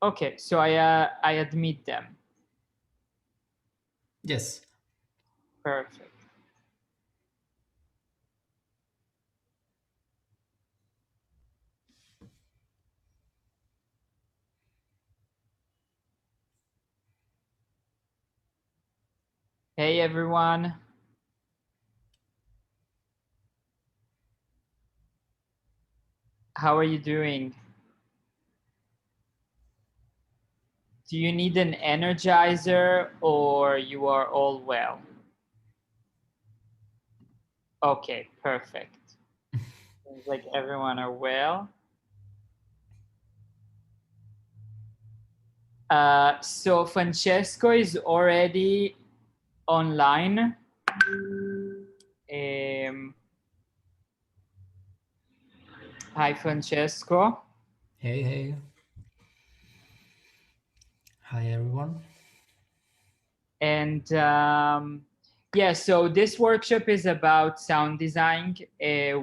Okay, so I admit them. Yes. Perfect. Hey everyone. How are you doing? Do you need an energizer or you are all well? Okay, perfect. Seems like everyone are well. So Francesco is already online. Um, Hi, Francesco. Hey, hey. Hi, everyone. And yeah, so this workshop is about sound design.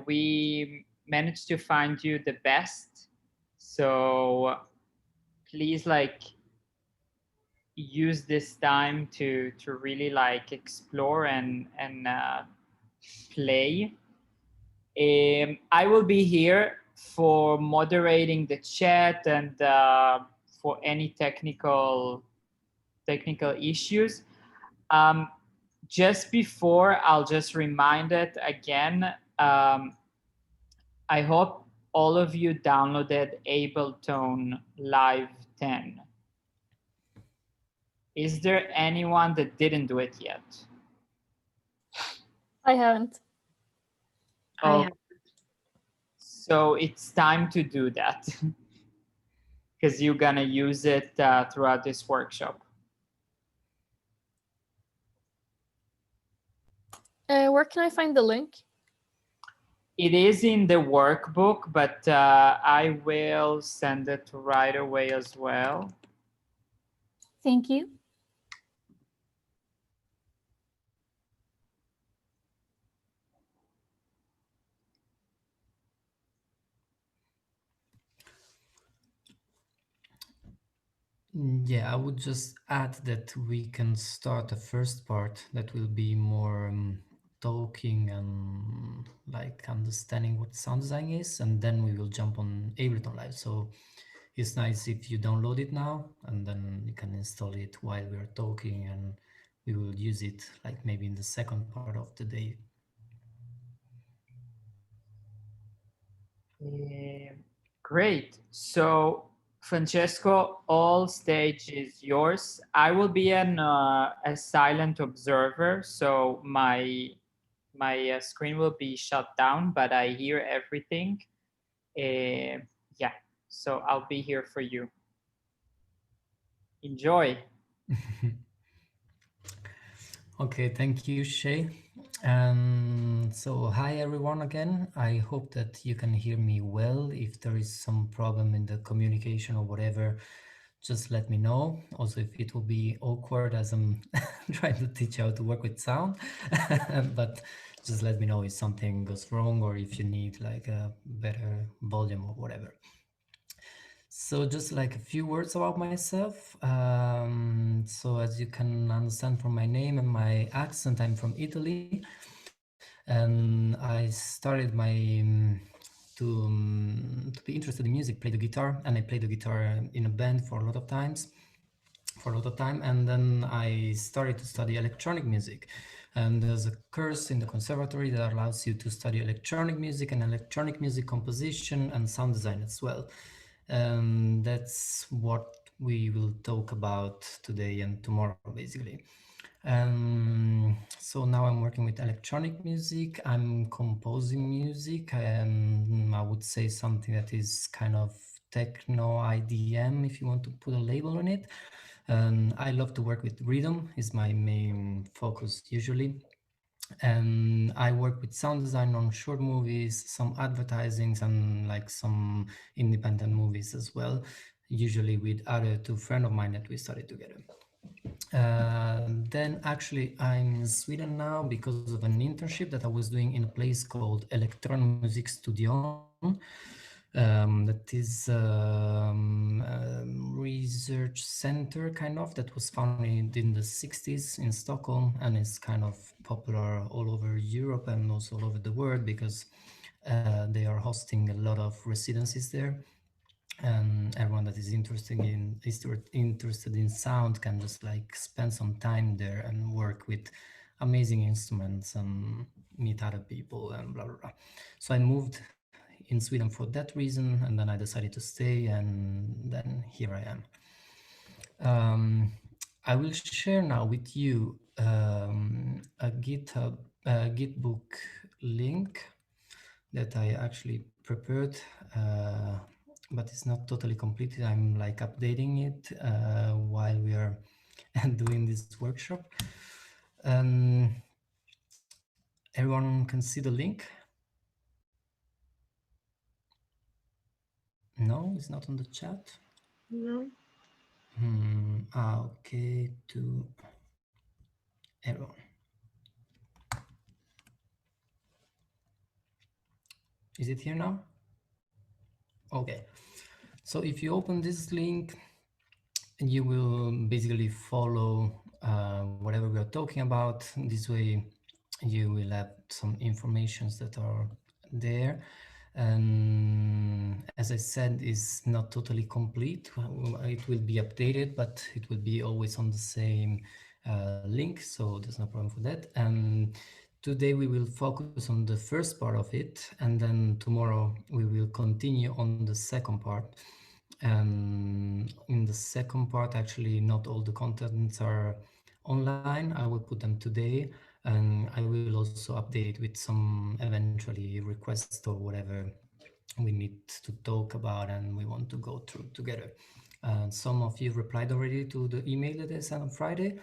We managed to find you the best. So please use this time to really explore and play. I will be here for moderating the chat and for any technical issues. Um, just before, I'll just remind it again. I hope all of you downloaded Ableton Live 10. Is there anyone that didn't do it yet? I haven't. Oh, so it's time to do that because you're gonna use it throughout this workshop. Where can I find the link? It is in the workbook, but I will send it right away as well. Thank you. Yeah, I would just add that we can start the first part that will be more talking and like understanding what sound design is, and then we will jump on Ableton Live. So it's nice if you download it now, and then you can install it while we're talking, and we will use it like maybe in the second part of the day. Great. So, Francesco, all stage is yours. I will be a silent observer, so my screen will be shut down, but I hear everything. Yeah, so I'll be here for you. Enjoy. Okay, thank you, Shay. So hi everyone again. I hope that you can hear me well. If there is some problem in the communication or whatever, just let me know. Also, if it will be awkward as I'm trying to teach you how to work with sound, but just let me know if something goes wrong or if you need like a better volume or whatever. So just like a few words about myself. So as you can understand from my name and my accent, I'm from Italy, and I started my to be interested in music, play the guitar, and I played the guitar in a band for a lot of times, for a lot of time, and then I started to study electronic music. And there's a course in the conservatory that allows you to study electronic music and electronic music composition and sound design as well. That's what we will talk about today and tomorrow, basically. So now I'm working with electronic music. I'm composing music. I would say something that is kind of techno IDM, if you want to put a label on it. I love to work with rhythm, is my main focus usually. And I work with sound design on short movies, some advertisings, and like some independent movies as well, usually with other two friends of mine that we studied together. Then actually I'm in Sweden now because of an internship that I was doing in a place called Elektronmusikstudion. That is research center, kind of, that was founded in the 60s in Stockholm, and is kind of popular all over Europe and also all over the world because they are hosting a lot of residencies there. And everyone that is interested in sound can just like spend some time there and work with amazing instruments and meet other people and blah blah blah. So I moved in Sweden for that reason, and then I decided to stay, and then here I am. I will share now with you a Gitbook link that I actually prepared, but it's not totally completed. I'm like updating it while we are doing this workshop. Everyone can see the link? No, it's not on the chat. No. Okay, to everyone. Is it here now? Okay. So if you open this link, you will basically follow whatever we are talking about. This way you will have some informations that are there. And as I said, is not totally complete. It will be updated, but it will be always on the same link, so there's no problem for that. And today we will focus on the first part of it, and then tomorrow we will continue on the second part. In the second part, actually, not all the contents are online. I will put them today, and I will also update it with some eventually requests or whatever we need to talk about and we want to go through together. Some of you replied already to the email that I sent on Friday.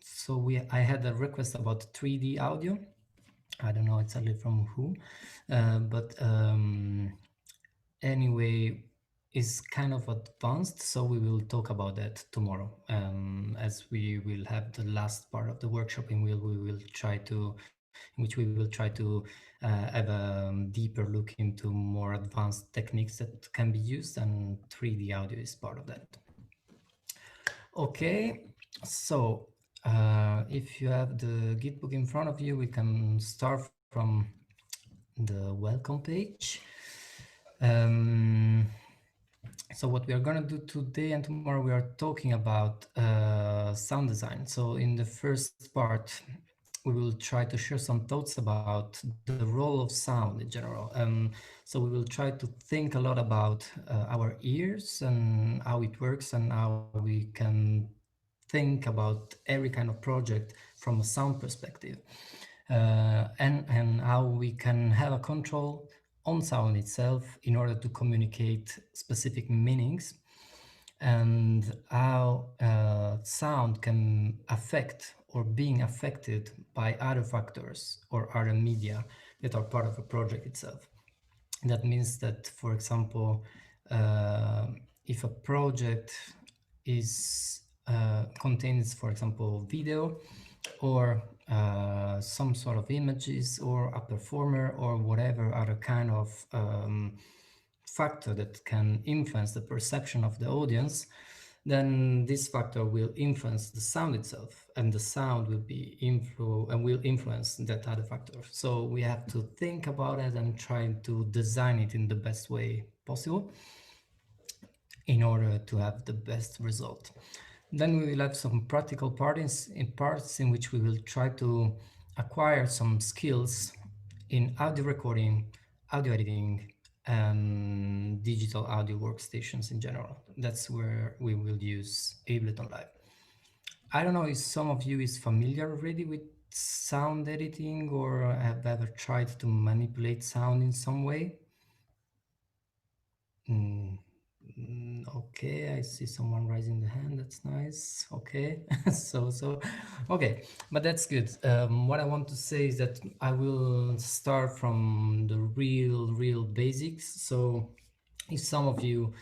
So I had a request about 3D audio. I don't know exactly from who, but anyway, is kind of advanced, so we will talk about that tomorrow, as we will have the last part of the workshop in which we will try to have a deeper look into more advanced techniques that can be used, and 3D audio is part of that. Okay, so if you have the Gitbook in front of you, we can start from the welcome page. So what we are going to do today and tomorrow, we are talking about sound design. So in the first part, we will try to share some thoughts about the role of sound in general. So we will try to think a lot about our ears and how it works and how we can think about every kind of project from a sound perspective, and how we can have a control on sound itself in order to communicate specific meanings, and how sound can affect or being affected by other factors or other media that are part of a project itself. That means that, for example, if a project is contains, for example, video or some sort of images or a performer or whatever other kind of factor that can influence the perception of the audience, then this factor will influence the sound itself, and the sound will be will influence that other factor. So we have to think about it and try to design it in the best way possible in order to have the best result. Then we will have some practical parts in which we will try to acquire some skills in audio recording, audio editing, and digital audio workstations in general. That's where we will use Ableton Live. I don't know if some of you is familiar already with sound editing or have ever tried to manipulate sound in some way. Okay, I see someone raising the hand. That's nice. Okay, okay, but that's good. What I want to say is that I will start from the real basics. So if some of you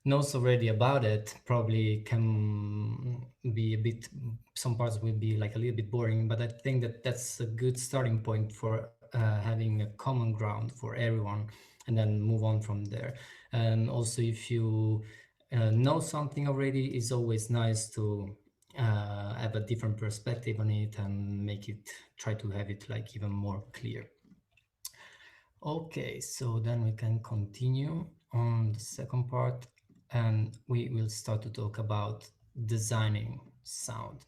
knows already about it, probably can be a bit, some parts will be like a little bit boring, but I think that that's a good starting point for having a common ground for everyone, and then move on from there. And also, if you know something already, it's always nice to have a different perspective on it and make it, try to have it like even more clear. Okay, so then we can continue on the second part, and we will start to talk about designing sound.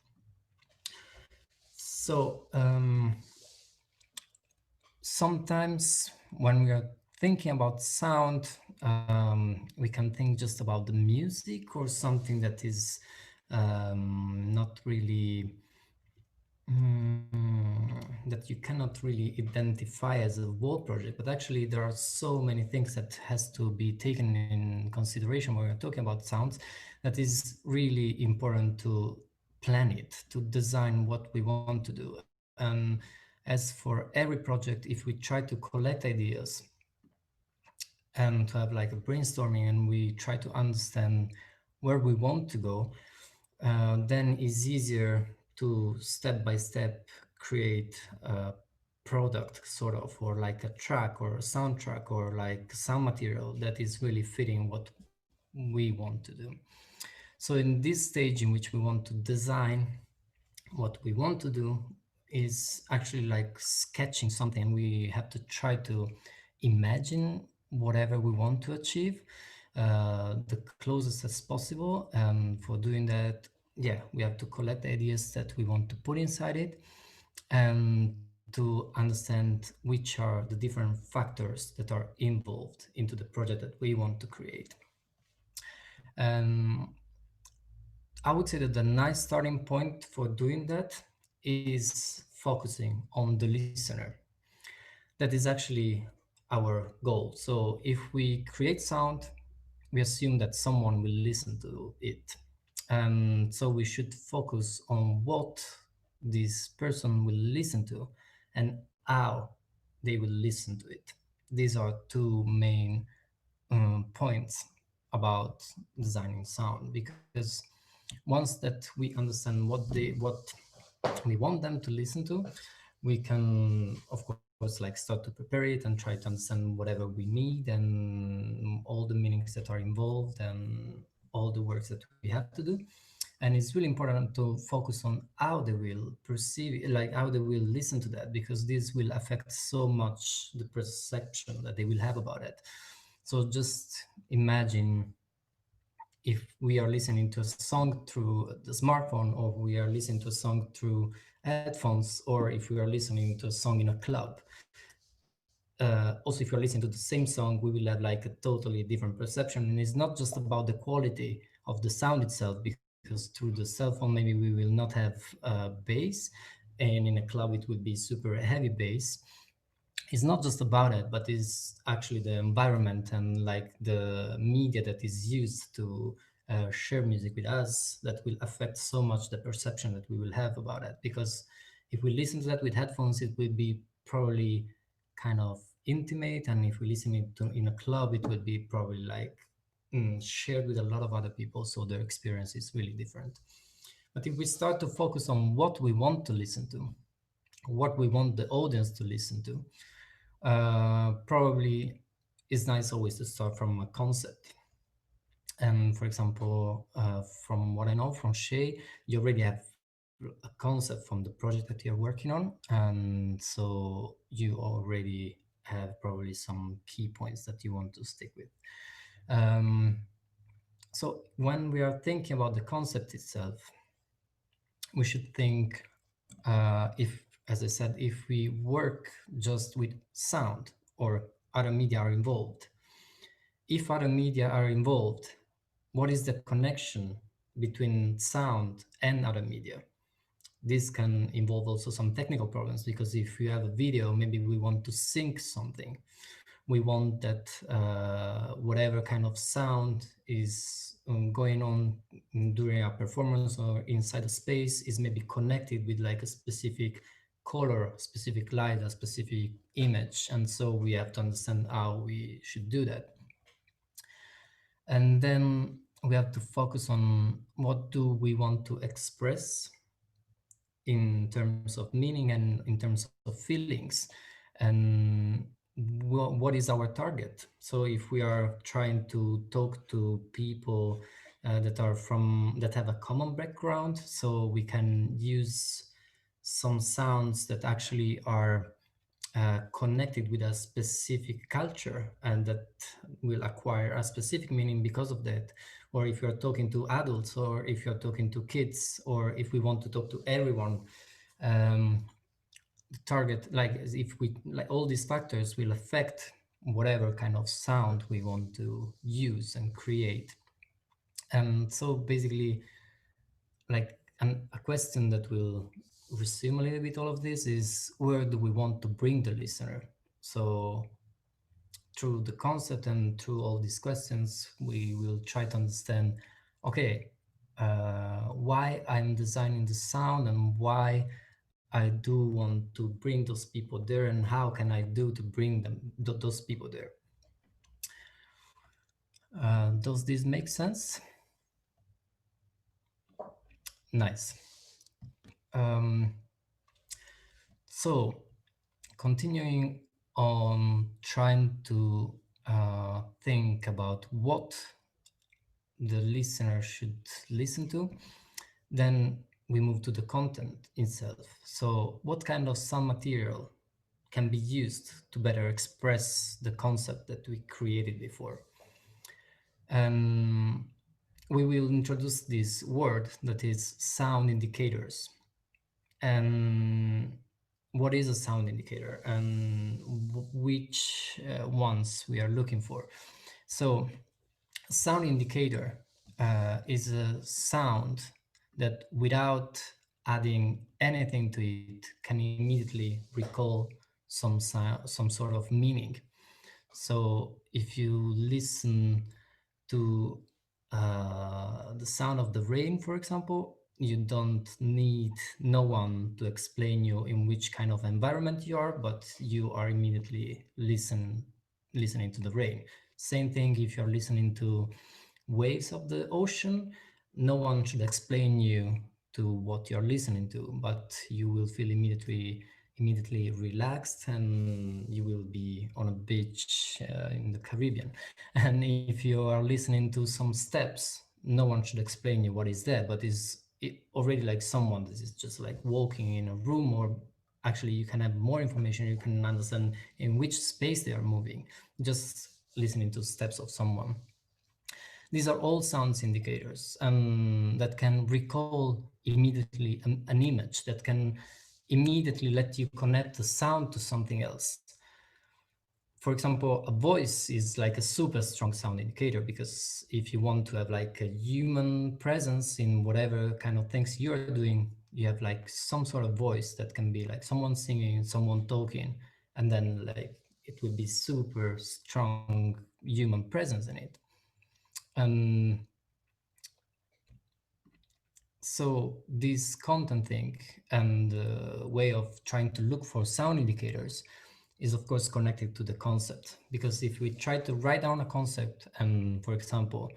So sometimes when we are thinking about sound, we can think just about the music or something that is not really that you cannot really identify as a whole project. But actually there are so many things that has to be taken in consideration when we're talking about sounds, that is really important to plan it, to design what we want to do. And as for every project, if we try to collect ideas and to have like a brainstorming and we try to understand where we want to go, then it's easier to step by step create a product sort of, or like a track or a soundtrack or like sound material that is really fitting what we want to do. So in this stage in which we want to design what we want to do, is actually like sketching something. We have to try to imagine whatever we want to achieve the closest as possible. And for doing that, yeah, we have to collect ideas that we want to put inside it, and to understand which are the different factors that are involved into the project that we want to create. And I would say that the nice starting point for doing that is focusing on the listener. That is actually our goal. So if we create sound, we assume that someone will listen to it. And so we should focus on what this person will listen to and how they will listen to it. These are two main points about designing sound, because once that we understand what we want them to listen to, we can of course like start to prepare it and try to understand whatever we need and all the meanings that are involved and all the works that we have to do. And it's really important to focus on how they will perceive it, like how they will listen to that, because this will affect so much the perception that they will have about it. So just imagine if we are listening to a song through the smartphone, or we are listening to a song through headphones, or if we are listening to a song in a club. Also, if you're listening to the same song, we will have like a totally different perception. And it's not just about the quality of the sound itself, because through the cell phone, maybe we will not have bass, and in a club it would be super heavy bass. It's not just about it, but it's actually the environment and like the media that is used to share music with us that will affect so much the perception that we will have about it. Because if we listen to that with headphones, it will be probably kind of intimate, and if we listen it to in a club, it would be probably like shared with a lot of other people, so their experience is really different. But if we start to focus on what we want to listen to, what we want the audience to listen to, probably it's nice always to start from a concept. And for example, from what I know from Shay, you already have a concept from the project that you're working on, and so you already have probably some key points that you want to stick with. Um, so when we are thinking about the concept itself, we should think, if, as I said, if we work just with sound or other media are involved. If other media are involved, what is the connection between sound and other media? This can involve also some technical problems, because if you have a video, maybe we want to sync something. We want that whatever kind of sound is going on during a performance or inside a space is maybe connected with like a specific color, specific light, a specific image. And so we have to understand how we should do that. And then we have to focus on what do we want to express in terms of meaning and in terms of feelings. And what is our target. So if we are trying to talk to people that have a common background, so we can use some sounds that actually are connected with a specific culture and that will acquire a specific meaning because of that. Or if you're talking to adults, or if you're talking to kids, or if we want to talk to everyone, um, the target, like if we like, all these factors will affect whatever kind of sound we want to use and create. And so basically, like a question that will resume a little bit all of this is, where do we want to bring the listener? So through the concept and through all these questions, we will try to understand, okay, why I'm designing the sound and why I do want to bring those people there, and how can I do to bring those people there. Does this make sense? Nice. Um, so continuing on trying to think about what the listener should listen to, then we move to the content itself. So what kind of sound material can be used to better express the concept that we created before? And we will introduce this word that is sound indicators. And what is a sound indicator, and which ones we are looking for? So sound indicator is a sound that, without adding anything to it, can immediately recall some sort of meaning. So if you listen to the sound of the rain, for example, you don't need no one to explain you in which kind of environment you are, but you are immediately listening to the rain. Same thing if you're listening to waves of the ocean. No one should explain you to what you're listening to, but you will feel immediately relaxed, and you will be on a beach in the Caribbean. And if you are listening to some steps, no one should explain you what is that, but is it already like someone that is just like walking in a room, or actually you can have more information, you can understand in which space they are moving, just listening to steps of someone. These are all sounds indicators that can recall immediately an image, that can immediately let you connect the sound to something else. For example, a voice is like a super strong sound indicator, because if you want to have like a human presence in whatever kind of things you're doing, you have like some sort of voice that can be like someone singing, someone talking, and then like it would be super strong human presence in it. And so this content thing and way of trying to look for sound indicators is of course connected to the concept, because if we try to write down a concept and, for example,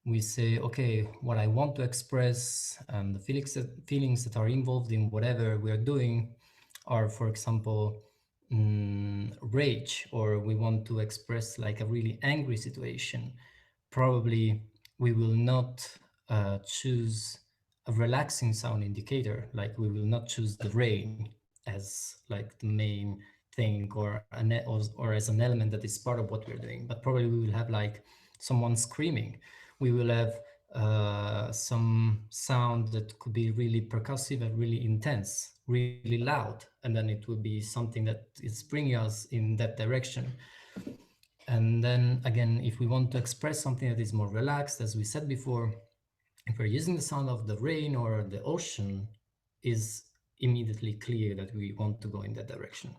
we say, okay, what I want to express and the feelings that are involved in whatever we are doing are, for example, rage, or we want to express like a really angry situation, probably we will not choose a relaxing sound indicator. Like we will not choose the rain as like the main thing, or as an element that is part of what we're doing, but probably we will have like someone screaming. We will have some sound that could be really percussive and really intense, really loud, and then it would be something that is bringing us in that direction. And then again, if we want to express something that is more relaxed, as we said before, if we're using the sound of the rain or the ocean, is immediately clear that we want to go in that direction.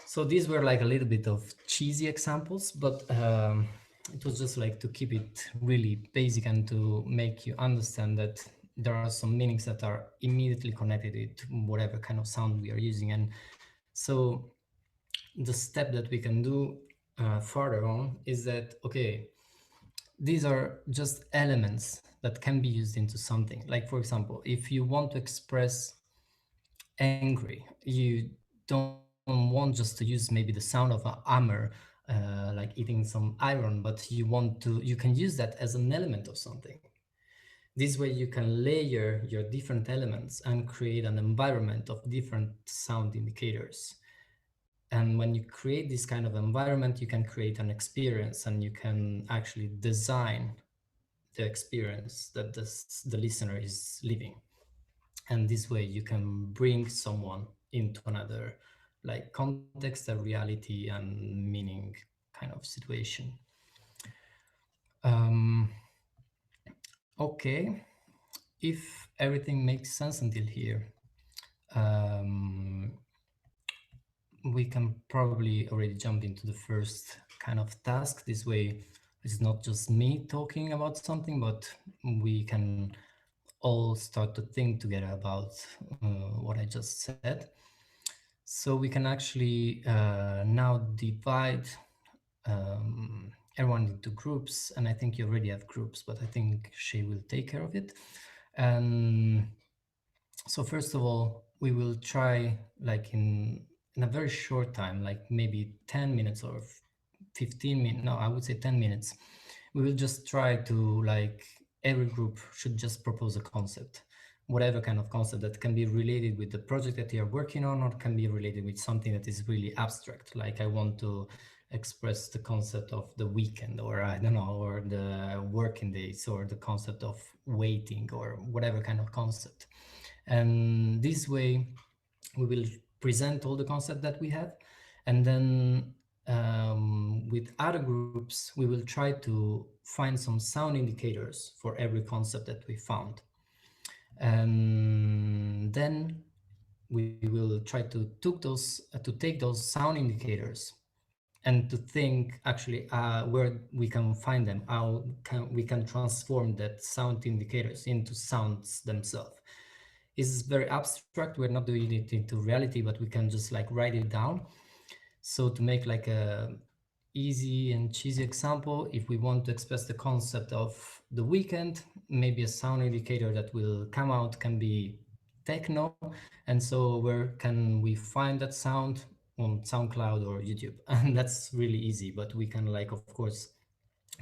So these were like a little bit of cheesy examples, but it was just like to keep it really basic and to make you understand that there are some meanings that are immediately connected to whatever kind of sound we are using. And so the step that we can do further on is that, okay, these are just elements that can be used into something. Like, for example, if you want to express angry, you don't want just to use maybe the sound of a hammer, like eating some iron, but you can use that as an element of something. This way you can layer your different elements and create an environment of different sound indicators. And when you create this kind of environment, you can create an experience, and you can actually design the experience that the listener is living. And this way you can bring someone into another like context, a reality and meaning kind of situation. Okay, if everything makes sense until here, we can probably already jump into the first kind of task. This way it's not just me talking about something, but we can all start to think together about what I just said. So we can actually now divide everyone into groups, and I think you already have groups, but I think Shay will take care of it. And so first of all, we will try like in a very short time, like maybe 10 minutes or 15 minutes, no, I would say 10 minutes. We will just try to like, every group should just propose a concept, whatever kind of concept that can be related with the project that you are working on, or can be related with something that is really abstract. Like I want to express the concept of the weekend, or I don't know, or the working days, or the concept of waiting, or whatever kind of concept. And this way we will present all the concepts that we have, and then with other groups we will try to find some sound indicators for every concept that we found, and then we will try to take those sound indicators and to think actually where we can find them, how we can transform that sound indicators into sounds themselves. It's very abstract, we're not doing it into reality, but we can just like write it down. So to make like a easy and cheesy example, if we want to express the concept of the weekend, maybe a sound indicator that will come out can be techno. And so where can we find that sound? On SoundCloud or YouTube. And that's really easy, but we can like, of course,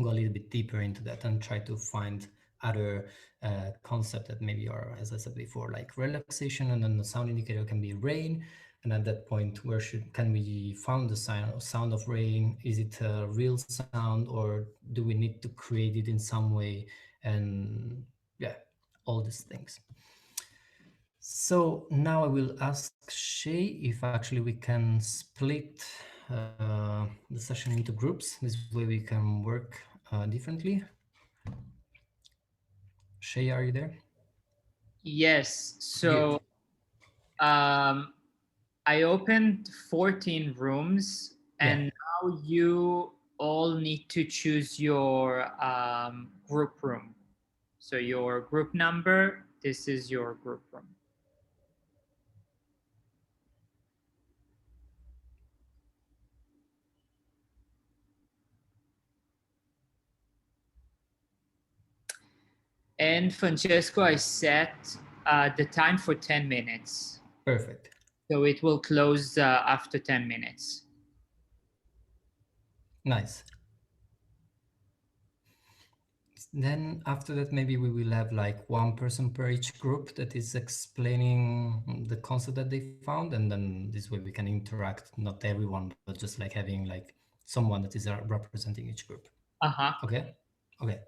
go a little bit deeper into that and try to find other concept that maybe are, as I said before, like relaxation, and then the sound indicator can be rain. And at that point, where can we find the sound of rain? Is it a real sound, or do we need to create it in some way? And yeah, all these things. So now I will ask Shay if actually we can split the session into groups. This way we can work differently. Shay, are you there? Yes. So I opened 14 rooms, and now you all need to choose your group room. So your group number, this is your group room. And Francesco, I set the time for 10 minutes. Perfect. So it will close after 10 minutes. Nice. Then after that, maybe we will have like one person per each group that is explaining the concept that they found. And then this way we can interact, not everyone, but just like having like someone that is representing each group. Okay. Okay.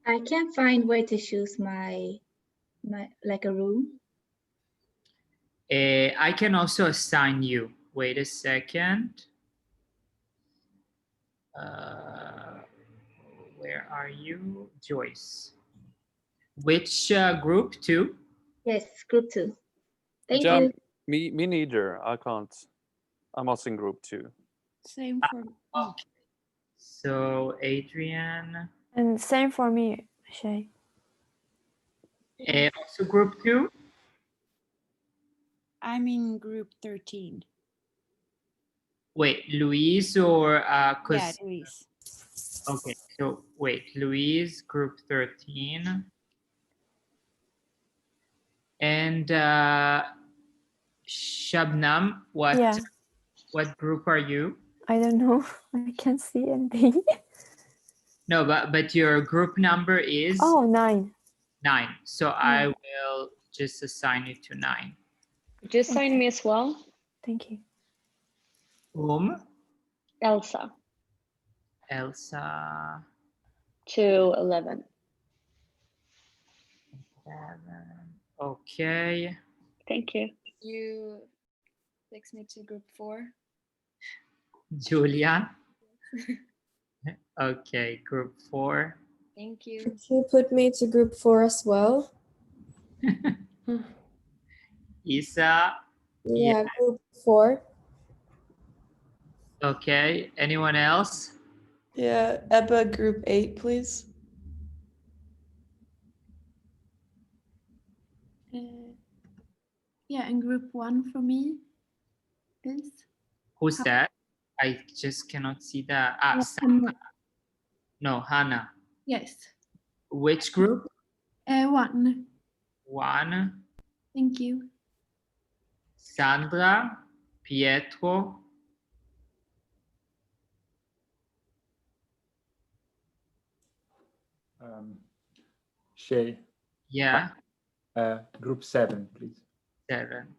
I can't find where to choose my like a room. I can also assign you. Wait a second. Where are you, Joyce? Which group? 2? Yes, group 2. Thank you. Me neither. I can't. I'm also in group 2. Same for me. Okay. So Adrian. And same for me, Shay. Also group 2? I'm in group 13. Wait, Louise or Yeah, Louise. Okay, so wait, Louise, group 13. And Shabnam, what? Yeah, What group are you? I don't know. I can't see anything. No, but your group number is Oh, 9. 9. So I will just assign you to 9. Could you assign me as well? Thank you. Elsa Elsa. to 11. 7. Okay. Thank you. You fix me to group 4. Julia. Okay, group 4. Thank you. Could you put me to group 4 as well? Isa. Yeah, group 4. Okay. Anyone else? Yeah, Ebba group 8, please. Yeah, and group 1 for me is Who's that? I just cannot see that. Ah, Hannah. no, Hannah. Yes. Which group? 1. 1. Thank you. Sandra, Pietro, Shay, yeah, group 7, please. 7.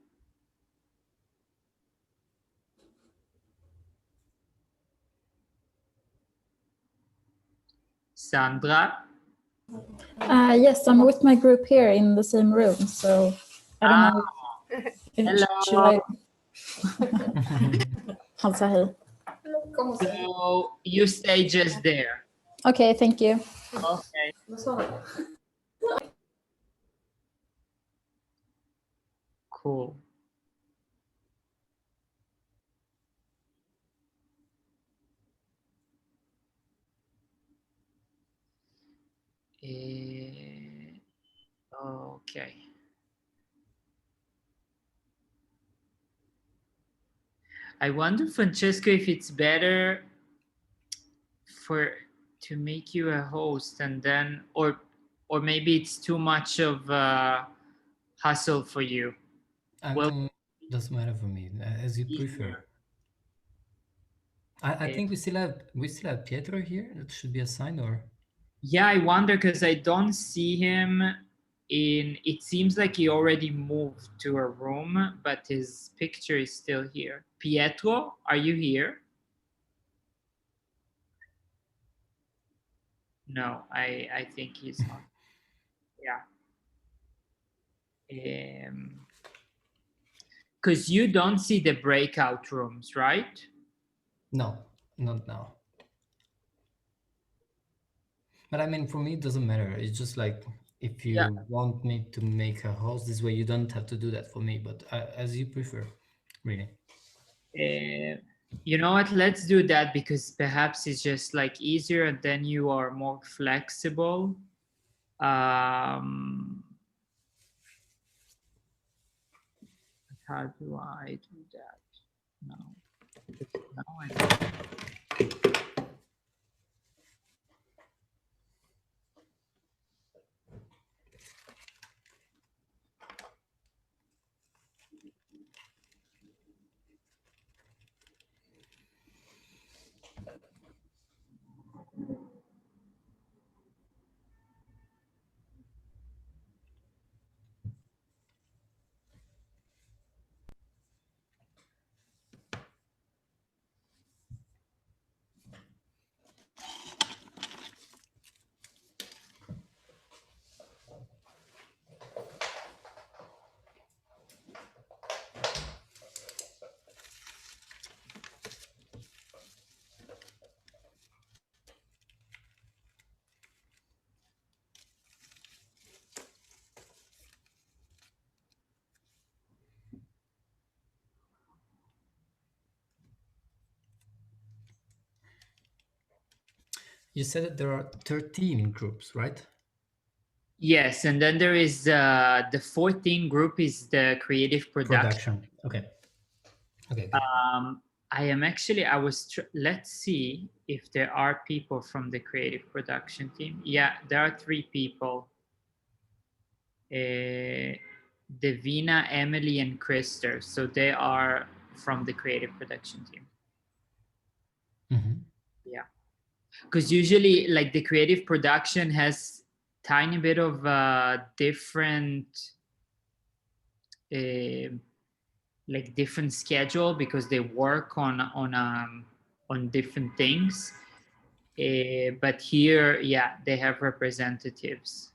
Sandra, Yes, I'm with my group here in the same room, so I don't know. Should I hälsa hej? so you stay just there. Okay, thank you. Okay. Cool. Okay. I wonder, Francesco, if it's better to make you a host and then, or maybe it's too much of a hassle for you. Doesn't matter for me, as you prefer. I think we still have Pietro here that should be assigned, or yeah, I wonder because I don't see him in. It seems like he already moved to a room, but his picture is still here. Pietro, are you here? No, I think he's not. Yeah. Because you don't see the breakout rooms, right? no, not now. But I mean, for me, it doesn't matter. It's just like if you want me to make a host this way, you don't have to do that for me. But as you prefer, really. You know what? Let's do that because perhaps it's just like easier, and then you are more flexible. How do I do that? No. Now I You said that there are 13 groups, right? Yes, and then there is the 14 group is the creative production. Okay. I am actually, let's see if there are people from the creative production team. Yeah, there are 3 people. Devina, Emily, and Krister. So they are from the creative production team. Mhm. Yeah, because usually like the creative production has tiny bit of different like different schedule because they work on different things. But here, yeah, they have representatives.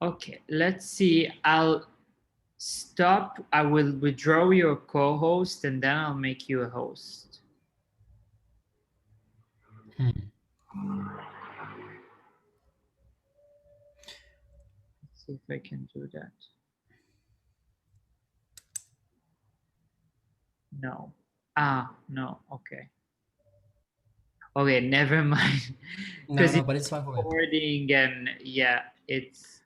Okay, let's see. I'll stop. I will withdraw your co-host and then I'll make you a host. Let's see if I can do that. No. No. Okay. Okay, never mind. Because No, but it's fine for me. recording and yeah, it's.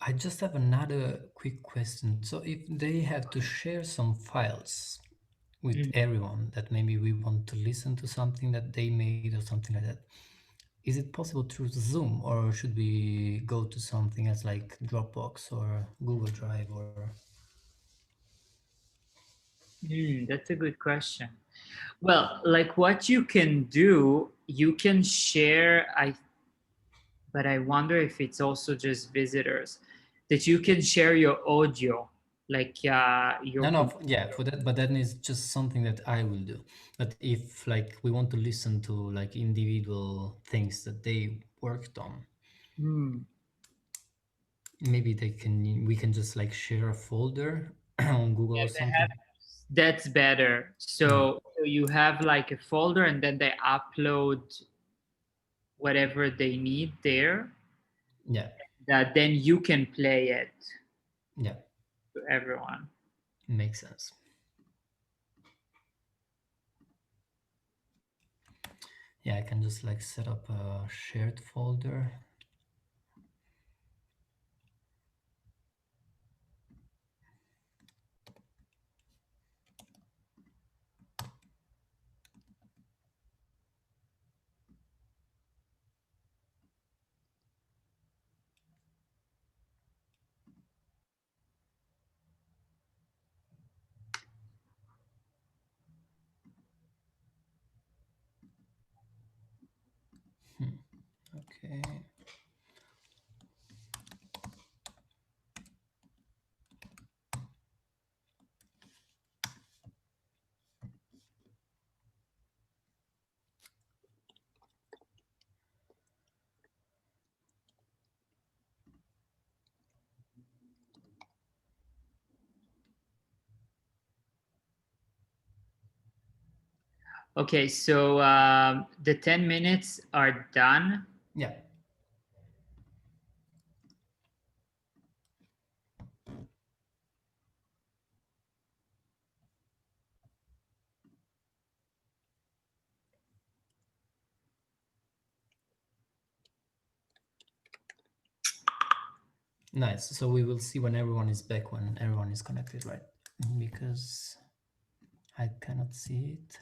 I just have another quick question. So if they have to share some files with everyone that maybe we want to listen to something that they made or something like that, is it possible through Zoom or should we go to something else like Dropbox or Google Drive or? That's a good question. Well, like what you can do, you can share, but I wonder if it's also just visitors, that you can share your audio, like your. No, yeah, for that, but that is just something that I will do. But if like we want to listen to like individual things that they worked on, maybe we can just like share a folder on Google or something. That's better. So you have like a folder and then they upload whatever they need there. Yeah. That then you can play it. Yeah. To everyone. Makes sense. Yeah, I can just like set up a shared folder. Okay. Okay, so the 10 minutes are done. Yeah. Nice. So we will see when everyone is back, when everyone is connected, right? Because I cannot see it.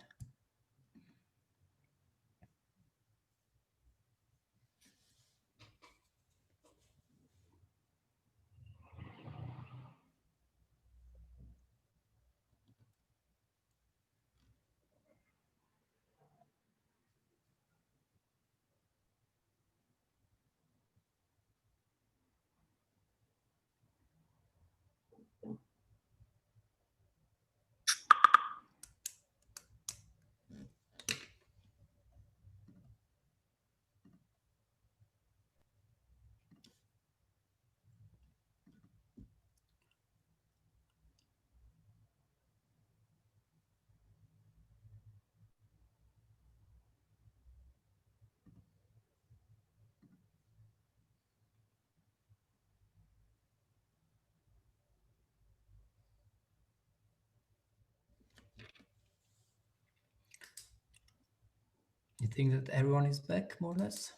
You think that everyone is back, more or less?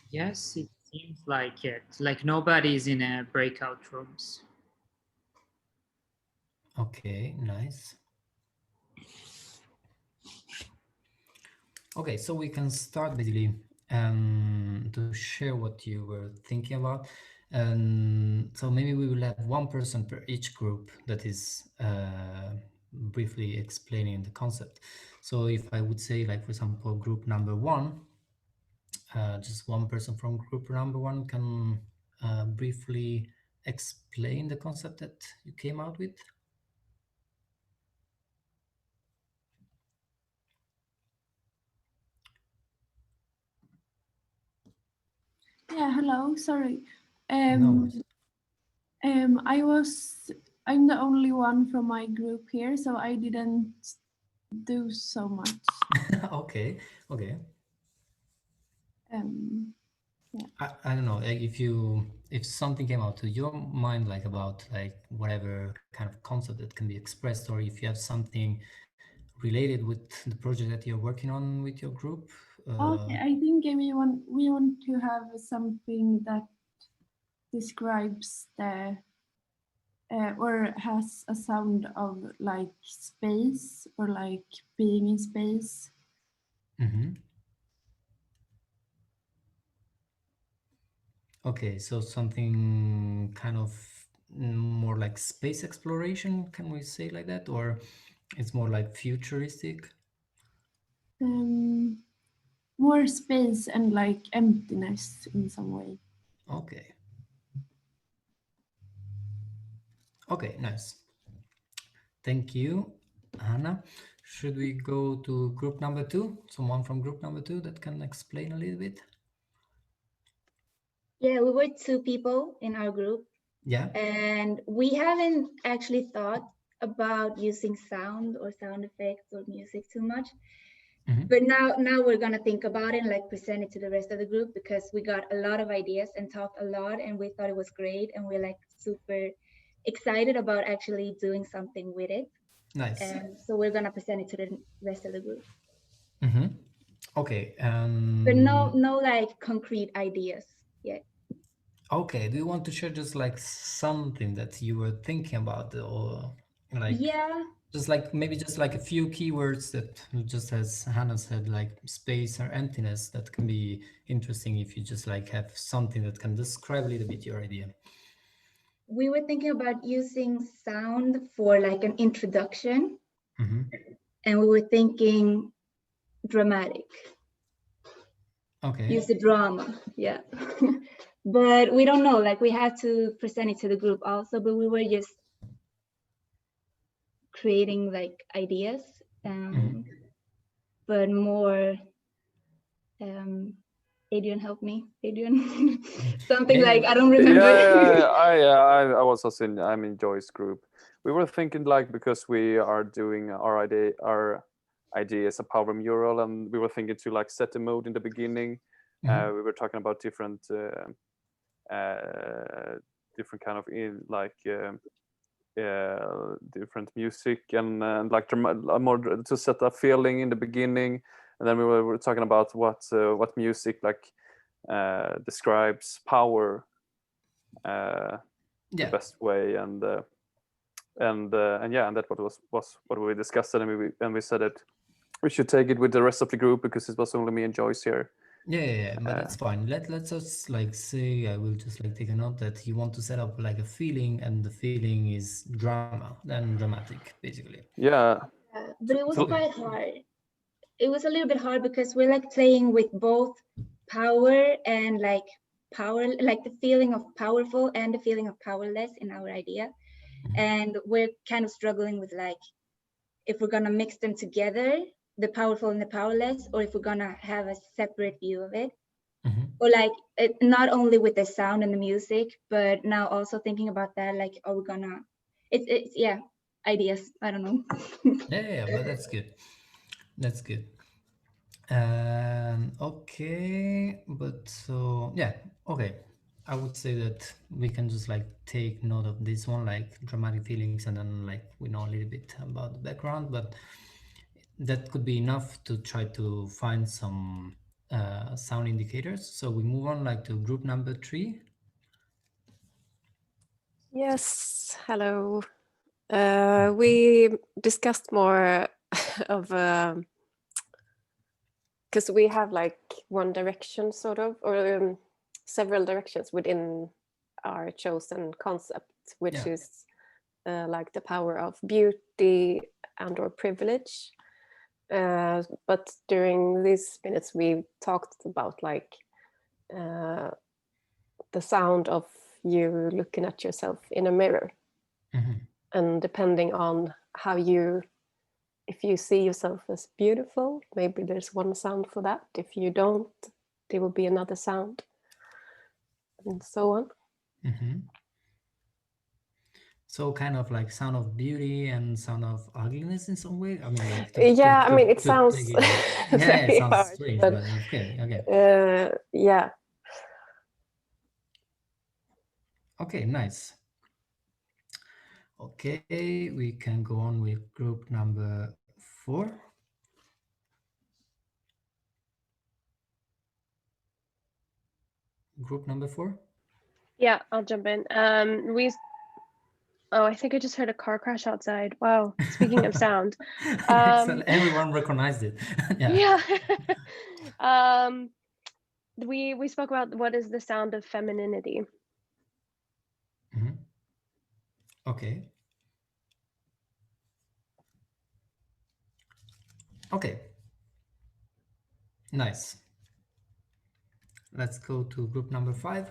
Yes, it seems like it. Like nobody's in breakout rooms. Okay, nice. Okay, so we can start basically to share what you were thinking about. So maybe we will have one person per each group that is briefly explaining the concept. So if I would say, like, for example, group number one, just one person from group number one can briefly explain the concept that you came out with. Yeah, hello, sorry. No worries. I'm the only one from my group here, so I didn't do so much. Okay. Yeah. I don't know, like if something came out to your mind, like about like whatever kind of concept that can be expressed, or if you have something related with the project that you're working on with your group. Okay, I think we want to have something that describes the or has a sound of like space or like being in space. Okay, so something kind of more like space exploration, can we say like that, or it's more like futuristic? More space and like emptiness in some way. Okay, nice. Thank you, Hannah. Should we go to group number two? Someone from group number two that can explain a little bit? Yeah, we were 2 people in our group. Yeah. And we haven't actually thought about using sound or sound effects or music too much. But now we're gonna think about it and like present it to the rest of the group, because we got a lot of ideas and talked a lot and we thought it was great, and we're like super excited about actually doing something with it. Nice. And so we're gonna present it to the rest of the group. Okay. But no like concrete ideas yet. Okay. Do you want to share just like something that you were thinking about, or like just like maybe just like a few keywords that, just as Hannah said, like space or emptiness, that can be interesting if you just like have something that can describe a little bit your idea. We were thinking about using sound for like an introduction. And we were thinking dramatic. Okay. Use the drama, yeah. But we don't know, like we had to present it to the group also, but we were just creating like ideas, but more, Adrian, help me, Adrian. Something like, I don't remember. I was also I'm in Joy's group. We were thinking like, because we are doing our idea as a power mural, and we were thinking to like set the mood in the beginning. We were talking about different kind of different music and like more to set a feeling in the beginning, and then we were talking about what music like describes power the best way, and that was what we discussed, and we said that we should take it with the rest of the group because it was only me and Joyce here. Yeah, but that's fine. Let's just like say, I will just like take a note that you want to set up like a feeling, and the feeling is drama, then dramatic, basically. Yeah. But it was quite hard. It was a little bit hard because we're like playing with both power and like the feeling of powerful and the feeling of powerless in our idea. And we're kind of struggling with like, if we're gonna mix them together, the powerful and the powerless, or if we're gonna have a separate view of it. Or like not only with the sound and the music, but now also thinking about that, like, are we gonna, it's yeah, ideas, I don't know. Yeah, but that's good. That's good. Okay, but so yeah, okay. I would say that we can just like take note of this one, like dramatic feelings, and then like we know a little bit about the background, but that could be enough to try to find some sound indicators. So we move on like to group number 3. Yes, hello. We discussed more of because we have like one direction sort of, or several directions within our chosen concept, which is like the power of beauty and or privilege. But during these minutes we talked about like the sound of you looking at yourself in a mirror. And depending on how you, if you see yourself as beautiful, maybe there's one sound for that. If you don't, there will be another sound, and so on. So kind of like sound of beauty and sound of ugliness in some way. I mean, like I mean, it sounds it sounds harsh, strange, but okay. Yeah. Okay, nice. Okay, we can go on with group number 4. Group number 4? Yeah, I'll jump in. Oh, I think I just heard a car crash outside. Wow. Speaking of sound. Excellent. Everyone recognized it. Yeah. We spoke about what is the sound of femininity. Okay. Okay. Nice. Let's go to group number 5.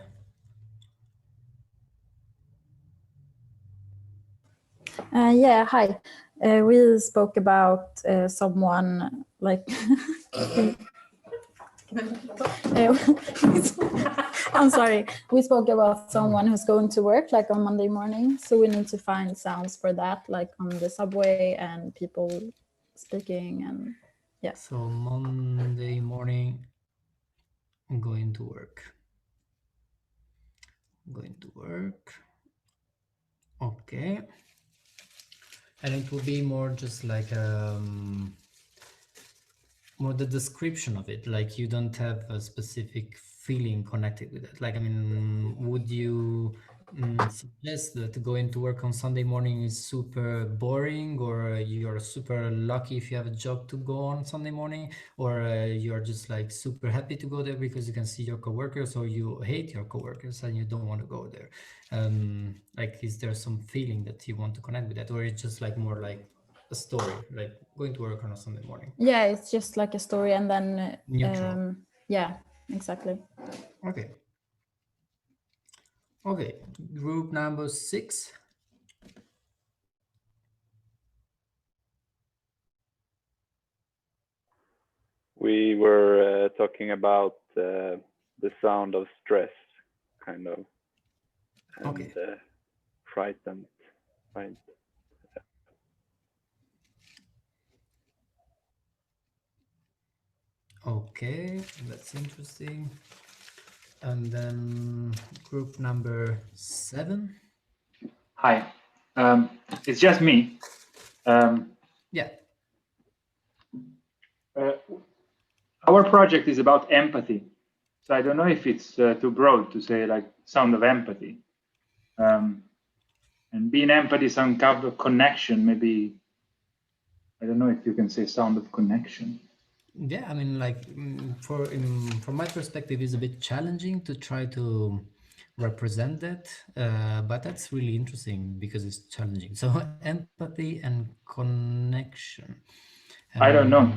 Yeah, hi. We spoke about someone like I'm sorry. We spoke about someone who's going to work like on Monday morning. So we need to find sounds for that, like on the subway and people speaking and yeah. So Monday morning, I'm going to work. Okay. And it will be more just like more the description of it, like you don't have a specific feeling connected with it. Like, I mean, would you suggest that going to work on Sunday morning is super boring, or you're super lucky if you have a job to go on Sunday morning, or you're just like super happy to go there because you can see your coworkers, or you hate your coworkers and you don't want to go there? Like, is there some feeling that you want to connect with that, or it's just like more like a story, like going to work on a Sunday morning? Yeah, it's just like a story, and then neutral. Yeah, exactly. Okay. Okay, group number 6. We were talking about the sound of stress, kind of, and frightened. Right? Okay, that's interesting. And then group number 7. Hi, it's just me. Yeah. Our project is about empathy. So I don't know if it's too broad to say like sound of empathy. And being empathy, some kind of connection, maybe, I don't know if you can say sound of connection. Yeah, I mean, like from my perspective, it's a bit challenging to try to represent that, but that's really interesting because it's challenging. So empathy and connection. I don't know.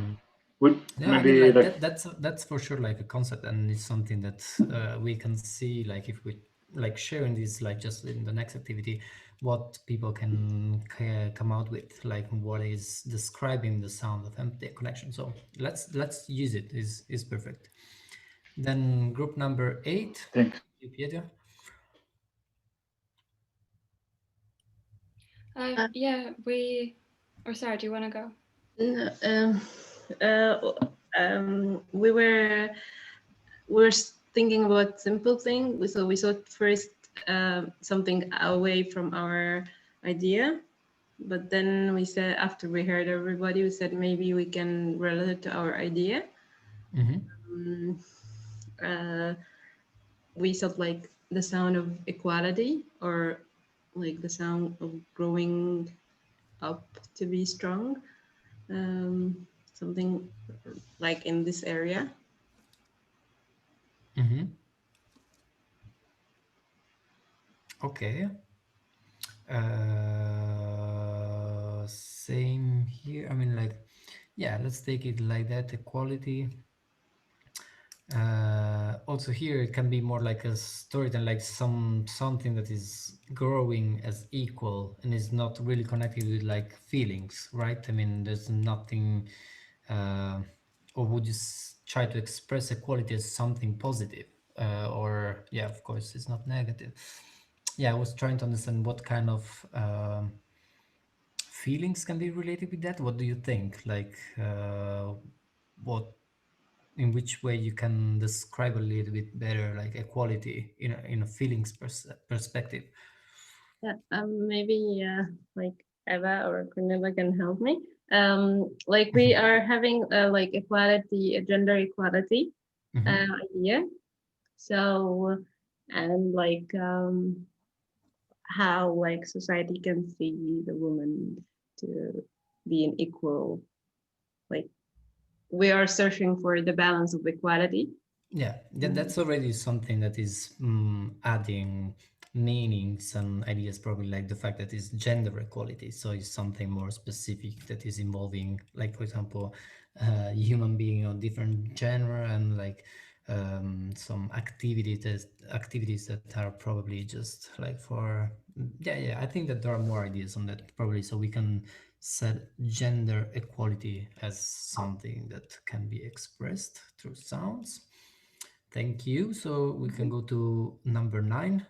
Yeah, I mean, like that's for sure like a concept, and it's something that we can see, like if we like sharing this, like just in the next activity, what people can come out with, like what is describing the sound of empathy and connection. So let's use it. Is perfect. Then group number 8. Thanks. Pietro. Yeah, or Sarah, do you want to go? We were thinking about simple thing. So we thought first something away from our idea, but then we said, after we heard everybody, we said maybe we can relate it to our idea. We thought like the sound of equality, or like the sound of growing up to be strong. Something like in this area. Okay. Same here. I mean, like, yeah, let's take it like that, equality. Also here it can be more like a story than like something that is growing as equal and is not really connected with like feelings, right? I mean, there's nothing, or would you try to express equality as something positive? Or yeah, of course, it's not negative. Yeah, I was trying to understand what kind of feelings can be related with that. What do you think? Like, what, in which way you can describe a little bit better, like equality in a feelings perspective? Yeah, maybe like Eva or Cornelia can help me. Like we are having like equality, gender equality idea. So, and like how like society can see the woman to be an equal, like we are searching for the balance of equality. Yeah, that's already something that is adding meanings and ideas, probably like the fact that it's gender equality. So it's something more specific that is involving, like, for example, human being of different gender and like some activities that are probably just like for, yeah, I think that there are more ideas on that probably. So we can set gender equality as something that can be expressed through sounds. Thank you. So we can go to number 9.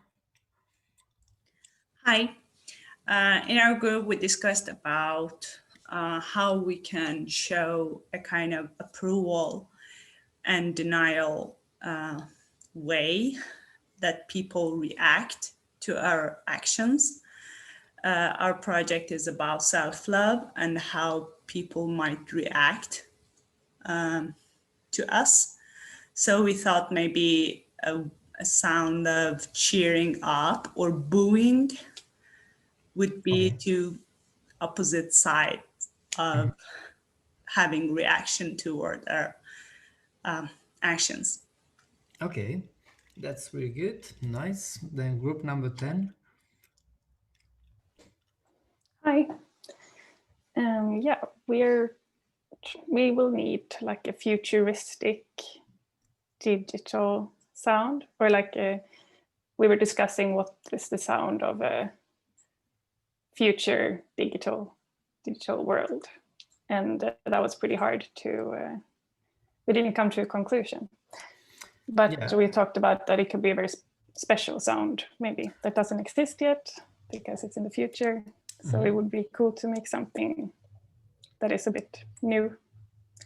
Hi. In our group, we discussed about how we can show a kind of approval and denial way that people react to our actions. Our project is about self-love and how people might react to us. So we thought maybe a sound of cheering up or booing would be two opposite sides of having reaction toward our actions. Okay, that's really good. Nice. Then group number 10. Hi. Yeah, we will need like a futuristic digital sound, or like we were discussing what is the sound of a future digital world, and that was pretty hard to. We didn't come to a conclusion, but we talked about that it could be a very special sound, maybe that doesn't exist yet because it's in the future. So it would be cool to make something that is a bit new.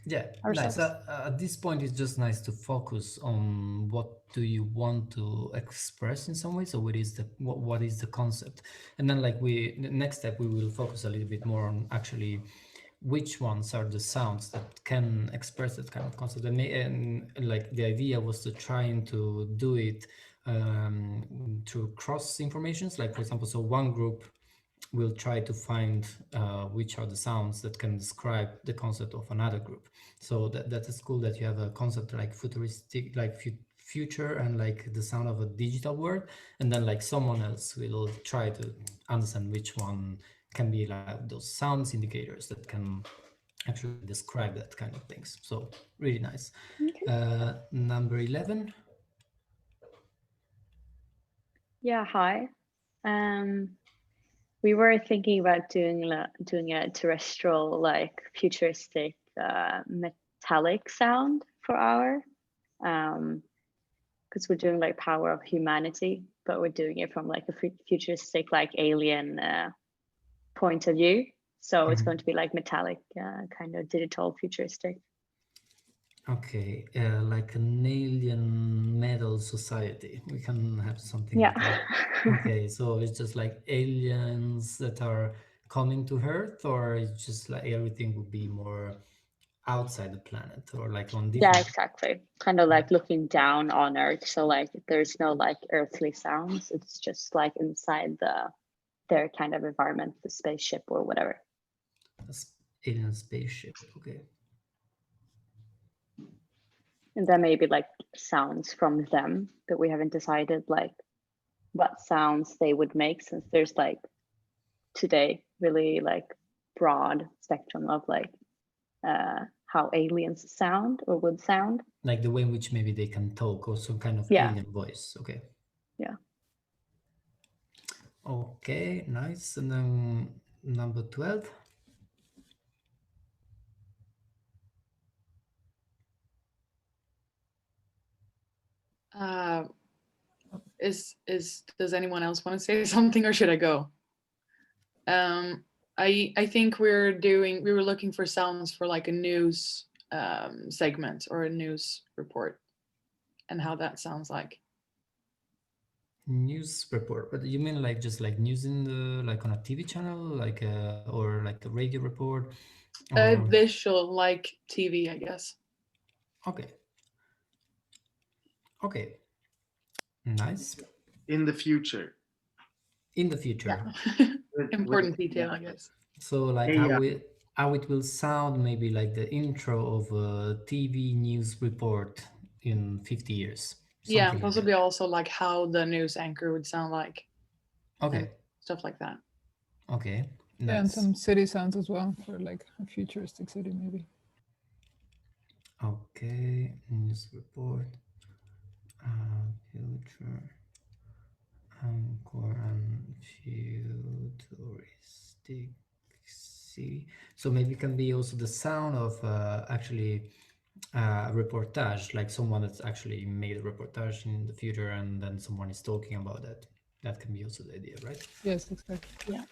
Yeah, nice. At this point, it's just nice to focus on what do you want to express in some way. So what is the concept? And then like the next step, we will focus a little bit more on actually which ones are the sounds that can express that kind of concept. And like the idea was to trying to do it through cross informations. Like for example, so one group will try to find which are the sounds that can describe the concept of another group. So that is cool that you have a concept like futuristic, like future, and like the sound of a digital world, and then like someone else will try to understand which one can be like those sounds indicators that can actually describe that kind of things. So really nice. Okay. Number 11. Yeah, hi. We were thinking about doing a terrestrial, like futuristic metallic sound for our, because we're doing like Power of Humanity, but we're doing it from like a futuristic, like alien point of view. So it's going to be like metallic, kind of digital futuristic. Okay, like an alien metal society. We can have something like that. Okay, so it's just like aliens that are coming to Earth, or it's just like everything would be more outside the planet, or like on different... Yeah, exactly. Kind of like looking down on Earth. So like there's no like earthly sounds. It's just like inside their kind of environment, the spaceship or whatever. alien spaceship. Okay. And then maybe like sounds from them, but we haven't decided like what sounds they would make, since there's like today really like broad spectrum of like how aliens sound or would sound. Like the way in which maybe they can talk, or some kind of Yeah. alien voice. Okay. Yeah. Okay, nice. And then number 12. Does anyone else want to say something, or should I go? I think we were looking for sounds for like a news segment or a news report, and how that sounds like. News report, but you mean like just like news in the like on a TV channel, like or like a radio report? Or... visual, like TV, I guess. Okay. Okay. Nice. In the future. In the future. Yeah. Important detail, I guess. So like how it will sound, maybe like the intro of a TV news report in 50 years. Yeah, possibly also like how the news anchor would sound like. Okay. Stuff like that. Okay. Nice. Yeah, and some city sounds as well for like a futuristic city maybe. Okay, news report. Future anchor and futuristic city. So maybe it can be also the sound of actually a reportage, like someone that's actually made a reportage in the future, and then someone is talking about that. That can be also the idea, right? Yes, exactly. Yeah.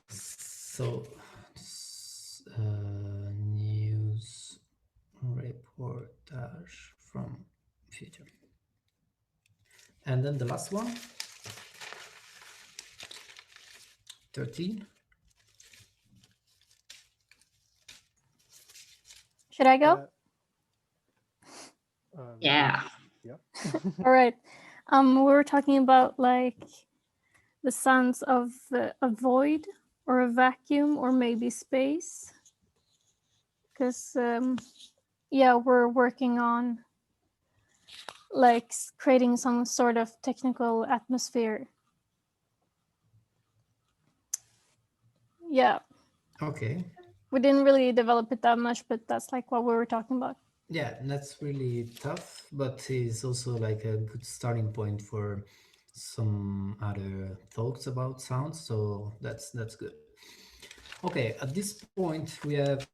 So news reportage from future. And then the last one, 13. Should I go? Yeah. Yep. All right. We were talking about like the sounds of a void or a vacuum or maybe space. Because, yeah, we're working on like creating some sort of technical atmosphere. Yeah. Okay. We didn't really develop it that much, but that's like what we were talking about. Yeah, that's really tough, but it's also like a good starting point for some other thoughts about sounds. So that's good. Okay, at this point we have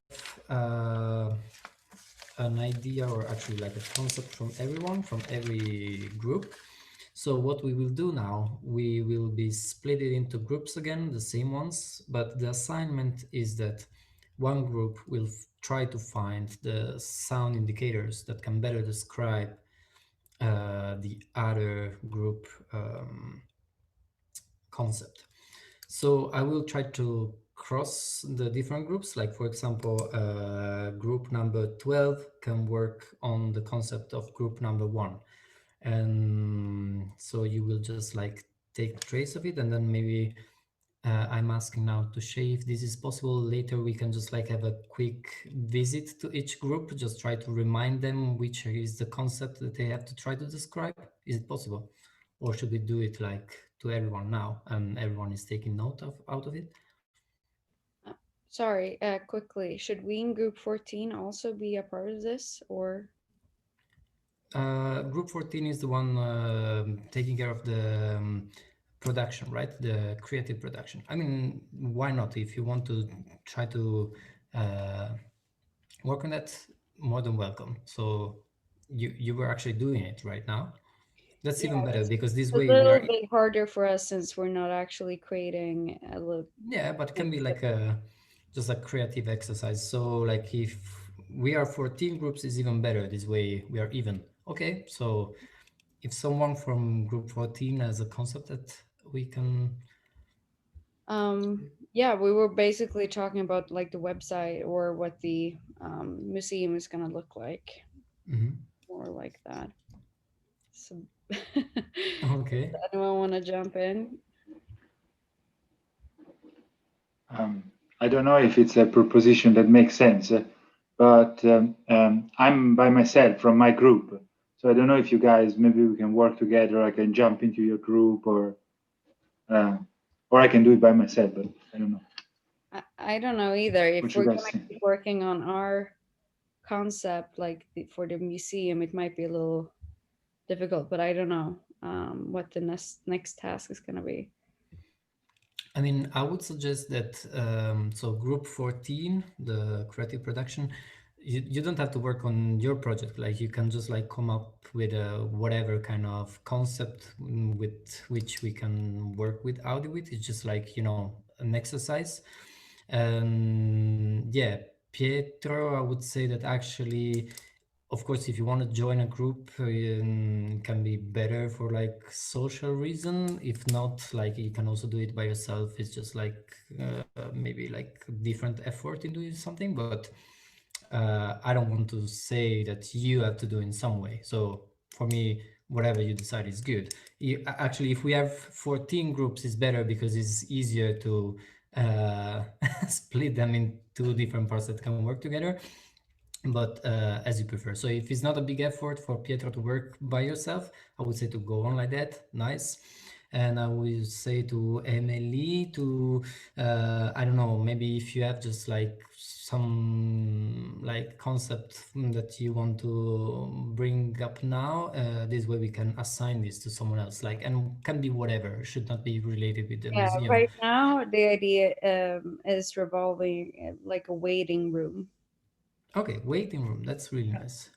an idea, or actually like a concept from everyone, from every group. So what we will do now, we will be split it into groups again, the same ones, but the assignment is that one group will try to find the sound indicators that can better describe the other group concept. So I will try to cross the different groups, like for example, group number 12 can work on the concept of group number 1. And so you will just like take trace of it, and then maybe I'm asking now to Shay if this is possible. Later we can just like have a quick visit to each group, just try to remind them which is the concept that they have to try to describe. Is it possible? Or should we do it like to everyone now and everyone is taking note out of it? Sorry, quickly, should we in group 14 also be a part of this, or? Group 14 is the one taking care of the production, right? The creative production. I mean, why not? If you want to try to work on that, more than welcome. So you were actually doing it right now. That's even better, because this way we are... a little bit harder for us since we're not actually creating a little... Yeah, but it can be like a just a creative exercise. So like if we are 14 groups, is even better. This way we are even. Okay, so if someone from group 14 has a concept that we can... Yeah, we were basically talking about like the website or what the museum is going to look like. More like that. So okay. Anyone want to jump in? I don't know if it's a proposition that makes sense, but I'm by myself from my group. So I don't know if you guys, maybe we can work together. I can jump into your group, or I can do it by myself, but I don't know. I don't know either. If What we're you gonna guys think? keep working on our concept, like for the museum, it might be a little difficult, but I don't know what the next task is gonna be. I mean, I would suggest that, so group 14, the creative production, you don't have to work on your project. Like you can just like come up with a whatever kind of concept with which we can work with audio with. It's just like, you know, an exercise. Yeah, Pietro, I would say that actually, of course, if you want to join a group, it can be better for like social reason. If not, like you can also do it by yourself. It's just like maybe like different effort in doing something, but I don't want to say that you have to do in some way. So for me, whatever you decide is good. Actually, if we have 14 groups, it's better because it's easier to split them in two different parts that can work together. But as you prefer. So if it's not a big effort for Pietro to work by yourself, I would say to go on like that. Nice. And I would say to Emily to, I don't know, maybe if you have just like some like concept that you want to bring up now, this way we can assign this to someone else, like, and can be whatever, should not be related with the museum. Right now the idea is revolving like a waiting room. Okay, waiting room, that's really nice.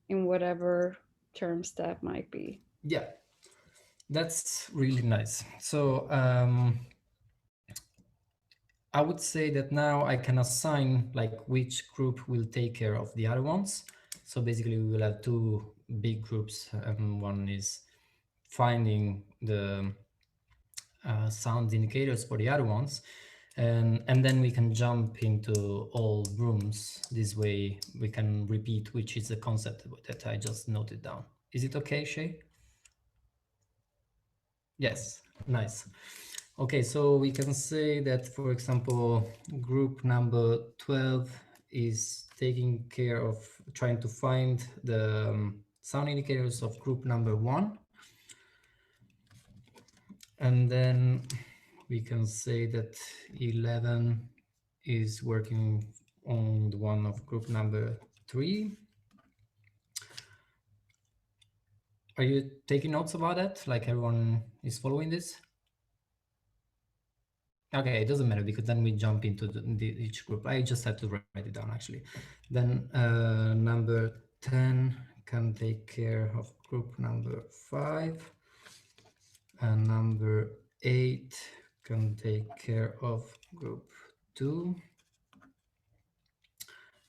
In whatever terms that might be. Yeah, that's really nice. So I would say that now I can assign like which group will take care of the other ones. So basically we will have two big groups, and one is finding the sound indicators for the other ones. And then we can jump into all rooms. This way we can repeat which is the concept that I just noted down. Is it okay, Shay? Yes, nice. Okay, so we can say that, for example, group number 12 is taking care of trying to find the sound indicators of group number 1. And then we can say that 11 is working on the one of group number 3. Are you taking notes about that? Like everyone is following this? Okay, it doesn't matter because then we jump into each group. I just have to write it down actually. Then number 10 can take care of group number 5. And number 8 can take care of group 2.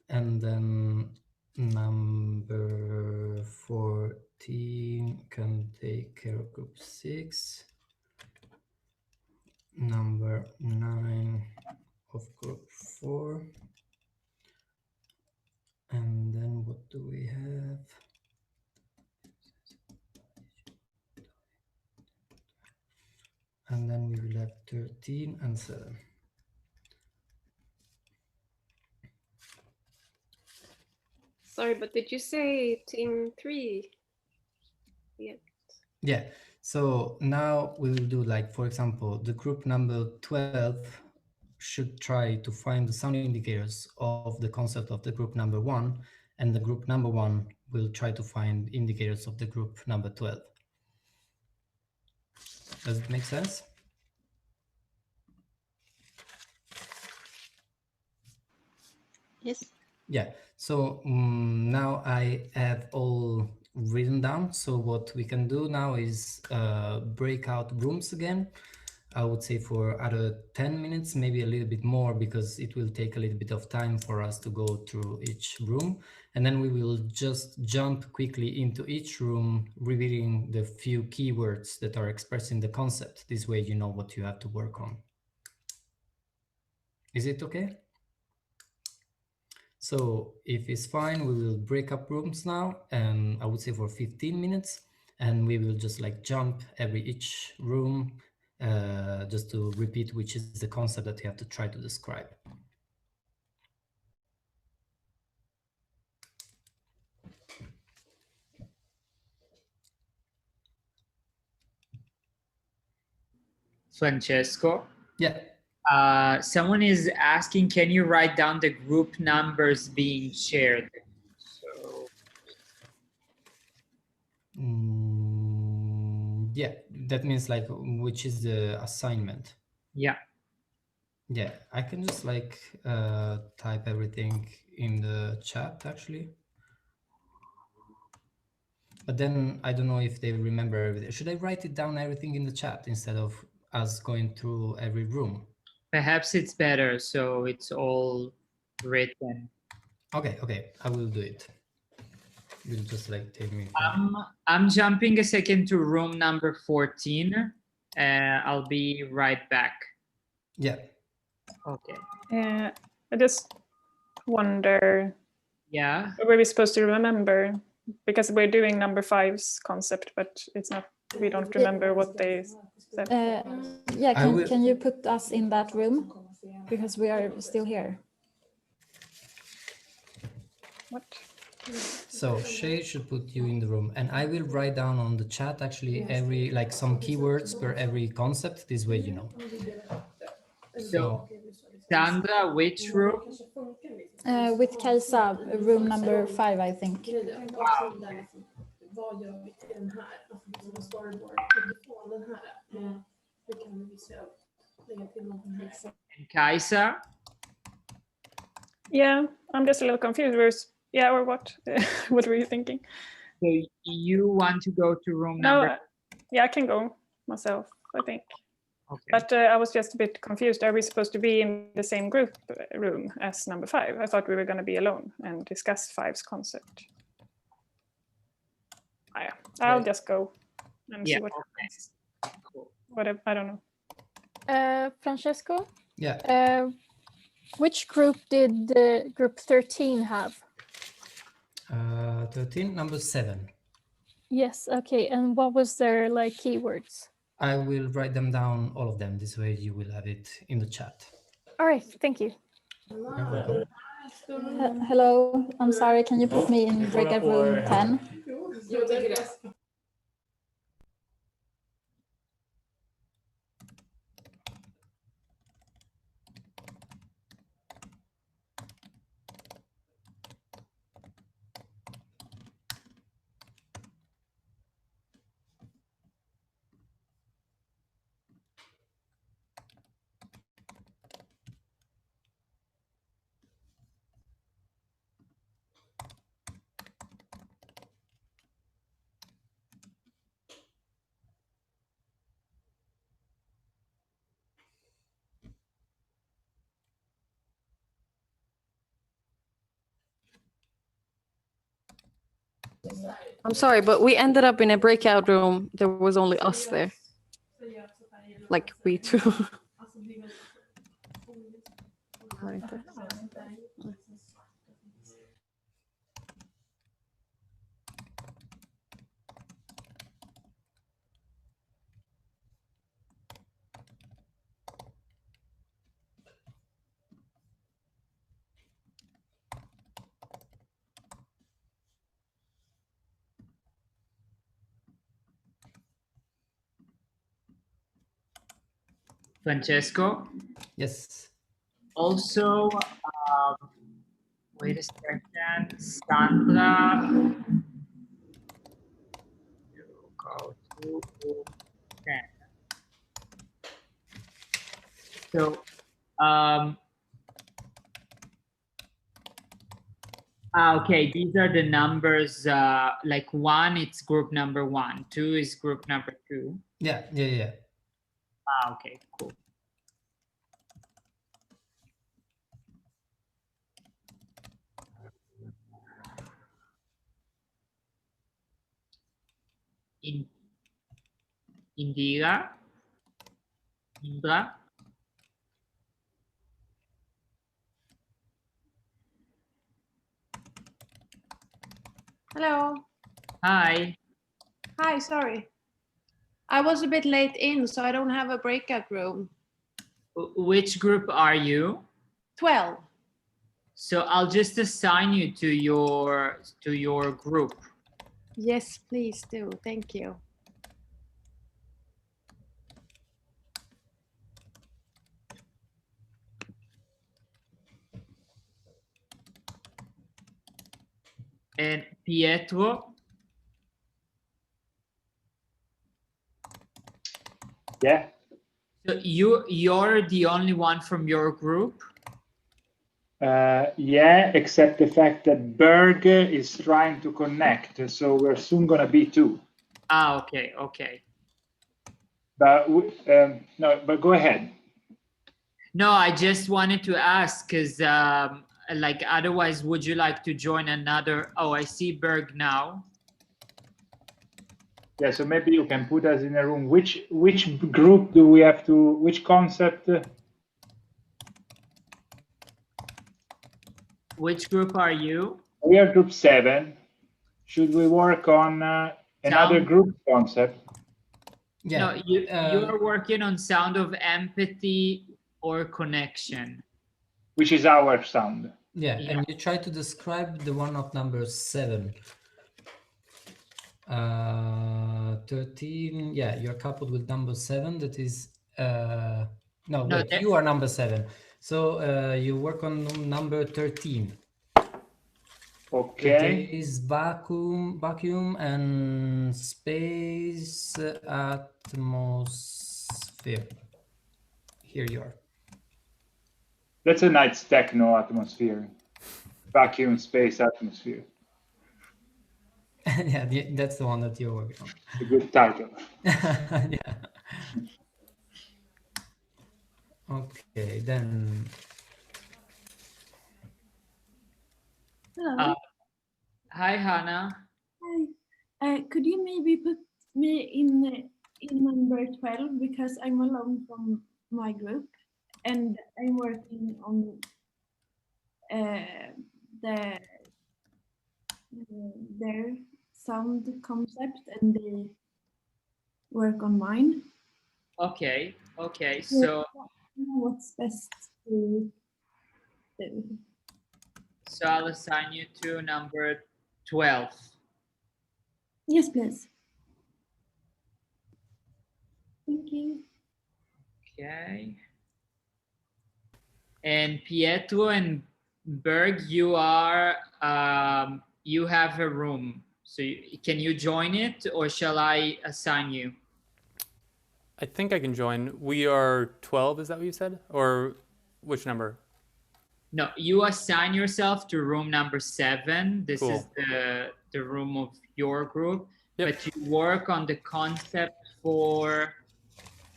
And then number 14 can take care of group 6. Number 9 of group 4. And then what do we have? And then we will have 13 and 7. Sorry, but did you say team 3? Yeah. Yeah. So now we will do, like, for example, the group number 12 should try to find the sound indicators of the concept of the group number 1, and the group number 1 will try to find indicators of the group number 12. Does it make sense? Yes. Yeah. So now I have all written down. So what we can do now is break out rooms again. I would say for other 10 minutes, maybe a little bit more, because it will take a little bit of time for us to go through each room. And then we will just jump quickly into each room, revealing the few keywords that are expressing the concept. This way you know what you have to work on. Is it okay? So if it's fine, we will break up rooms now, and I would say for 15 minutes, and we will just like jump each room just to repeat which is the concept that you have to try to describe. Francesco? Yeah. Someone is asking, can you write down the group numbers being shared? So, yeah, that means like which is the assignment. Yeah. Yeah, I can just like type everything in the chat actually. But then I don't know if they remember everything. Should I write it down everything in the chat instead of us going through every room? Perhaps it's better, so it's all written. Okay, I will do it. It'll just like take me. I'm jumping a second to room number 14. I'll be right back. Yeah. Okay. I just wonder. Yeah. Were we supposed to remember? Because we're doing number 5's concept, but it's not. We don't remember what they said. Yeah, can you put us in that room? Because we are still here. What? So Shay should put you in the room, and I will write down on the chat actually every like some keywords per every concept. This way, you know. So, Sandra, which room? With Kajsa, room number 5, I think. Wow. And Kajsa? Yeah, I'm just a little confused. Yeah, or what? What were you thinking? So you want to go to room number? No, yeah, I can go myself, I think. Okay. But I was just a bit confused. Are we supposed to be in the same group room as number 5? I thought we were going to be alone and discuss 5's concept. Yeah, I'll just go and see what happens. Cool. Whatever, I don't know. Francesco? Yeah. Which group did group 13 have? 13, number 7. Yes, okay. And what was their like keywords? I will write them down, all of them. This way you will have it in the chat. All right, thank you. You're welcome. Hello, I'm sorry, can you put me in breakout room 10? I'm sorry, but we ended up in a breakout room. There was only us there. Like we two. Francesco? Yes. Also, wait a second, Sandra. You go to 10. So, okay, these are the numbers, like 1, it's group number 1, 2 is group number 2. Yeah. Okay, cool. Indira? Indra? Hello. Hi. Hi, sorry. I was a bit late in, so I don't have a breakout room. Which group are you? 12. So I'll just assign you to your group. Yes, please do. Thank you. And Pietro? Yeah. So you're the only one from your group? Yeah, except the fact that Berg is trying to connect, so we're soon gonna be 2. Ah, okay, okay. But no, but go ahead. No, I just wanted to ask because like otherwise, would you like to join another? Oh, I see Berg now. Yeah, so maybe you can put us in a room. Which group do we have to? Which concept? Which group are you? We are group 7. Should we work on another group concept? Yeah. No, you are working on sound of empathy or connection. Which is our sound. Yeah, and you try to describe the one of number 7. 13. Yeah, you're coupled with number 7. That is no, wait, you are number 7. So you work on number 13. Okay. It is vacuum and space atmosphere. Here you are. That's a nice techno atmosphere. Vacuum space atmosphere. Yeah, that's the one that you're working on. A good title. Yeah. Okay, then. Hello. Hi, Hannah. Hi. Could you maybe put me in number 12 because I'm alone from my group and I'm working on their sound concept and they work on mine. Okay, okay. So what's best to do? So I'll assign you to number 12. Yes, please. Thank you. Okay. And Pietro and Berg, you are you have a room. So can you join it or shall I assign you? I think I can join. We are 12, is that what you said? Or which number? No, you assign yourself to room number 7. This Cool. is the room of your group. Yep. But you work on the concept for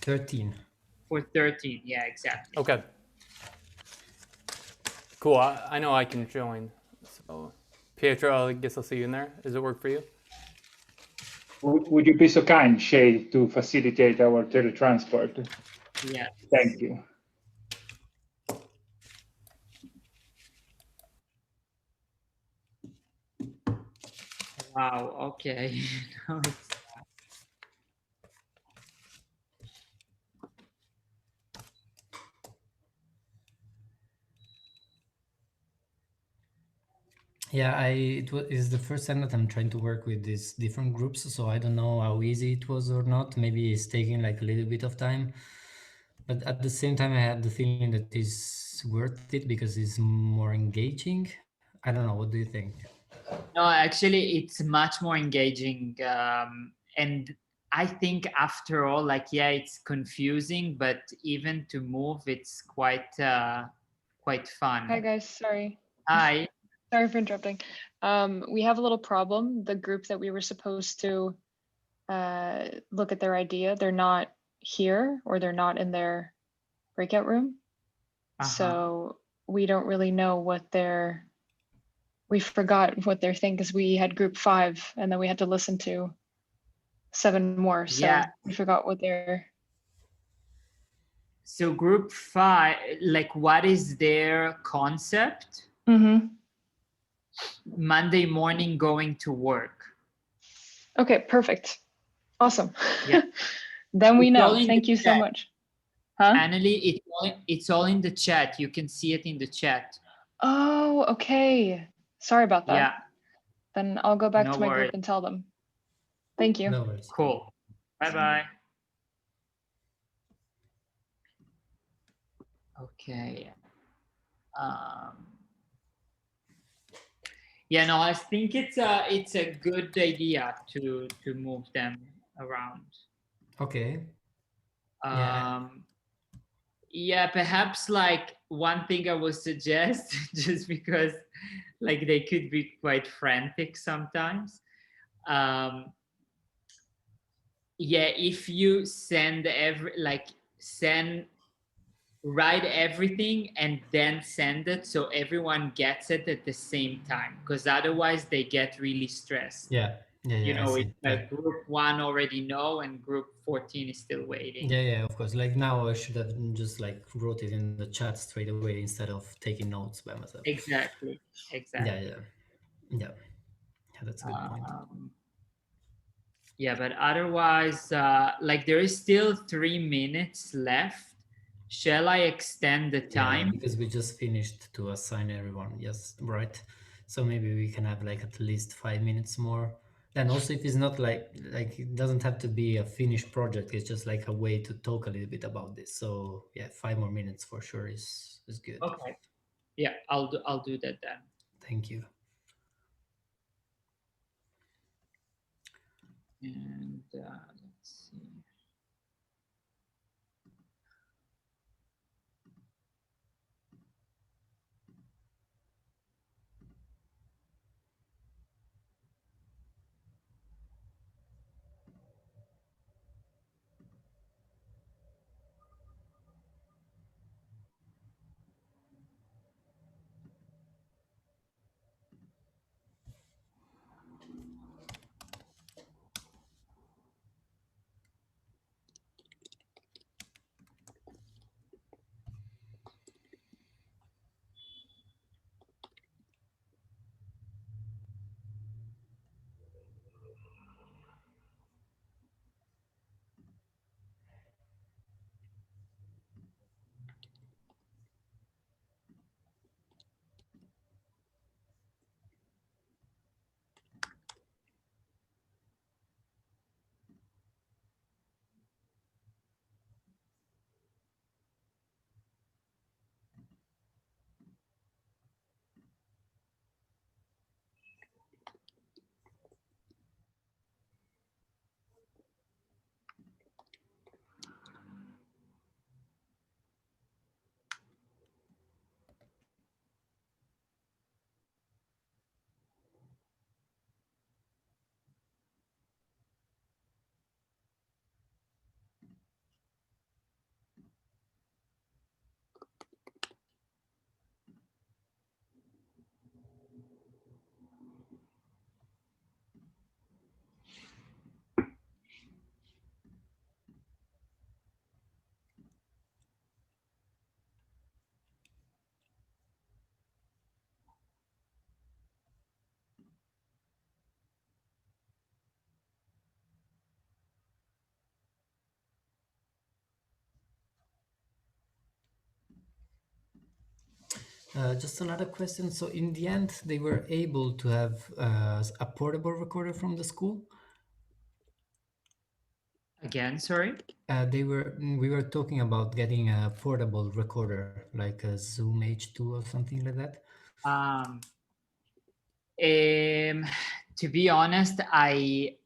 13. For 13, yeah, exactly. Okay. Cool. I know I can join. So, Pietro, I guess I'll see you in there. Does it work for you? Would you be so kind, Shay, to facilitate our teletransport? Yeah. Thank you. Wow, okay. Now it's Yeah, it is the first time that I'm trying to work with these different groups, so I don't know how easy it was or not. Maybe it's taking like a little bit of time, but at the same time, I have the feeling that it's worth it because it's more engaging. I don't know. What do you think? No, actually, it's much more engaging. And I think after all, like, yeah, it's confusing, but even to move, it's quite fun. Hi guys, sorry. Hi. Sorry for interrupting. We have a little problem. The group that we were supposed to look at their idea, they're not here or they're not in their breakout room. So we don't really know what we forgot what their thing, because we had group 5 and then we had to listen to 7 more. So Yeah. we forgot what their. So group 5, like, what is their concept? Monday morning going to work. Okay, perfect. Awesome. Yeah. Then we It's all know. in Thank the you so chat. much. Huh? Annalie, it's all in the chat. You can see it in the chat. Oh, okay. Sorry about that. Yeah. Then I'll go back No to my worries. group and tell them. Thank you. No worries. Cool. Bye-bye. Okay. Yeah, no, I think it's a good idea to move them around. Okay. Yeah. Yeah, perhaps like one thing I would suggest, just because like they could be quite frantic sometimes. Yeah, if you write everything and then send it so everyone gets it at the same time, because otherwise they get really stressed. Yeah. You know, I it's see. like group 1 already know and group 14 is still waiting. Yeah, of course. Like now I should have just like wrote it in the chat straight away instead of taking notes by myself. Exactly. Yeah, that's a good point. Yeah, but otherwise, like there is still 3 minutes left. Shall I extend the time? Yeah, because we just finished to assign everyone. Yes, right. So maybe we can have like at least 5 minutes more. And also if it's not like it doesn't have to be a finished project, it's just like a way to talk a little bit about this. So yeah, 5 more minutes for sure is good. Okay. Yeah, I'll do that then. Thank you. And let's see. Just another question. So in the end, they were able to have a portable recorder from the school? Again, sorry? We were talking about getting a portable recorder, like a Zoom H2 or something like that. To be honest, I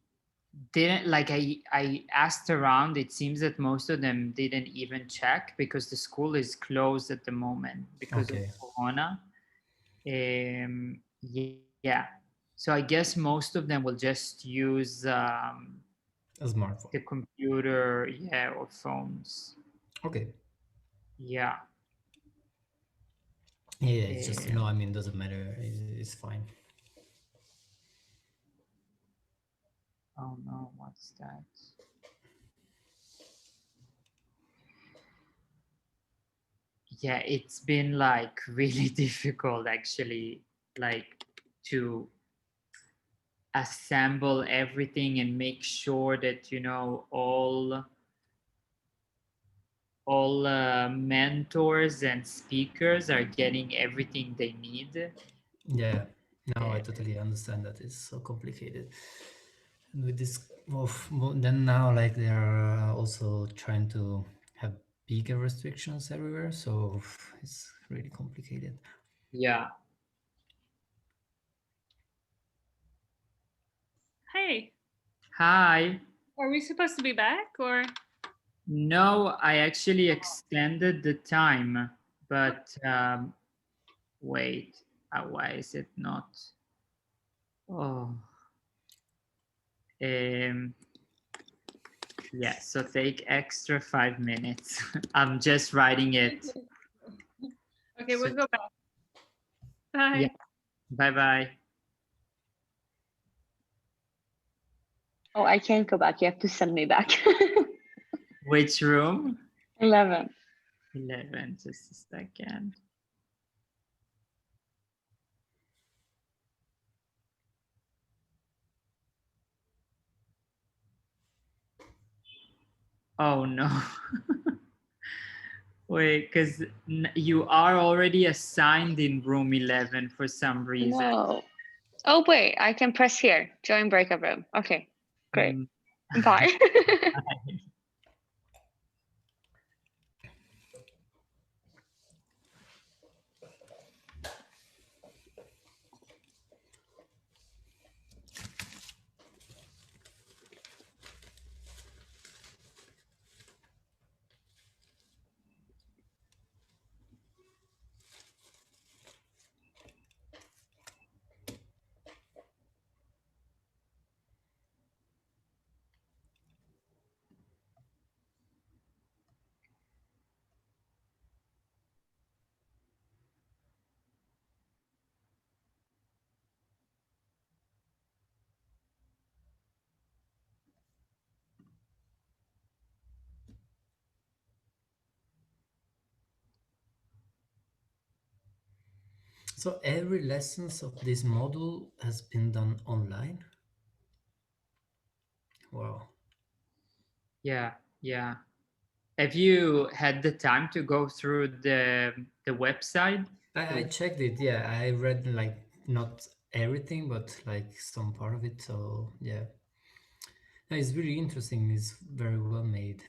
didn't like I asked around. It seems that most of them didn't even check because the school is closed at the moment because of Corona. Yeah, so I guess most of them will just use a smartphone, the computer, yeah, or phones. Okay. Yeah. Yeah, it's just no. I mean, doesn't matter. It's fine. Oh no, what's that? Yeah, it's been like really difficult actually, like to assemble everything and make sure that, you know, all mentors and speakers are getting everything they need. Yeah, no, I totally understand that it's so complicated. And with this, then now like they're also trying to have bigger restrictions everywhere, so it's really complicated. Yeah. Hey. Hi. Are we supposed to be back or? No, I actually extended the time, but wait, why is it not? Oh. Yeah, so take extra 5 minutes. I'm just writing it. Okay, we'll go back. Bye. Yeah. Bye-bye. Oh, I can't go back. You have to send me back. Which room? 11. 11, just a second. Oh no. Wait, because you are already assigned in room 11 for some reason. No. Oh, wait, I can press here. Join breakout room. Okay, great. Bye. So every lessons of this module has been done online? Wow. Yeah, yeah. Have you had the time to go through the website? I checked it, yeah. I read like not everything, but like some part of it. So yeah. No, it's really interesting. It's very well made.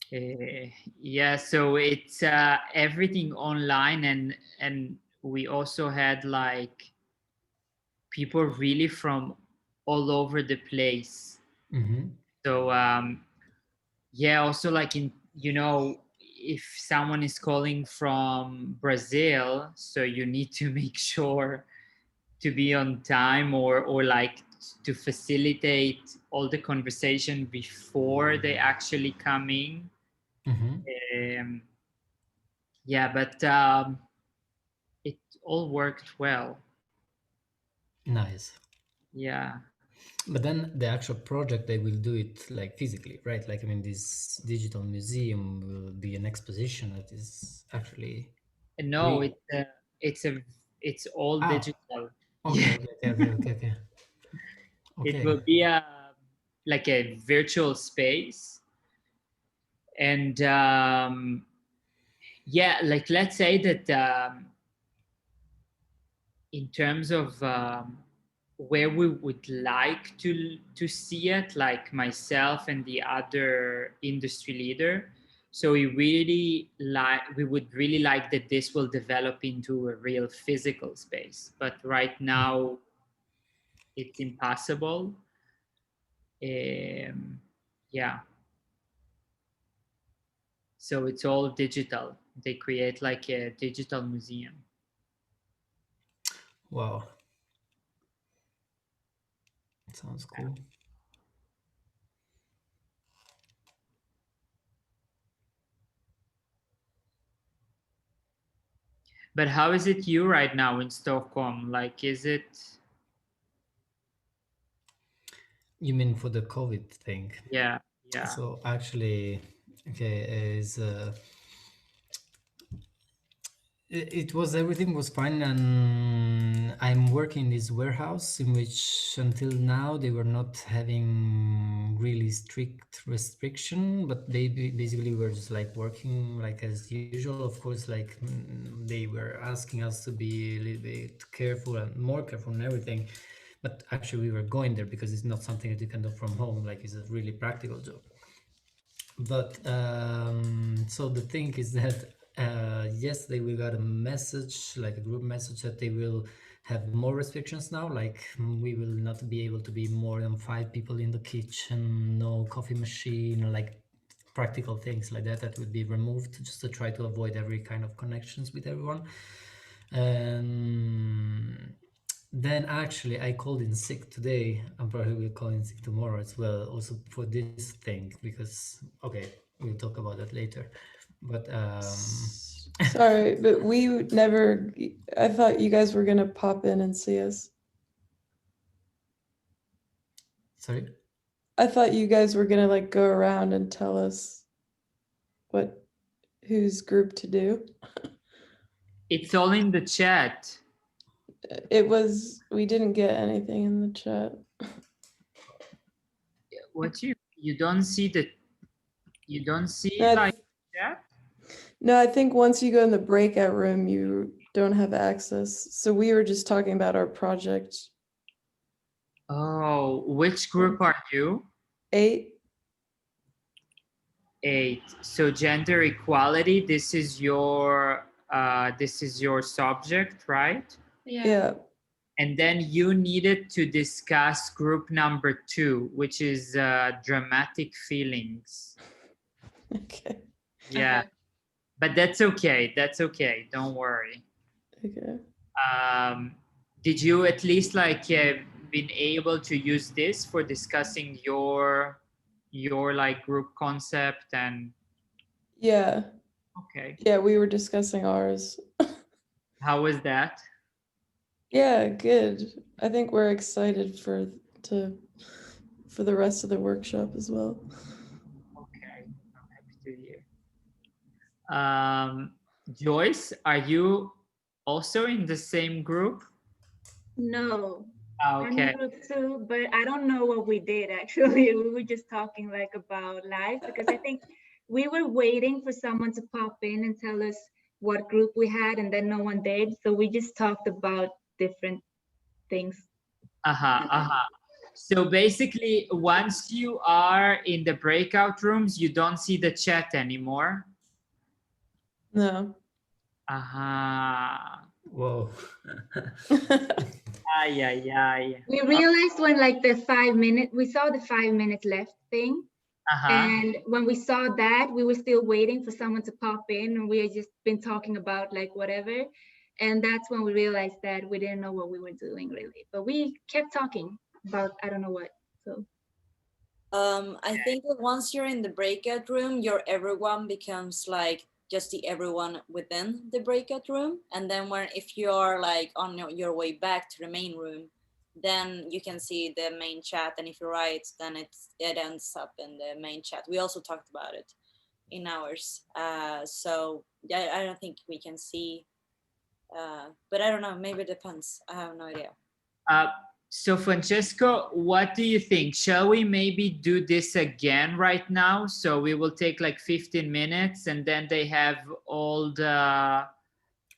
Yeah, so it's everything online, and we also had like people really from all over the place. Mm-hmm. So yeah, also like in, you know, if someone is calling from Brazil, so you need to make sure to be on time, or like to facilitate all the conversation before they actually come in. Mm-hmm. Yeah, but it all worked well. Nice. Yeah. But then the actual project, they will do it like physically, right? Like, I mean, this digital museum will be an exposition that is actually No, real. it's all Ah, digital. okay, okay. It will be like a virtual space, and yeah, like let's say that in terms of where we would like to see it, like myself and the other industry leader. So we would really like that this will develop into a real physical space. But right now, it's impossible. Yeah. So it's all digital. They create like a digital museum. Wow. Sounds cool. But how is it you right now in Stockholm? Like, is it? You mean for the COVID thing? Yeah, yeah. So actually, okay, is Everything was fine, and I'm working in this warehouse in which until now they were not having really strict restriction, but they basically were just like working like as usual. Of course, like they were asking us to be a little bit careful and more careful and everything, but actually we were going there because it's not something that you can do from home, like it's a really practical job. But so the thing is that yesterday we got a message, like a group message, that they will have more restrictions now. Like we will not be able to be more than 5 people in the kitchen, no coffee machine, like practical things like that would be removed just to try to avoid every kind of connections with everyone. Then actually I called in sick today. I'm probably will call in sick tomorrow as well, also for this thing, because okay, we'll talk about that later. But sorry, but we never, I thought you guys were gonna pop in and see us. Sorry? I thought you guys were gonna like go around and tell us whose group to do. It's all in the chat. We didn't get anything in the chat. What you don't see No, like chat? No, I think once you go in the breakout room, you don't have access. So we were just talking about our project. Oh, which group are you? 8. 8. So gender equality, this is your subject, right? Yeah. And then you needed to discuss group number 2, which is dramatic feelings. Okay. Yeah. Okay. But that's okay. That's okay. Don't worry. Okay. Did you at least like been able to use this for discussing your like group concept and? Yeah. Okay. Yeah, we were discussing ours. How was that? Yeah, good. I think we're excited for the rest of the workshop as well. Okay, I'm happy to hear. Joyce, are you also in the same group? No. I'm in Okay. group 2, but I don't know what we did actually. We were just talking like about life because I think we were waiting for someone to pop in and tell us what group we had, and then no one did. So we just talked about different things. So basically, once you are in the breakout rooms, you don't see the chat anymore. No. Whoa. Ay, ay, ay. We realized when like we saw the 5 minutes left thing. And when we saw that, we were still waiting for someone to pop in, and we had just been talking about like whatever. And that's when we realized that we didn't know what we were doing really, but we kept talking about, I don't know what, so. I think that once you're in the breakout room, your everyone becomes like just the everyone within the breakout room. And then if you're like on your way back to the main room, then you can see the main chat. And if you write, then it ends up in the main chat. We also talked about it in ours. So yeah, I don't think we can see, but I don't know, maybe it depends. I have no idea. So Francesco, what do you think? Shall we maybe do this again right now? So we will take like 15 minutes and then they have all the...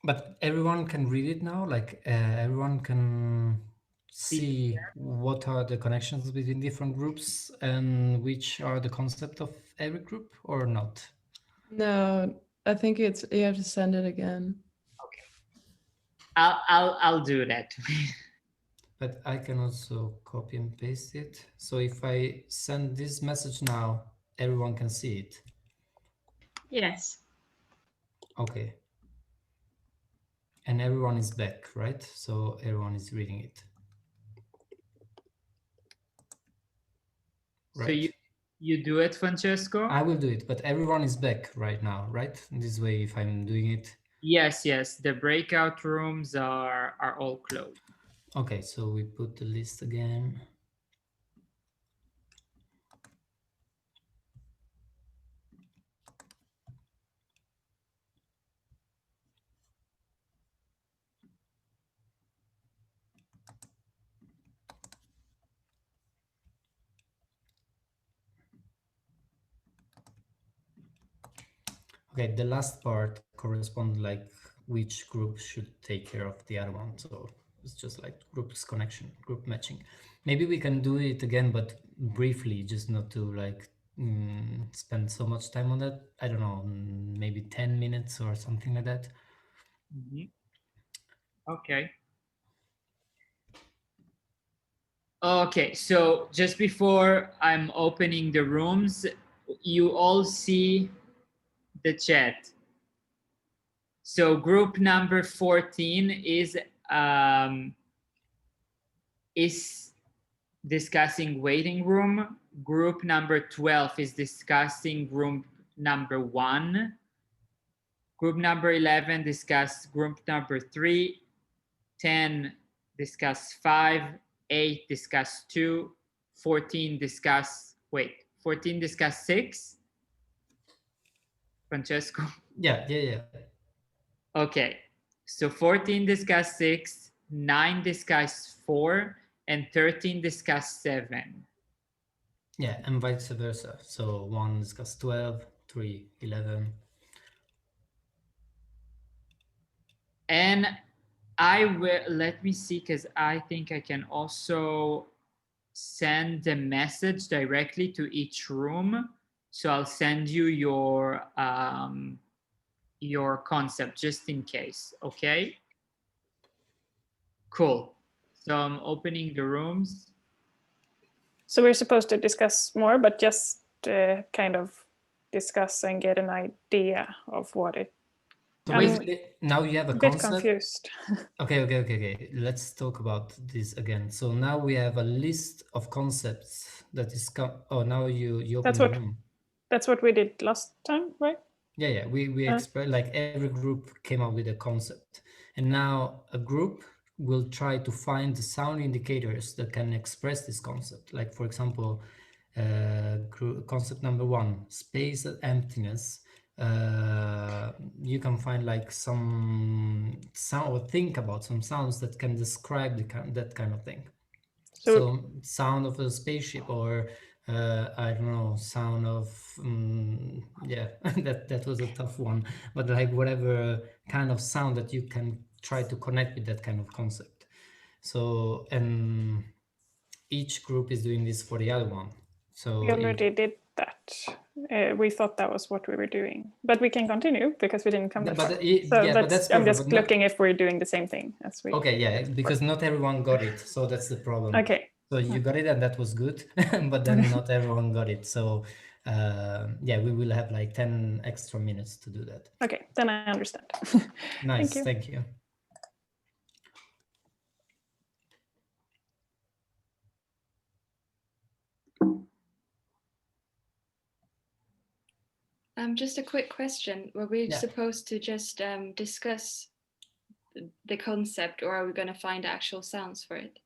But everyone can read it now? Like everyone can see what are the connections between different groups and which are the concept of every group or not? No, I think you have to send it again. Okay. I'll do that. But I can also copy and paste it. So if I send this message now, everyone can see it. Yes. Okay. And everyone is back, right? So everyone is reading it. Right. So you do it, Francesco? I will do it, but everyone is back right now, right? This way, if I'm doing it. Yes, yes. The breakout rooms are all closed. Okay, so we put the list again. Okay, the last part corresponds like which group should take care of the other one. So it's just like groups connection, group matching. Maybe we can do it again, but briefly, just not to like spend so much time on that. I don't know, maybe 10 minutes or something like that. Okay. Okay, so just before I'm opening the rooms, you all see the chat. So group number 14 is discussing waiting room. Group number 12 is discussing group number 1. Group number 11 discuss group number 3. 10 discuss 5. 8 discuss 2. 14 discuss 6. Francesco? Yeah. Okay, so 14 discuss 6, 9 discuss 4, and 13 discuss 7. Yeah, and vice versa. So 1 discuss 12, 3, 11. And I will, let me see, because I think I can also send the message directly to each room. So I'll send you your concept just in case, okay? Cool. So I'm opening the rooms. So we're supposed to discuss more, but just kind of discuss and get an idea of what it. So basically, now you have a bit concept. Confused. Okay. Let's talk about this again. So now we have a list of concepts that is. Oh, now you open the room. That's what we did last time, right? Yeah. We express like every group came up with a concept, and now a group will try to find the sound indicators that can express this concept. Like for example, concept number 1, space and emptiness. You can find like some sound or think about some sounds that can describe that kind of thing. So sound of a spaceship, or I don't know, sound of yeah, that was a tough one, but like whatever kind of sound that you can try to connect with that kind of concept. So and each group is doing this for the other one. So we already did that. We thought that was what we were doing, but we can continue because we didn't come that far. I'm just looking if we're doing the same thing as we. Okay, yeah, because not everyone got it, so that's the problem. Okay. So you got it, and that was good, but then not everyone got it. So yeah, we will have like 10 extra minutes to do that. Okay, then I understand. Nice, thank you. Just a quick question. Were we supposed to just discuss the concept, or are we going to find actual sounds for it?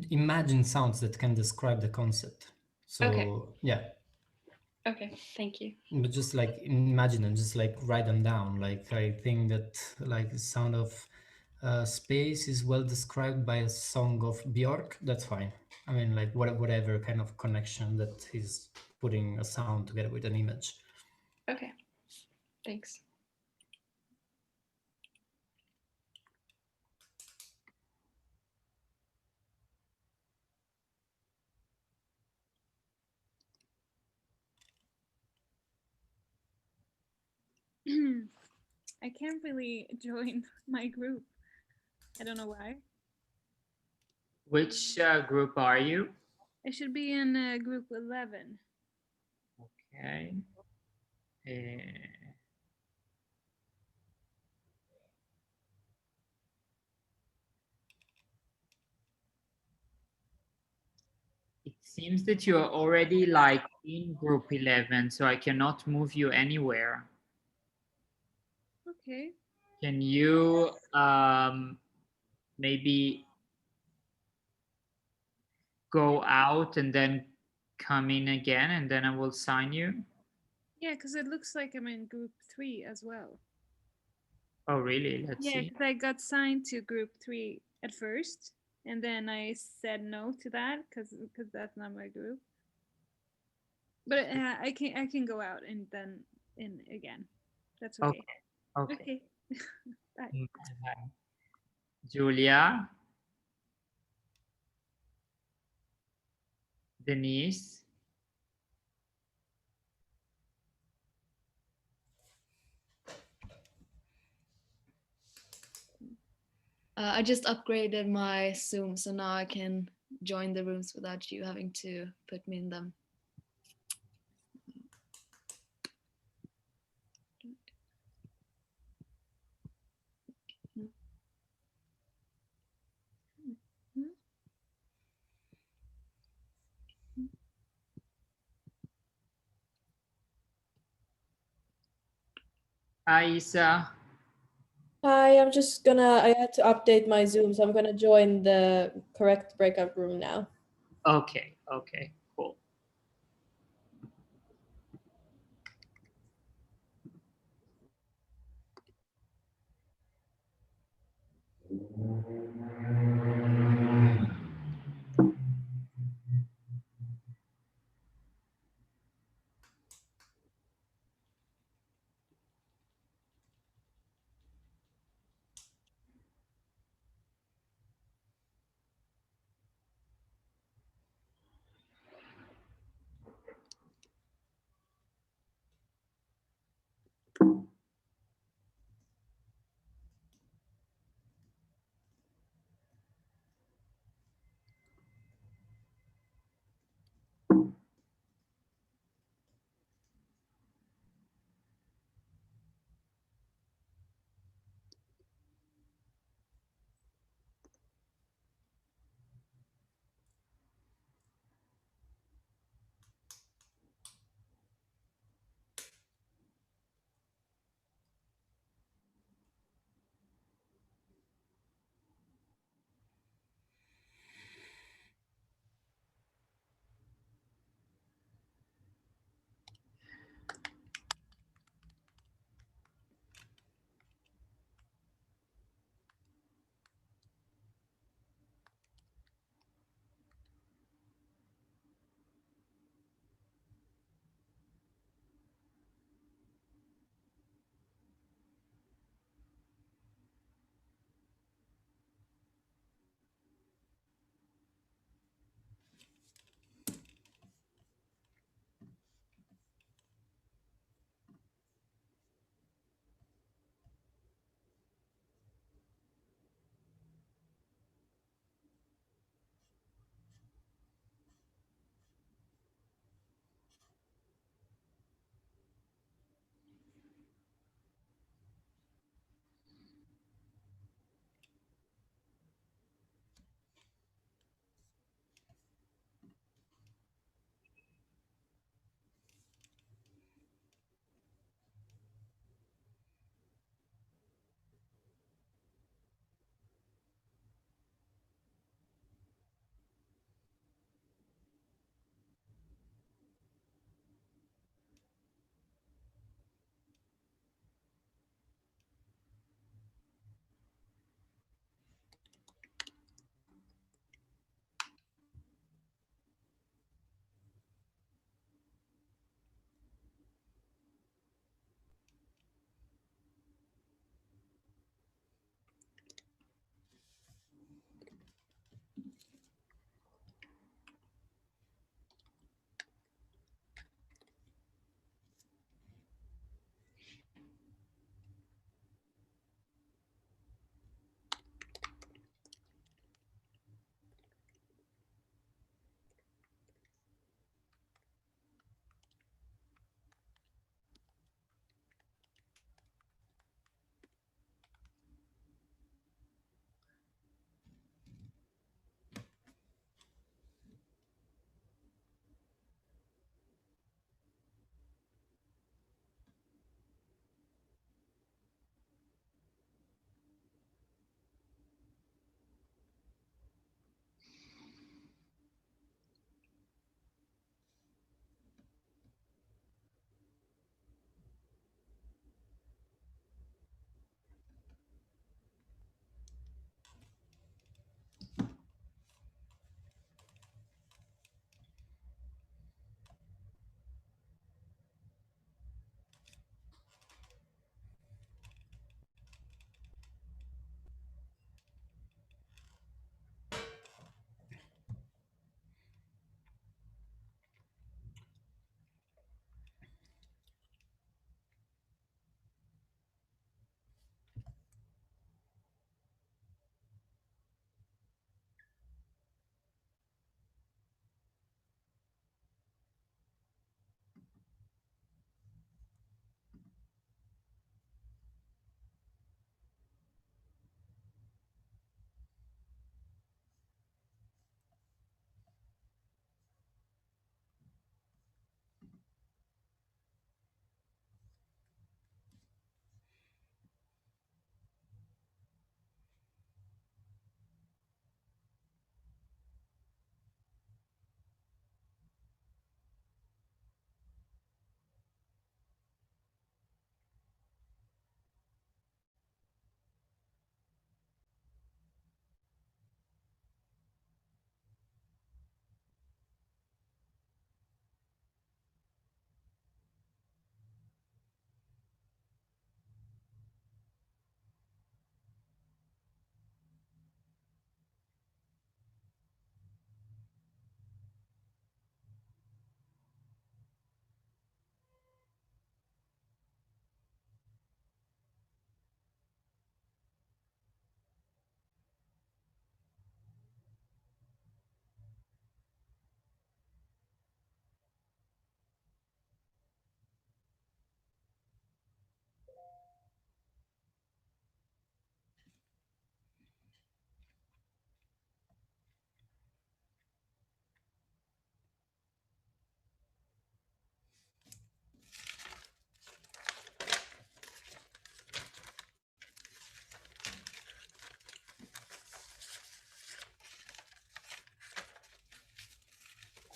Imagine sounds that can describe the concept. So yeah. Okay, thank you. But just like imagine them, just like write them down. Like I think that like the sound of space is well described by a song of Björk. That's fine. I mean, like whatever kind of connection that is putting a sound together with an image. Okay, thanks. I can't really join my group. I don't know why. Which group are you? I should be in group 11. Okay. It seems that you are already like in group 11, so I cannot move you anywhere. Okay. Can you maybe go out and then come in again, and then I will sign you? Yeah, because it looks like I'm in group 3 as well. Oh, really? Let's see. Yeah, because I got signed to group 3 at first, and then I said no to that because that's not my group. But I can go out and then in again. That's okay. Okay. Okay. Bye. Bye. Julia. Denise. I just upgraded my Zoom, so now I can join the rooms without you having to put me in them. Hi, Isa. Hi, I had to update my Zoom, so I'm gonna join the correct breakout room now. Okay, okay, cool.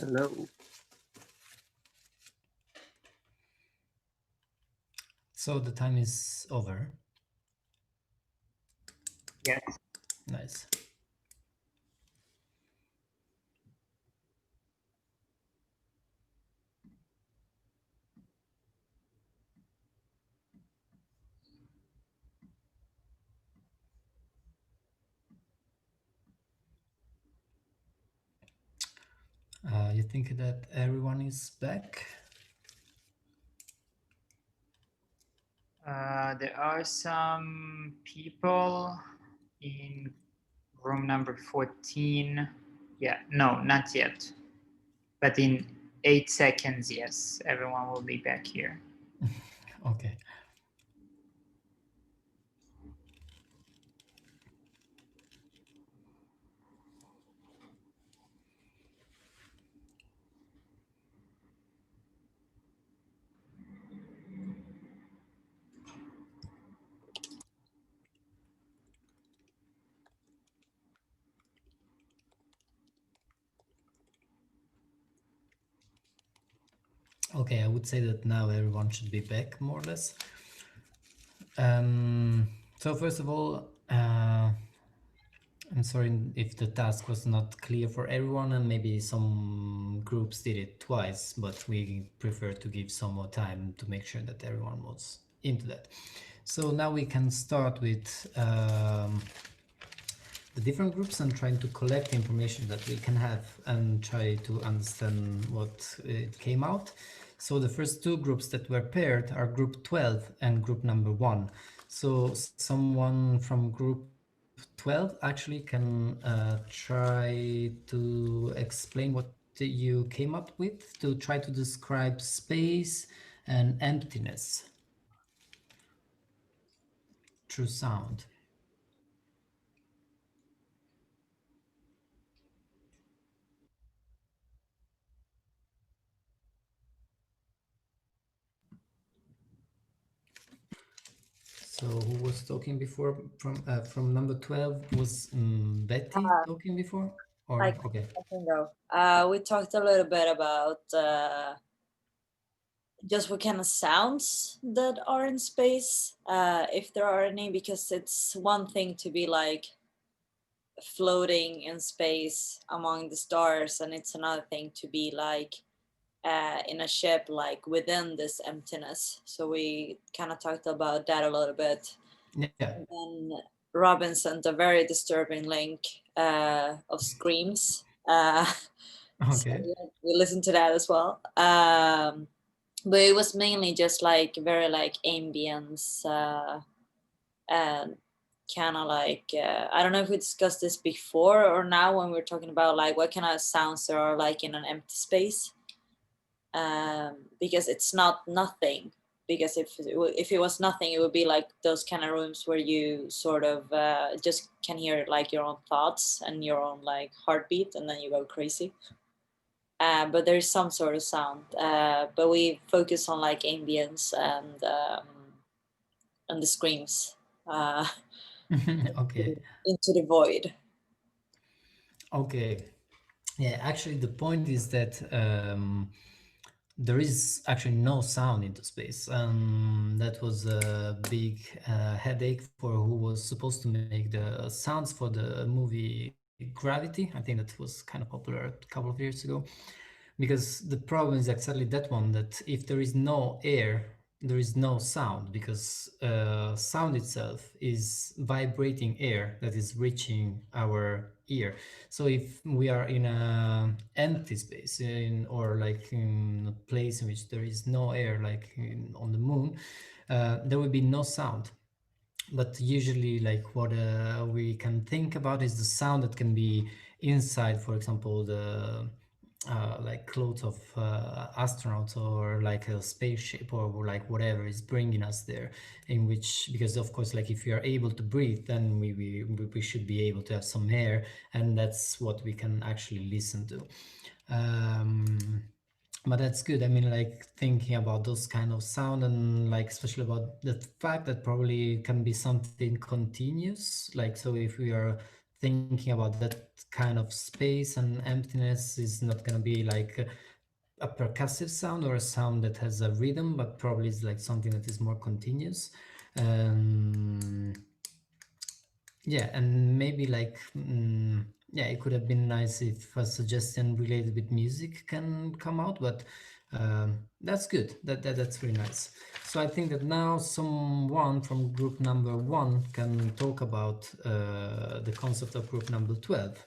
Hello. So the time is over. Yes. Nice. You think that everyone is back? There are some people in room number 14. Yeah, no, not yet. But in 8 seconds, yes, everyone will be back here. Okay. Okay, I would say that now everyone should be back, more or less. So first of all, I'm sorry if the task was not clear for everyone, and maybe some groups did it twice, but we prefer to give some more time to make sure that everyone was into that. So now we can start with the different groups and trying to collect information that we can have and try to understand what it came out. So the first two groups that were paired are group 12 and group number 1. So someone from group 12 actually can try to explain what you came up with to try to describe space and emptiness through sound. So who was talking before from number 12? Was Betty talking before? Or okay. I can go. We talked a little bit about just what kind of sounds that are in space, if there are any, because it's one thing to be like floating in space among the stars, and it's another thing to be like in a ship, like within this emptiness. So we kind of talked about that a little bit. Yeah. And then Robin sent a very disturbing link of screams. Okay. So we listened to that as well. But it was mainly just like very like ambience and kind of like I don't know if we discussed this before or now when we're talking about like what kind of sounds there are like in an empty space. Because it's not nothing, because if it was nothing, it would be like those kind of rooms where you sort of just can hear like your own thoughts and your own like heartbeat, and then you go crazy. But there's some sort of sound, but we focus on like ambience and the screams Okay. into the void. Okay. Yeah, actually the point is that there is actually no sound into space. That was a big headache for who was supposed to make the sounds for the movie Gravity. I think that was kind of popular a couple of years ago. Because the problem is exactly that one, that if there is no air, there is no sound, because sound itself is vibrating air that is reaching our ear. So if we are in a empty space or like in a place in which there is no air, like on the moon, there will be no sound. But usually like what we can think about is the sound that can be inside, for example, the like clothes of astronauts, or like a spaceship, or like whatever is bringing us there, in which, because of course like if we are able to breathe, then we should be able to have some air, and that's what we can actually listen to. But that's good. I mean, like thinking about those kind of sound, and like especially about the fact that probably can be something continuous, like so if we are thinking about that kind of space and emptiness is not going to be like a percussive sound or a sound that has a rhythm, but probably it's like something that is more continuous. Yeah, and maybe like yeah, it could have been nice if a suggestion related with music can come out, but that's good. That's really nice. So I think that now someone from group number 1 can talk about the concept of group number 12.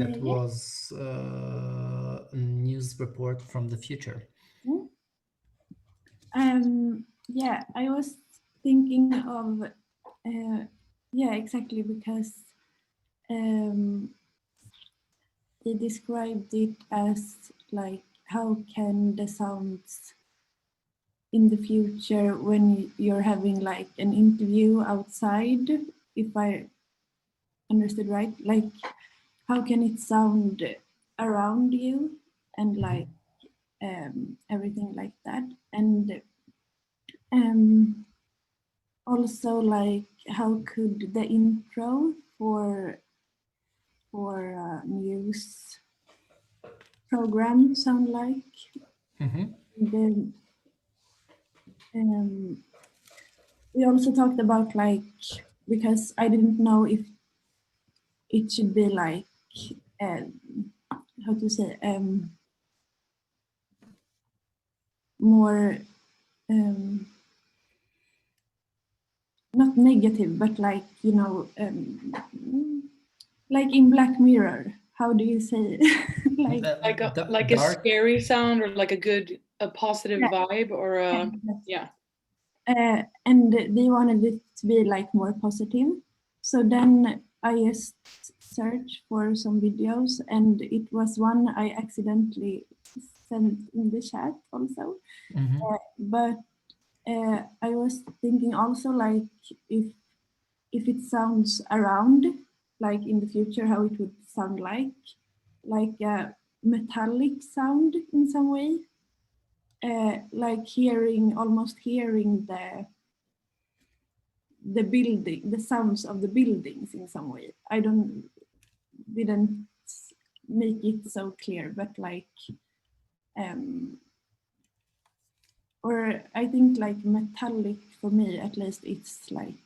That was a news report from the future. Yeah, I was thinking of yeah, exactly, because they described it as like, how can the sounds in the future when you're having like an interview outside, if I understood right, like how can it sound around you and like everything like that, and also like how could the intro for a news program sound like. The, we also talked about like, because I didn't know if it should be like how to say more not negative, but like, you know, like in Black Mirror, how do you say it? like a scary sound, or like a positive Yeah. vibe, or a yeah. And they wanted it to be like more positive. So then I just searched for some videos, and it was one I accidentally sent in the chat also. But I was thinking also like if it sounds around, like in the future, how it would sound like a metallic sound in some way, like almost hearing the building, the sounds of the buildings in some way. I didn't make it so clear, but like, or I think like metallic for me at least, it's like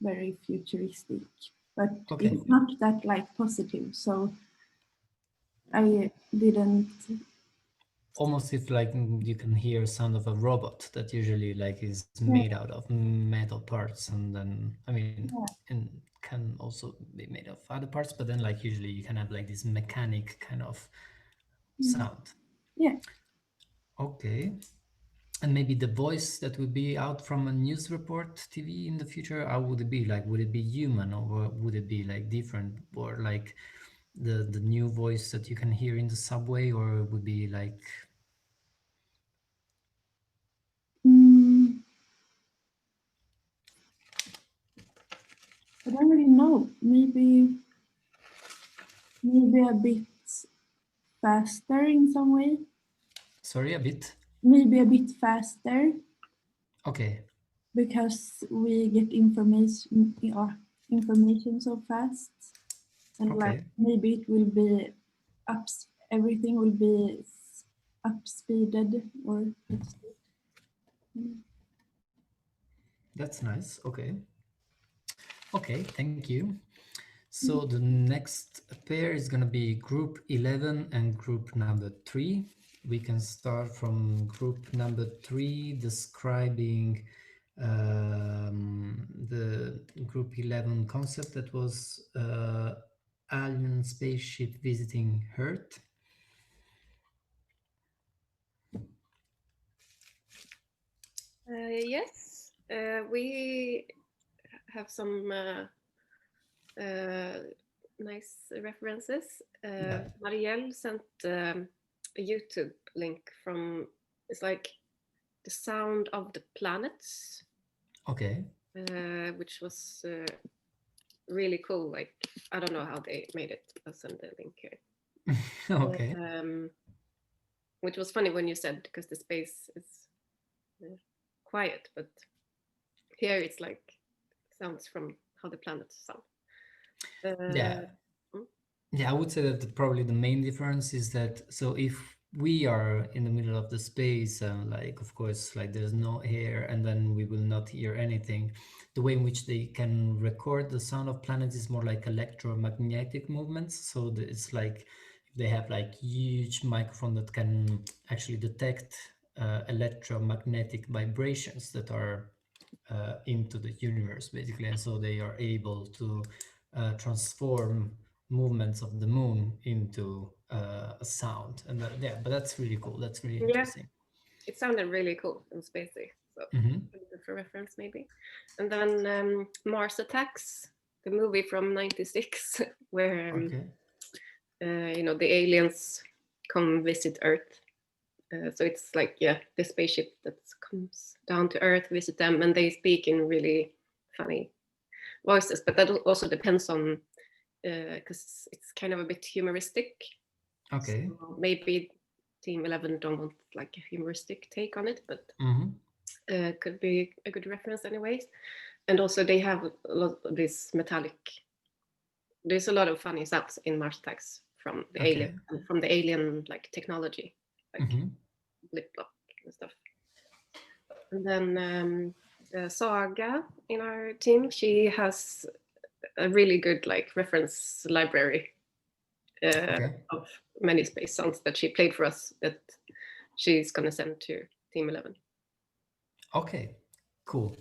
very futuristic, but it's not that like positive. So I didn't. Almost if like you can hear sound of a robot that usually like is made out of metal parts, and then I mean and can also be made of other parts, but then like usually you can have like this mechanic kind of sound. Yeah. Okay. And maybe the voice that would be out from a news report TV in the future, how would it be? Like, would it be human, or would it be like different, or like the new voice that you can hear in the subway, or it would be like I don't really know. Maybe a bit faster in some way. Sorry, a bit? Maybe a bit faster. Okay. Because we get information so fast, and like maybe it will be everything will be up speeded, or That's nice. Okay. Okay, thank you. So the next pair is going to be group 11 and group number 3. We can start from group number 3, describing the group 11 concept that was alien spaceship visiting Earth. Yes, we have some nice references. Marielle sent a YouTube link from, it's like the sound of the planets. Okay. Which was really cool. Like, I don't know how they made it. I'll send the link here. Okay. Which was funny when you said, because the space is quiet, but here it's like sounds from how the planets sound. Yeah. Yeah, I would say that probably the main difference is that, so if we are in the middle of the space and like, of course, like there's no air and then we will not hear anything, the way in which they can record the sound of planets is more like electromagnetic movements. So it's like they have like huge microphone that can actually detect electromagnetic vibrations that are into the universe, basically, and so they are able to transform movements of the moon into a sound. And yeah, but that's really cool. That's really interesting. It sounded really cool and spacey, so good for reference maybe. And then Mars Attacks, the movie from '96, where you know, the aliens come visit Earth. So it's like, yeah, the spaceship that comes down to Earth, visit them, and they speak in really funny voices. But that also depends on, because it's kind of a bit humoristic. Okay. So maybe Team 11 don't want like a humoristic take on it, but could be a good reference anyways. And also they have a lot of this metallic. There's a lot of funny sounds in Mars Attacks from the alien like technology, like blip blop and stuff. And then Saga in our team, she has a really good like reference library of many space sounds that she played for us that she's gonna send to Team 11. Okay, cool.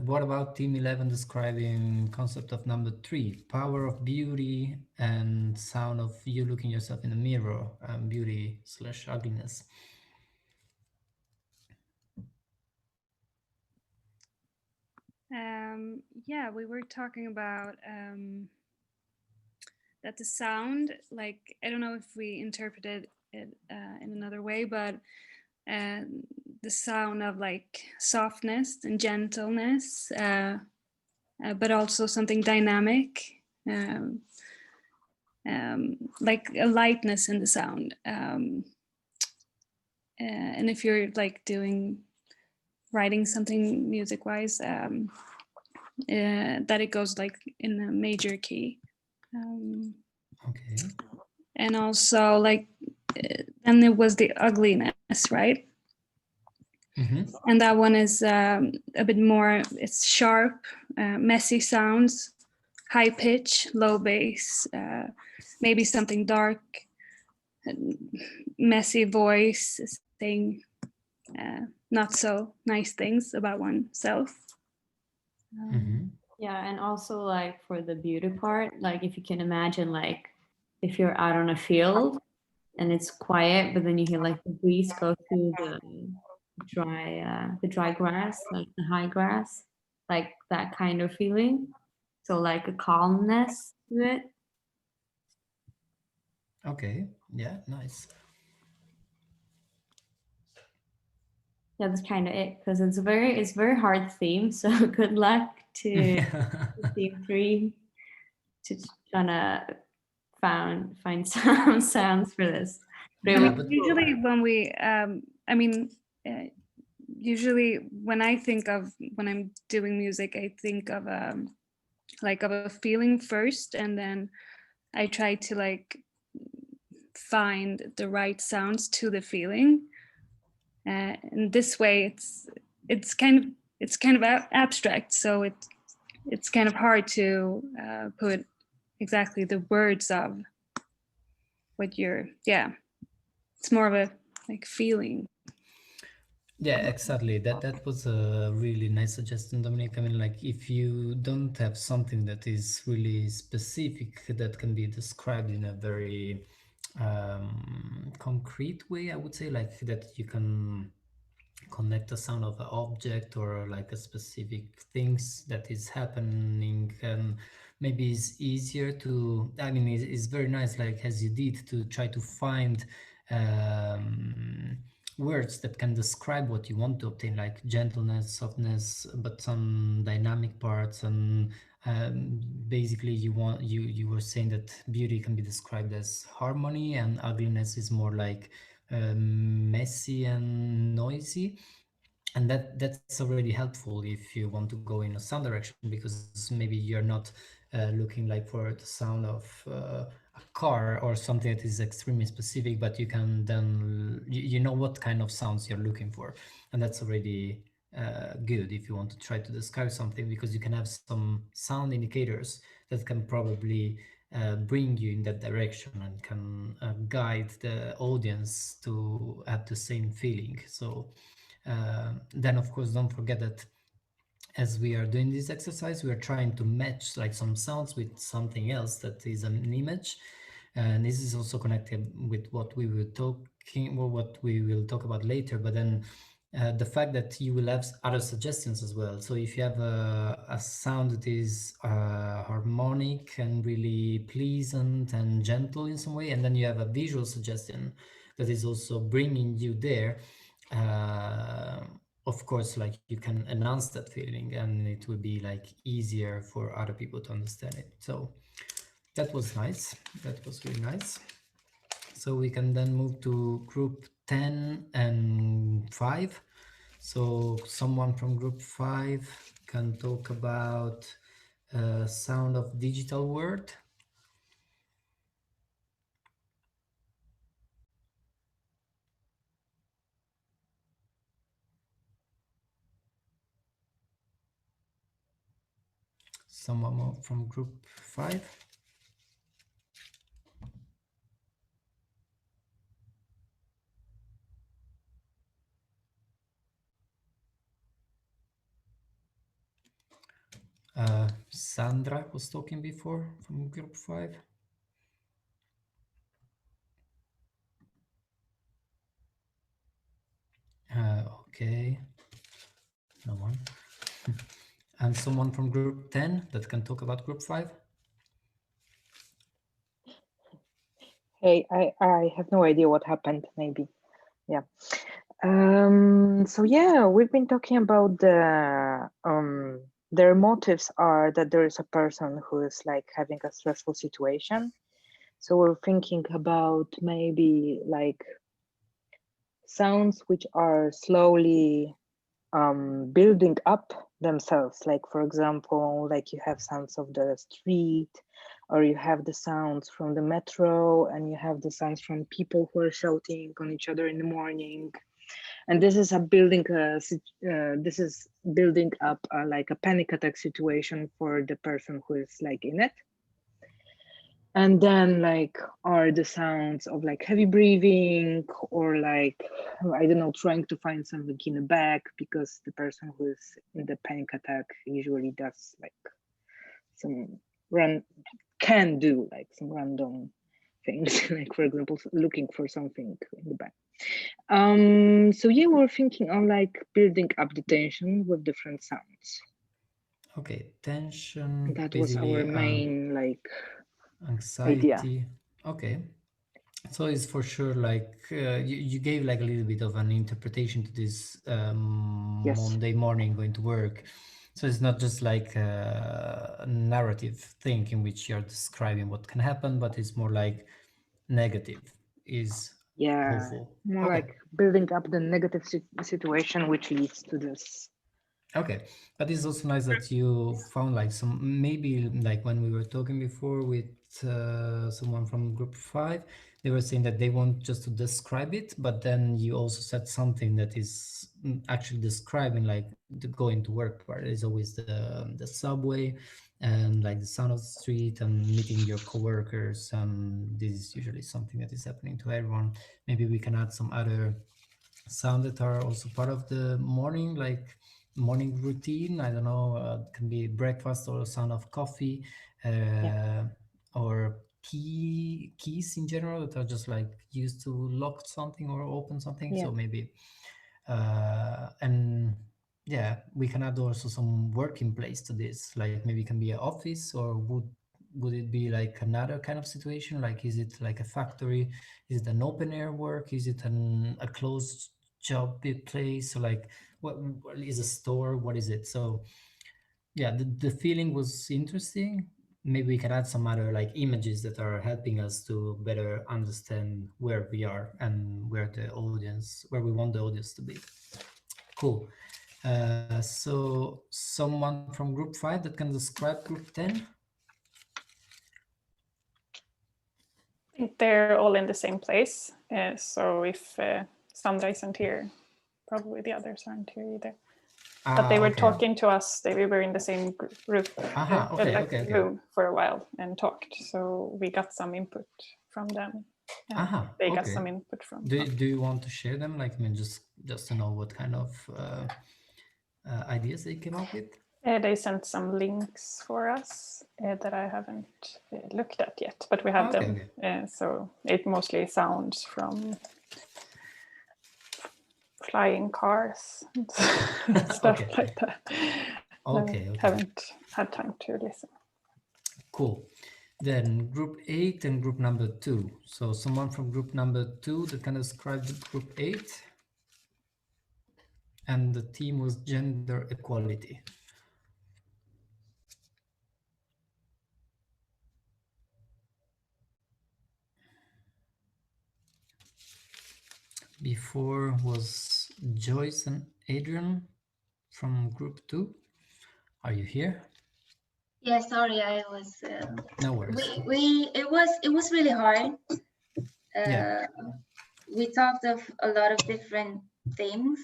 What about Team 11 describing concept of number 3, power of beauty and sound of you looking yourself in the mirror, beauty/ugliness? Yeah, we were talking about that the sound, like, I don't know if we interpreted it in another way, but the sound of like softness and gentleness, but also something dynamic, like a lightness in the sound. And if you're like writing something music wise, that it goes like in a major key. Okay. And also like, then there was the ugliness, right? And that one is a bit more, it's sharp, messy sounds, high pitch, low bass, maybe something dark, messy voice, saying not so nice things about oneself. Yeah, and also like for the beauty part, like if you can imagine, like if you're out on a field and it's quiet, but then you hear like the breeze go through the dry grass, like the high grass, like that kind of feeling. So like a calmness to it. Okay, yeah, nice. Yeah, that's kind of it, because it's very hard theme. So good luck to Team 3 to trying to find some sounds for this. Usually when we, I mean, usually when I'm doing music, I think of like of a feeling first, and then I try to like find the right sounds to the feeling. And this way, it's kind of abstract, so it's kind of hard to put exactly the words of what you're. Yeah, it's more of a like feeling. Yeah, exactly. That was a really nice suggestion, Dominic. I mean, like if you don't have something that is really specific that can be described in a very concrete way, I would say, like that you can connect the sound of an object or like a specific things that is happening, and maybe it's easier to, I mean, it's very nice, like as you did, to try to find words that can describe what you want to obtain, like gentleness, softness, but some dynamic parts. And basically you were saying that beauty can be described as harmony, and ugliness is more like messy and noisy. And that's already helpful if you want to go in a sound direction, because maybe you're not looking like for the sound of a car or something that is extremely specific, but you can then you know what kind of sounds you're looking for, and that's already good if you want to try to describe something, because you can have some sound indicators that can probably bring you in that direction and can guide the audience to have the same feeling. So then of course don't forget that as we are doing this exercise, we are trying to match like some sounds with something else that is an image, and this is also connected with what we were talking, or what we will talk about later. But then the fact that you will have other suggestions as well. So if you have a sound that is harmonic and really pleasant and gentle in some way, and then you have a visual suggestion that is also bringing you there, of course, like you can enhance that feeling, and it will be like easier for other people to understand it. So that was nice. That was really nice. So we can then move to group 10 and 5. So someone from group 5 can talk about sound of digital word. Someone more from group 5. Sandra was talking before from group 5. Okay, no one. And someone from group 10 that can talk about group 5. Hey, I have no idea what happened, maybe. Yeah. So yeah, we've been talking about their motives are that there is a person who is like having a stressful situation. So we're thinking about maybe like sounds which are slowly building up themselves. Like, for example, like you have sounds of the street, or you have the sounds from the metro, and you have the sounds from people who are shouting on each other in the morning. And this is this is building up like a panic attack situation for the person who is like in it. And then like are the sounds of like heavy breathing, or like, I don't know, trying to find something in the back, because the person who is in the panic attack usually does like can do like some random things, like for example, looking for something in the back. So yeah, we're thinking on like building up the tension with different sounds. Okay, tension. That was our main like anxiety. Idea. Okay, so it's for sure like you gave like a little bit of an interpretation to this Yes. Monday morning going to work. So it's not just like a narrative thing in which you're describing what can happen, but it's more like negative is hopeful. More Okay. like building up the negative situation which leads to this. Okay, but it's also nice that you found like some, maybe like when we were talking before with someone from group 5, they were saying that they want just to describe it, but then you also said something that is actually describing like the going to work part. Is always the subway and like the sound of the street and meeting your coworkers, and this is usually something that is happening to everyone. Maybe we can add some other sound that are also part of the morning, like morning routine. I don't know, can be breakfast or sound of coffee, or keys in general that are just like used to lock something or open something. So maybe and yeah, we can add also some working place to this, like maybe it can be an office, or would it be like another kind of situation? Like, is it like a factory? Is it an open air work? Is it a closed job place? So like, what is a store? What is it? So yeah, the feeling was interesting. Maybe we can add some other like images that are helping us to better understand where we are and where we want the audience to be. Cool. So someone from group 5 that can describe group 10? I think they're all in the same place. So if Sandra isn't here, probably the others aren't here either. But they were talking to us. We were in the same group room for a while and talked. So we got some input from them. They got some input from. Do you want to share them? Like, I mean, just to know what kind of ideas they came up with. They sent some links for us that I haven't looked at yet, but we have them. So it mostly sounds from flying cars and stuff like that. Haven't had time to listen. Cool. Then group 8 and group number 2. So someone from group number 2 that can describe group 8. And the theme was gender equality. Before was Joyce and Adrian from group 2. Are you here? Yeah, sorry, I was. No worries. It was really hard. We talked of a lot of different things.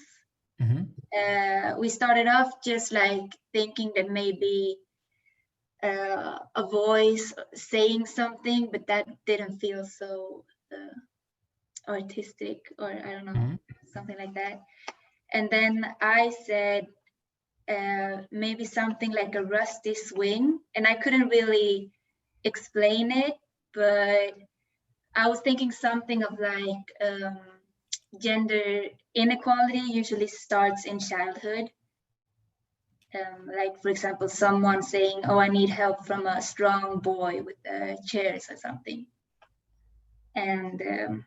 We started off just like thinking that maybe a voice saying something, but that didn't feel so artistic, or I don't know, something like that. And then I said maybe something like a rusty swing, and I couldn't really explain it, but I was thinking something of like gender inequality usually starts in childhood. Like, for example, someone saying, oh, I need help from a strong boy with chairs or something. And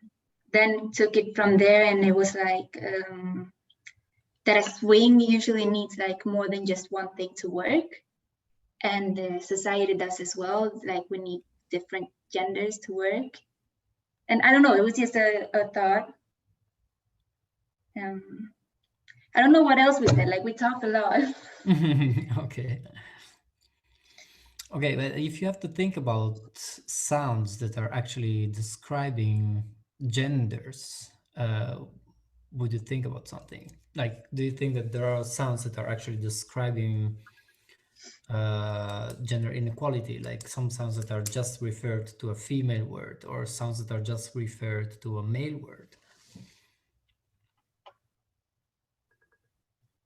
then took it from there, and it was like that a swing usually needs like more than just one thing to work. And society does as well. Like, we need different genders to work. And I don't know, it was just a thought. I don't know what else we said, like we talked a lot. Okay, but if you have to think about sounds that are actually describing genders, would you think about something? Like, do you think that there are sounds that are actually describing gender inequality, like some sounds that are just referred to a female word, or sounds that are just referred to a male word?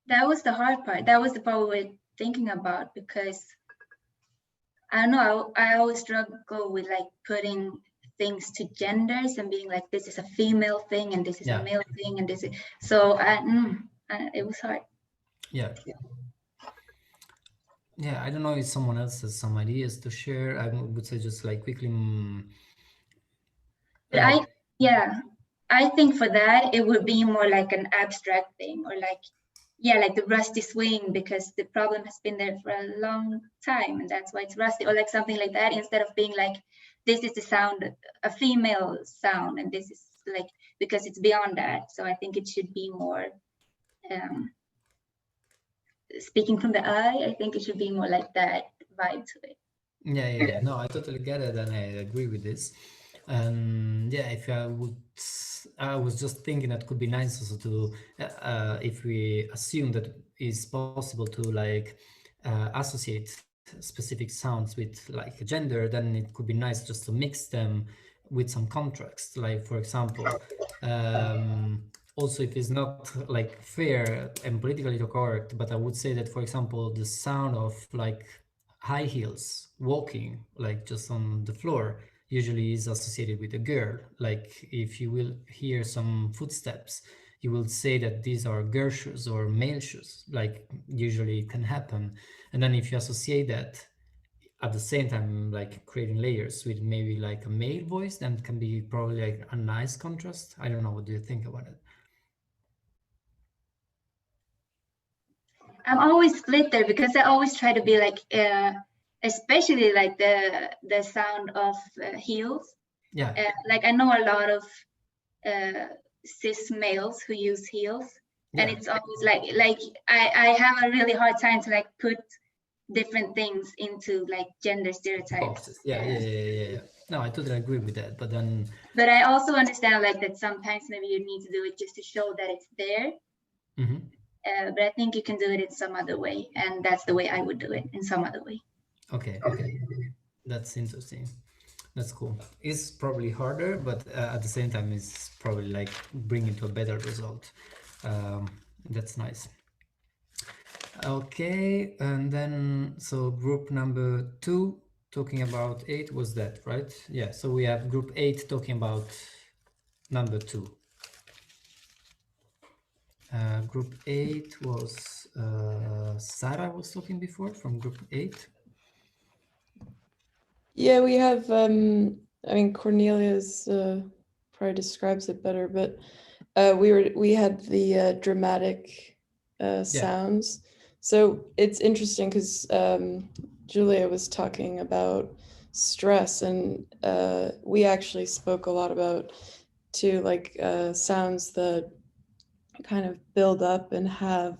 That was the hard part. That was the part we were thinking about, because I don't know, I always struggle with like putting things to genders and being like, this is a female thing and this is a male thing and this is, so it was hard. Yeah, I don't know if someone else has some ideas to share. I would say just like quickly. But I think for that it would be more like an abstract thing, or like, like the rusty swing, because the problem has been there for a long time and that's why it's rusty, or like something like that, instead of being like, this is the sound, a female sound, and this is like, because it's beyond that. So I think it should be more speaking from the eye. I think it should be more like that vibe to it. Yeah. No, I totally get it, and I agree with this. If I was just thinking that could be nice also to, if we assume that it's possible to like associate specific sounds with like a gender, then it could be nice just to mix them with some context. Like, for example, also if it's not like fair and politically correct, but I would say that, for example, the sound of like high heels walking like just on the floor usually is associated with a girl. Like, if you will hear some footsteps, you will say that these are girl shoes or male shoes, like usually it can happen. And then if you associate that at the same time, like creating layers with maybe like a male voice, then it can be probably like a nice contrast. I don't know, what do you think about it? I'm always split there, because I always try to be like, especially like the sound of heels. Like, I know a lot of cis males who use heels, And it's always like I have a really hard time to like put different things into like gender stereotypes. Boxes. Yeah. No, I totally agree with that. But then. But I also understand like that sometimes maybe you need to do it just to show that it's there. But I think you can do it in some other way, and that's the way I would do it, in some other way. Okay. That's interesting. That's cool. It's probably harder, but at the same time, it's probably like bringing to a better result. That's nice. Okay, and then so group number 2 talking about 8 was that, right? Yeah, so we have group 8 talking about number 2. Group 8 was Sarah was talking before from group 8. Yeah, we have, I mean, Cornelia's probably describes it better, but we had the dramatic sounds. So it's interesting because Julia was talking about stress, and we actually spoke a lot about too, like sounds that kind of build up and have,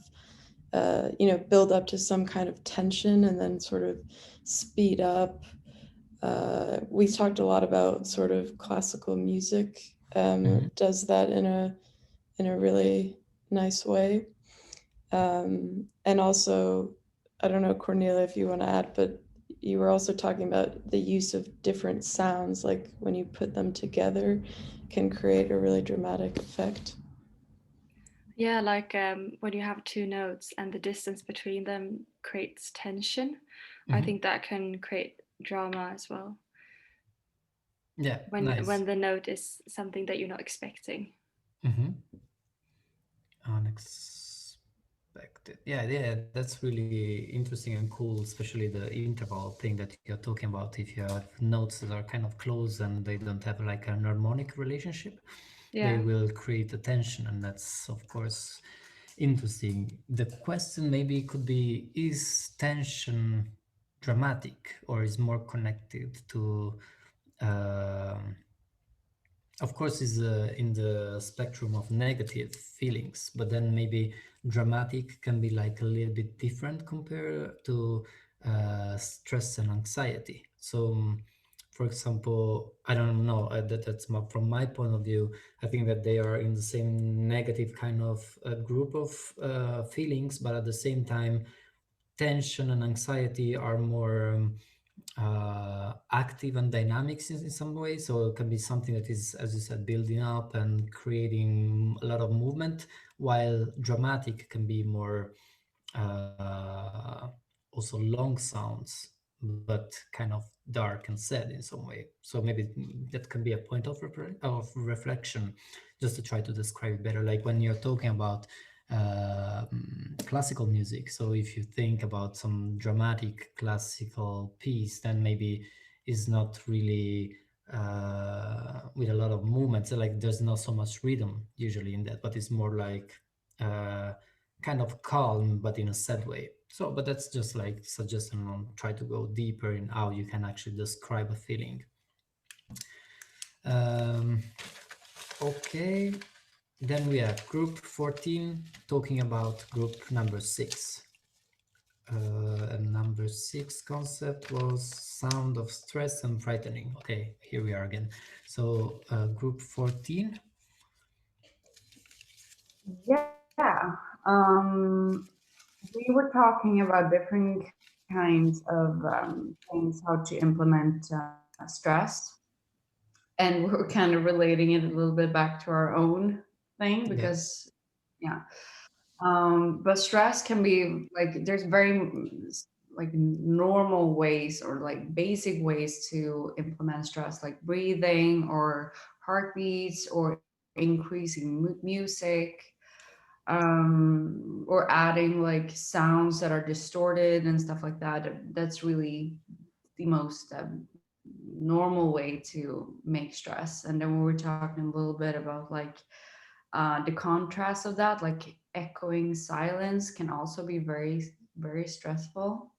build up to some kind of tension and then sort of speed up. We talked a lot about sort of classical music does that in a really nice way. And also, I don't know, Cornelia, if you want to add, but you were also talking about the use of different sounds, like when you put them together can create a really dramatic effect. Yeah, like when you have 2 notes and the distance between them creates tension. I think that can create drama as well. Yeah, when the note is something that you're not expecting. Unexpected. Yeah, that's really interesting and cool, especially the interval thing that you're talking about. If you have notes that are kind of close and they don't have like an harmonic relationship, they will create a tension, and that's of course interesting. The question maybe could be, is tension dramatic or is more connected to of course is in the spectrum of negative feelings, but then maybe dramatic can be like a little bit different compared to stress and anxiety. So for example, I don't know, that's from my point of view, I think that they are in the same negative kind of group of feelings, but at the same time tension and anxiety are more active and dynamic in some way. So it can be something that is, as you said, building up and creating a lot of movement, while dramatic can be more also long sounds, but kind of dark and sad in some way. So maybe that can be a point of reflection, just to try to describe it better. Like when you're talking about classical music, so if you think about some dramatic classical piece, then maybe it's not really with a lot of movements. Like there's not so much rhythm usually in that, but it's more like kind of calm, but in a sad way. So, but that's just like suggestion on try to go deeper in how you can actually describe a feeling. Okay, then we have group 14 talking about group number 6. And number 6 concept was sound of stress and frightening. Okay, here we are again. So group 14. Yeah, we were talking about different kinds of things, how to implement stress. And we're kind of relating it a little bit back to our own thing because, but stress can be like, there's very like normal ways or like basic ways to implement stress, like breathing or heartbeats or increasing music. Or adding like sounds that are distorted and stuff like that. That's really the most normal way to make stress. And then we were talking a little bit about like the contrast of that, like echoing silence can also be very, very stressful.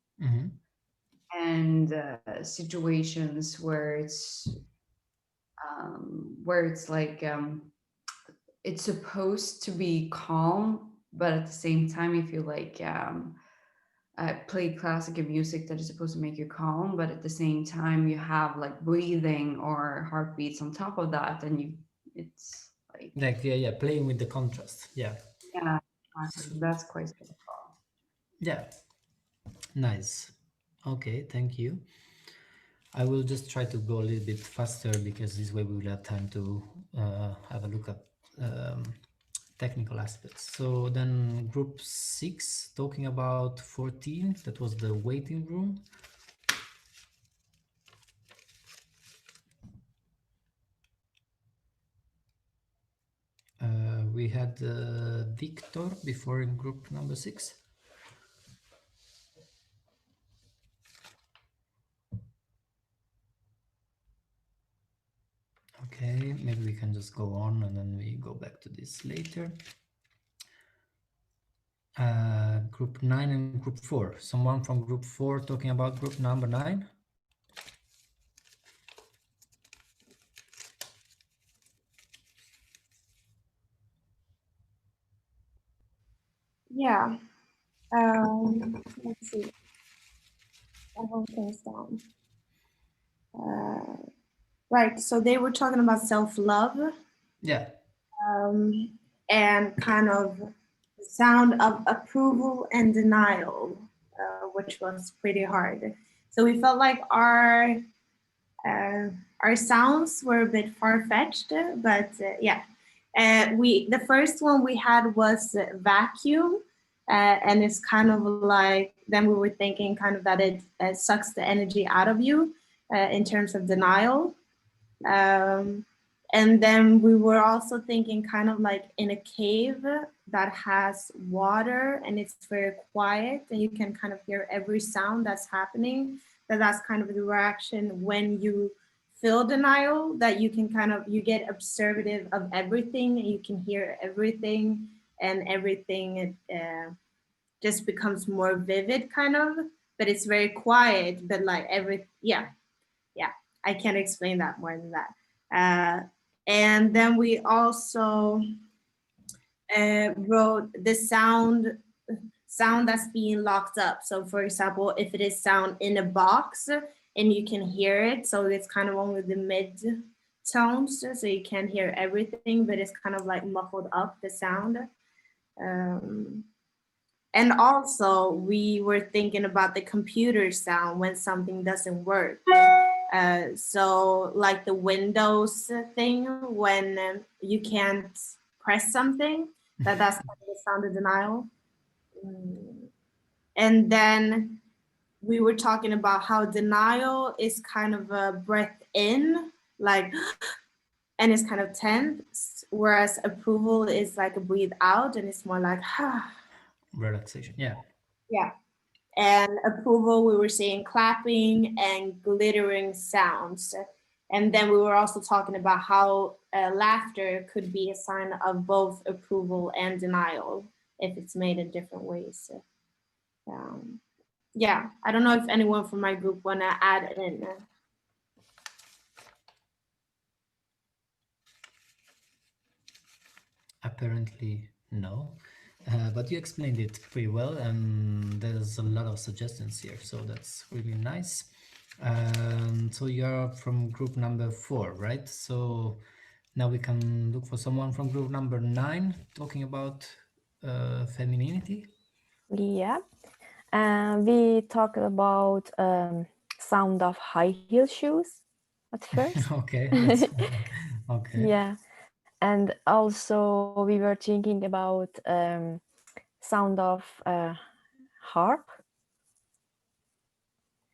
And situations where it's like it's supposed to be calm, but at the same time, if you like play classical music that is supposed to make you calm, but at the same time you have like breathing or heartbeats on top of that, and it's like yeah, playing with the contrast. Yeah, that's quite difficult. Yeah, nice. Okay, thank you. I will just try to go a little bit faster because this way we will have time to have a look at technical aspects. So then group 6, talking about 14, that was the waiting room. We had Victor before in group number 6. Okay, maybe we can just go on and then we go back to this later. Group 9 and group 4. Someone from group 4 talking about group number 9? Yeah. Let's see. I wrote things down. Right. So they were talking about self-love. Yeah. And kind of the sound of approval and denial, which was pretty hard. So we felt like our sounds were a bit far-fetched, but yeah. The first one we had was vacuum, and it's kind of like, then we were thinking kind of that it sucks the energy out of you in terms of denial. And then we were also thinking kind of like in a cave that has water and it's very quiet and you can kind of hear every sound that's happening. That's kind of the reaction when you feel denial, that you can kind of, you get observative of everything and you can hear everything, and everything just becomes more vivid kind of, but it's very quiet, but like yeah, I can't explain that more than that. And then we also wrote the sound that's being locked up. So for example, if it is sound in a box and you can hear it, so it's kind of only the mid tones, so you can't hear everything, but it's kind of like muffled up, the sound. And also we were thinking about the computer sound when something doesn't work. So like the Windows thing, when you can't press something, that's kind of the sound of denial. And then we were talking about how denial is kind of a breath in, like, and it's kind of tense, whereas approval is like a breathe out and it's more like, relaxation, yeah. Yeah. And approval, we were saying clapping and glittering sounds. And then we were also talking about how laughter could be a sign of both approval and denial if it's made in different ways. Yeah, I don't know if anyone from my group want to add in. Apparently, no. But you explained it pretty well, and there's a lot of suggestions here, so that's really nice. So you're from group number 4, right? So now we can look for someone from group number 9 talking about femininity. Yeah, we talked about sound of high heel shoes at first. Okay, that's okay. Yeah, and also we were thinking about sound of harp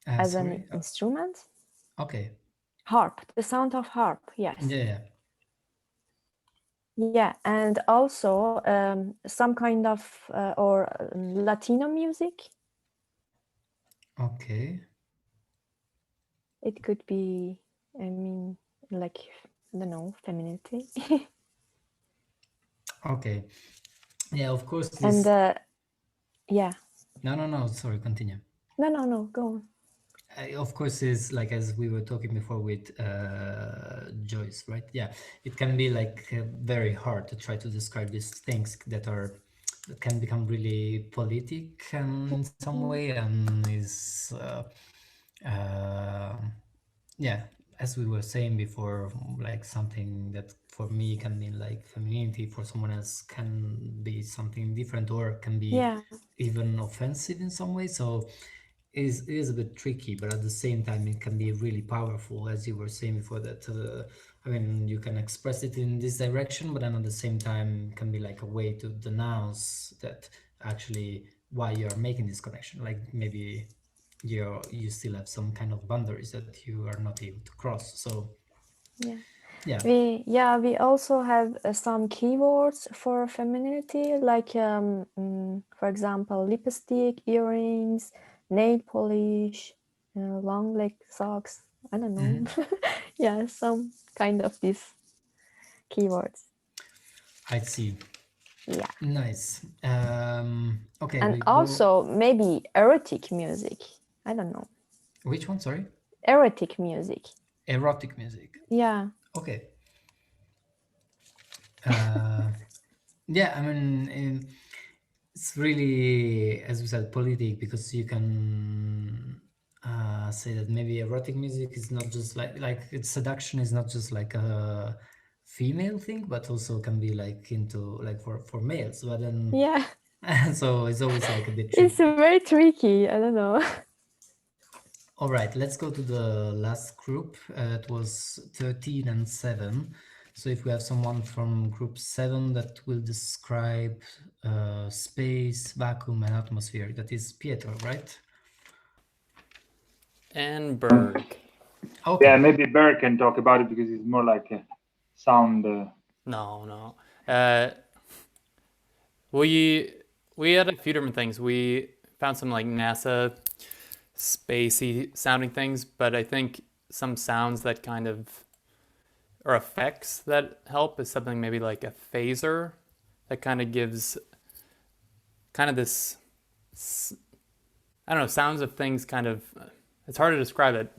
as an instrument. Okay. Harp, the sound of harp, yes. Yeah. Yeah, and also some kind of or Latino music. Okay. It could be, I mean, like, I don't know, femininity. Okay. Yeah, of course. This... And yeah. No, sorry, continue. No, go on. Of course, is like as we were talking before with Joyce, right? Yeah, it can be like very hard to try to describe these things that are can become really politic in some way, and is yeah, as we were saying before, like something that for me can mean like femininity, for someone else can be something different, or can be even offensive in some way. So it is a bit tricky, but at the same time it can be really powerful, as you were saying before, that I mean, you can express it in this direction, but then at the same time can be like a way to denounce that actually why you are making this connection. Like maybe you still have some kind of boundaries that you are not able to cross. So we also have some keywords for femininity, like for example, lipstick, earrings, nail polish, long leg socks. I don't know. Yeah, some kind of these keywords. I see. Yeah. Nice. Okay. And also maybe erotic music. I don't know. Which one? Sorry. Erotic music. Erotic music. Yeah. Okay. Yeah, I mean, it's really, as we said, politic, because you can say that maybe erotic music is not just like it's seduction is not just like a female thing, but also can be like into like for males. But then so it's always like a bit tricky. It's very tricky. I don't know. All right, let's go to the last group. It was 13 and 7. So if we have someone from group 7 that will describe space, vacuum, and atmosphere, that is Pietro, right? And Berg. Okay. Yeah, maybe Berg can talk about it because it's more like a sound. No. We had a few different things. We found some like NASA spacey sounding things, but I think some sounds that kind of, or effects that help, is something maybe like a phaser that kind of gives kind of this, I don't know, sounds of things kind of, it's hard to describe it,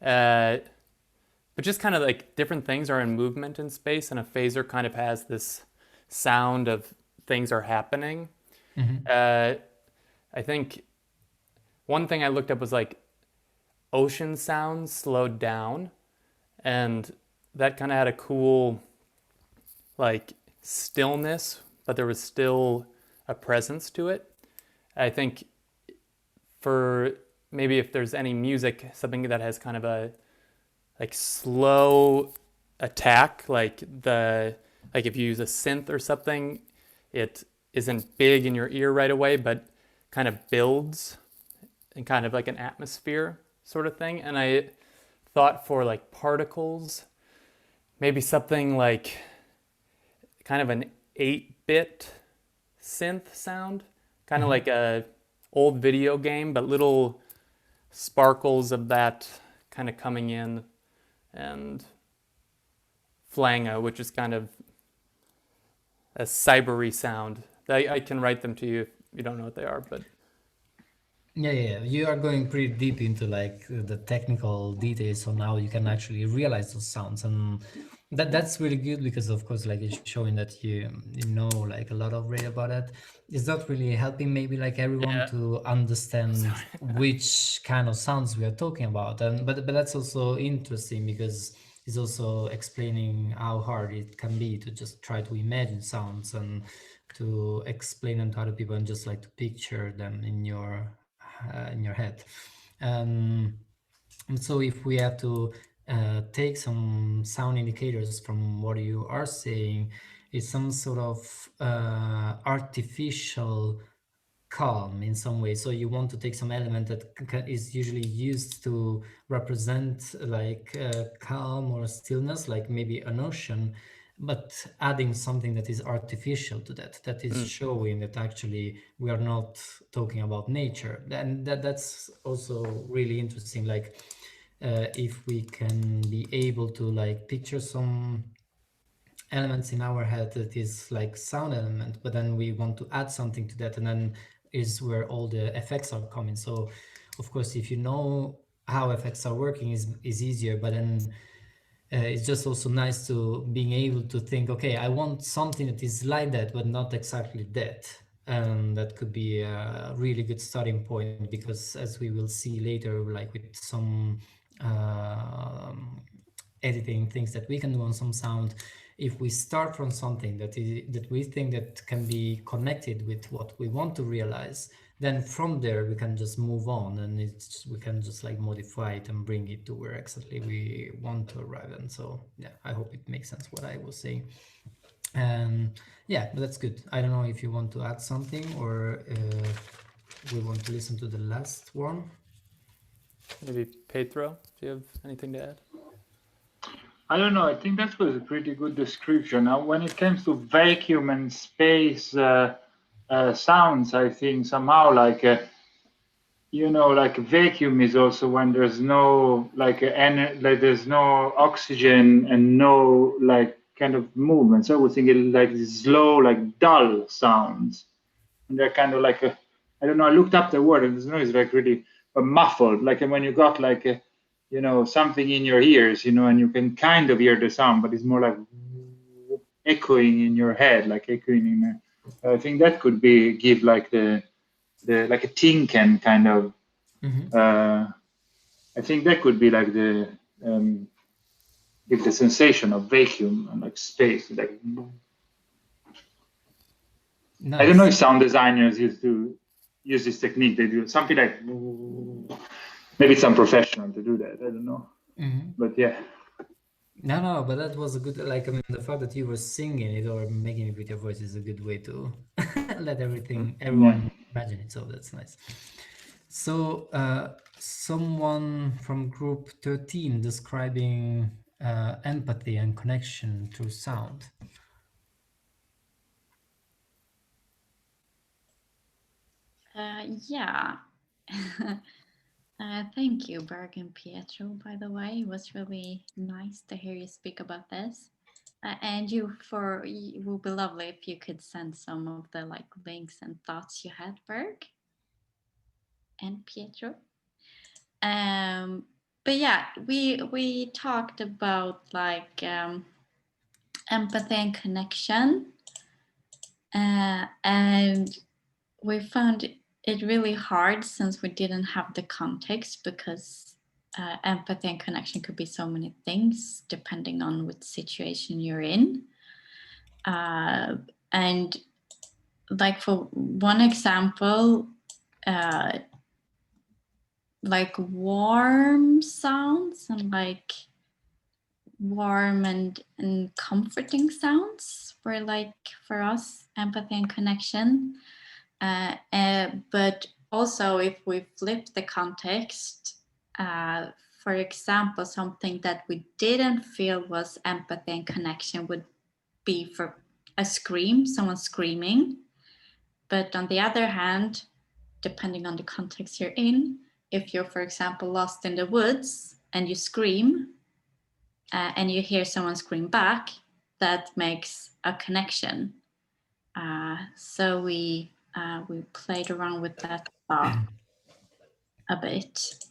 but just kind of like different things are in movement in space, and a phaser kind of has this sound of things are happening. I think one thing I looked up was like ocean sounds slowed down, and that kind of had a cool like stillness, but there was still a presence to it. I think for maybe if there's any music, something that has kind of a like slow attack, like if you use a synth or something, it isn't big in your ear right away, but kind of builds in kind of like an atmosphere sort of thing. And I thought for like particles, maybe something like kind of an 8-bit synth sound, kind of like a old video game, but little sparkles of that kind of coming in, and flanga, which is kind of a cybery sound. I can write them to you if you don't know what they are, but yeah, you are going pretty deep into like the technical details, so now you can actually realize those sounds, and that's really good, because of course like it's showing that you know like a lot already about it. It's not really helping maybe like everyone to understand which kind of sounds we are talking about, and but that's also interesting, because it's also explaining how hard it can be to just try to imagine sounds and to explain them to other people, and just like to picture them in your head. So if we have to take some sound indicators from what you are saying, it's some sort of artificial calm in some way. So you want to take some element that is usually used to represent like calm or stillness, like maybe an ocean, but adding something that is artificial to that is showing that actually we are not talking about nature. And that's also really interesting, like if we can be able to like picture some elements in our head that is like sound element, but then we want to add something to that, and then is where all the effects are coming. So of course, if you know how effects are working, is easier, but then it's just also nice to being able to think, okay, I want something that is like that, but not exactly that. And that could be a really good starting point, because as we will see later, like with some editing things that we can do on some sound, if we start from something that we think that can be connected with what we want to realize, then from there we can just move on, and we can just like modify it and bring it to where exactly we want to arrive. And so yeah, I hope it makes sense what I was saying. And yeah, that's good. I don't know if you want to add something, or we want to listen to the last one. Maybe Pedro, do you have anything to add? I don't know. I think that was a pretty good description. Now, when it comes to vacuum and space sounds, I think somehow like like vacuum is also when there's no like there's no oxygen and no like kind of movement. So I would think it like slow, like dull sounds, and they're kind of like I don't know. I looked up the word, and there's no, it's like really muffled, like when you got like something in your ears, and you can kind of hear the sound, but it's more like echoing in your head, like echoing in. I think that could give like the like a tinken kind of. I think that could be like the give the sensation of vacuum and like space, like. Nice. I don't know if sound designers used to use this technique. They do something like maybe it's unprofessional to do that. I don't know, but yeah. No, but that was a good. Like, I mean, the fact that you were singing it or making it with your voice is a good way to let everyone imagine it. So that's nice. So, someone from group 13 describing empathy and connection through sound. Yeah. Thank you, Berg and Pietro, by the way. It was really nice to hear you speak about this. And it would be lovely if you could send some of the like links and thoughts you had, Berg and Pietro. But yeah, we talked about like empathy and connection, and we found it really hard since we didn't have the context, because empathy and connection could be so many things depending on which situation you're in. And like for one example, like warm sounds and like warm and comforting sounds were like for us empathy and connection. But also if we flip the context, for example, something that we didn't feel was empathy and connection would be for a scream, someone screaming. But on the other hand, depending on the context you're in, if you're, for example, lost in the woods and you scream and you hear someone scream back, that makes a connection. So we played around with that thought a bit.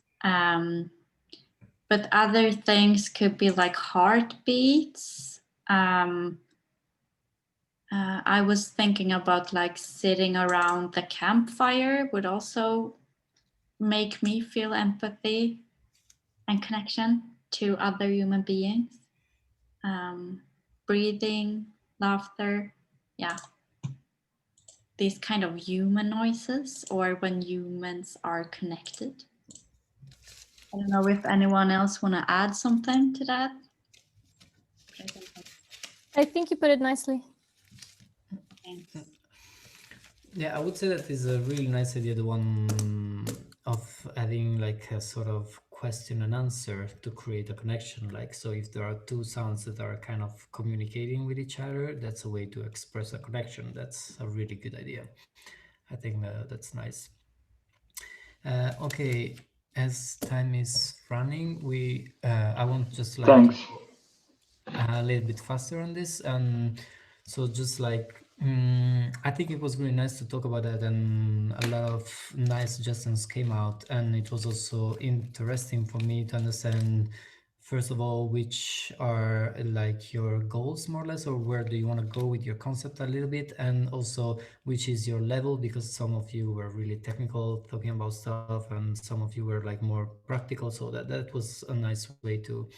But other things could be like heartbeats. I was thinking about like sitting around the campfire would also make me feel empathy and connection to other human beings. Breathing, laughter, yeah. These kind of human noises, or when humans are connected. I don't know if anyone else want to add something to that. I think you put it nicely. Thanks. Yeah, I would say that is a really nice idea, the one of adding like a sort of question and answer to create a connection. Like, so if there are two sounds that are kind of communicating with each other, that's a way to express a connection. That's a really good idea. I think that's nice. Okay, as time is running, I want just like Thanks. a little bit faster on this, and so just like I think it was really nice to talk about that, and a lot of nice suggestions came out, and it was also interesting for me to understand first of all, which are like your goals more or less, or where do you want to go with your concept a little bit, and also which is your level, because some of you were really technical talking about stuff and some of you were like more practical, so that was a nice way to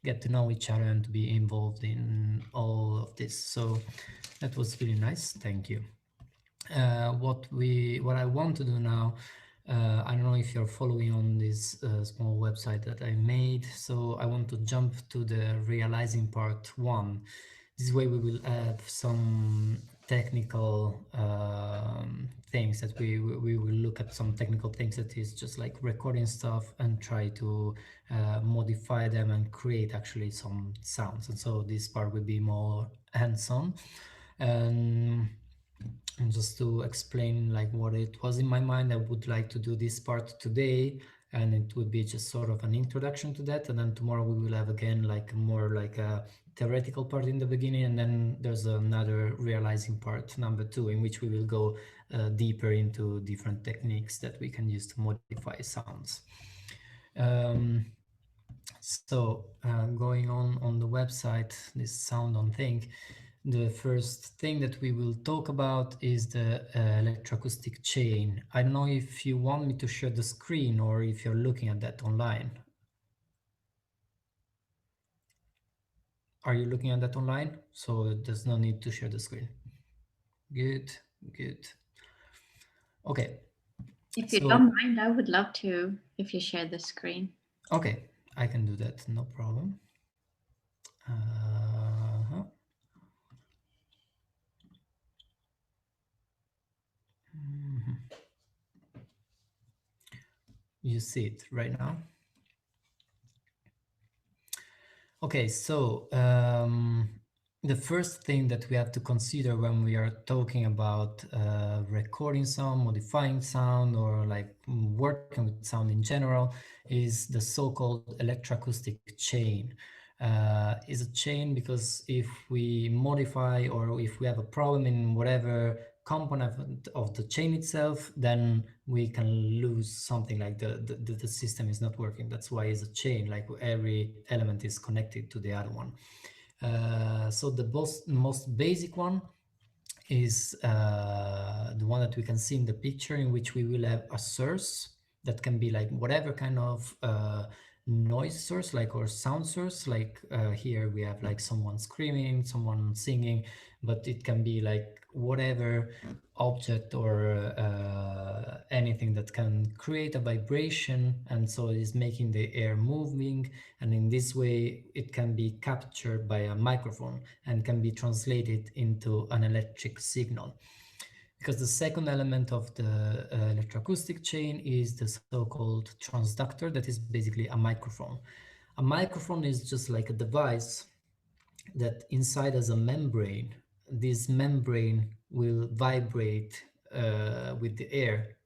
get to know each other and to be involved in all of this. So that was really nice. Thank you. What I want to do now, I don't know if you're following on this small website that I made, so I want to jump to the realizing part 1. This way we will have some technical things that we will look at, some technical things that is just like recording stuff and try to modify them and create actually some sounds. And so this part will be more hands-on. And just to explain like what it was in my mind, I would like to do this part today, and it would be just sort of an introduction to that, and then tomorrow we will have again like more like a theoretical part in the beginning, and then there's another realizing part number 2, in which we will go deeper into different techniques that we can use to modify sounds. So going on the website, this sound on thing, the first thing that we will talk about is the electroacoustic chain. I don't know if you want me to share the screen or if you're looking at that online. Are you looking at that online? So there's no need to share the screen. Good, good. Okay. If you don't mind, I would love to if you share the screen. Okay, I can do that, no problem. You see it right now? Okay, so the first thing that we have to consider when we are talking about recording sound, modifying sound, or like working with sound in general is the so-called electroacoustic chain. Is a chain because if we modify or if we have a problem in whatever component of the chain itself, then we can lose something, like the system is not working. That's why it's a chain, like every element is connected to the other one. So the most basic one is the one that we can see in the picture, in which we will have a source that can be like whatever kind of noise source, like, or sound source, like here we have like someone screaming, someone singing, but it can be like whatever object or anything that can create a vibration, and so it is making the air moving, and in this way it can be captured by a microphone and can be translated into an electric signal. Because the second element of the electroacoustic chain is the so-called transductor, that is basically a microphone. A microphone is just like a device that inside has a membrane. This membrane will vibrate with the air,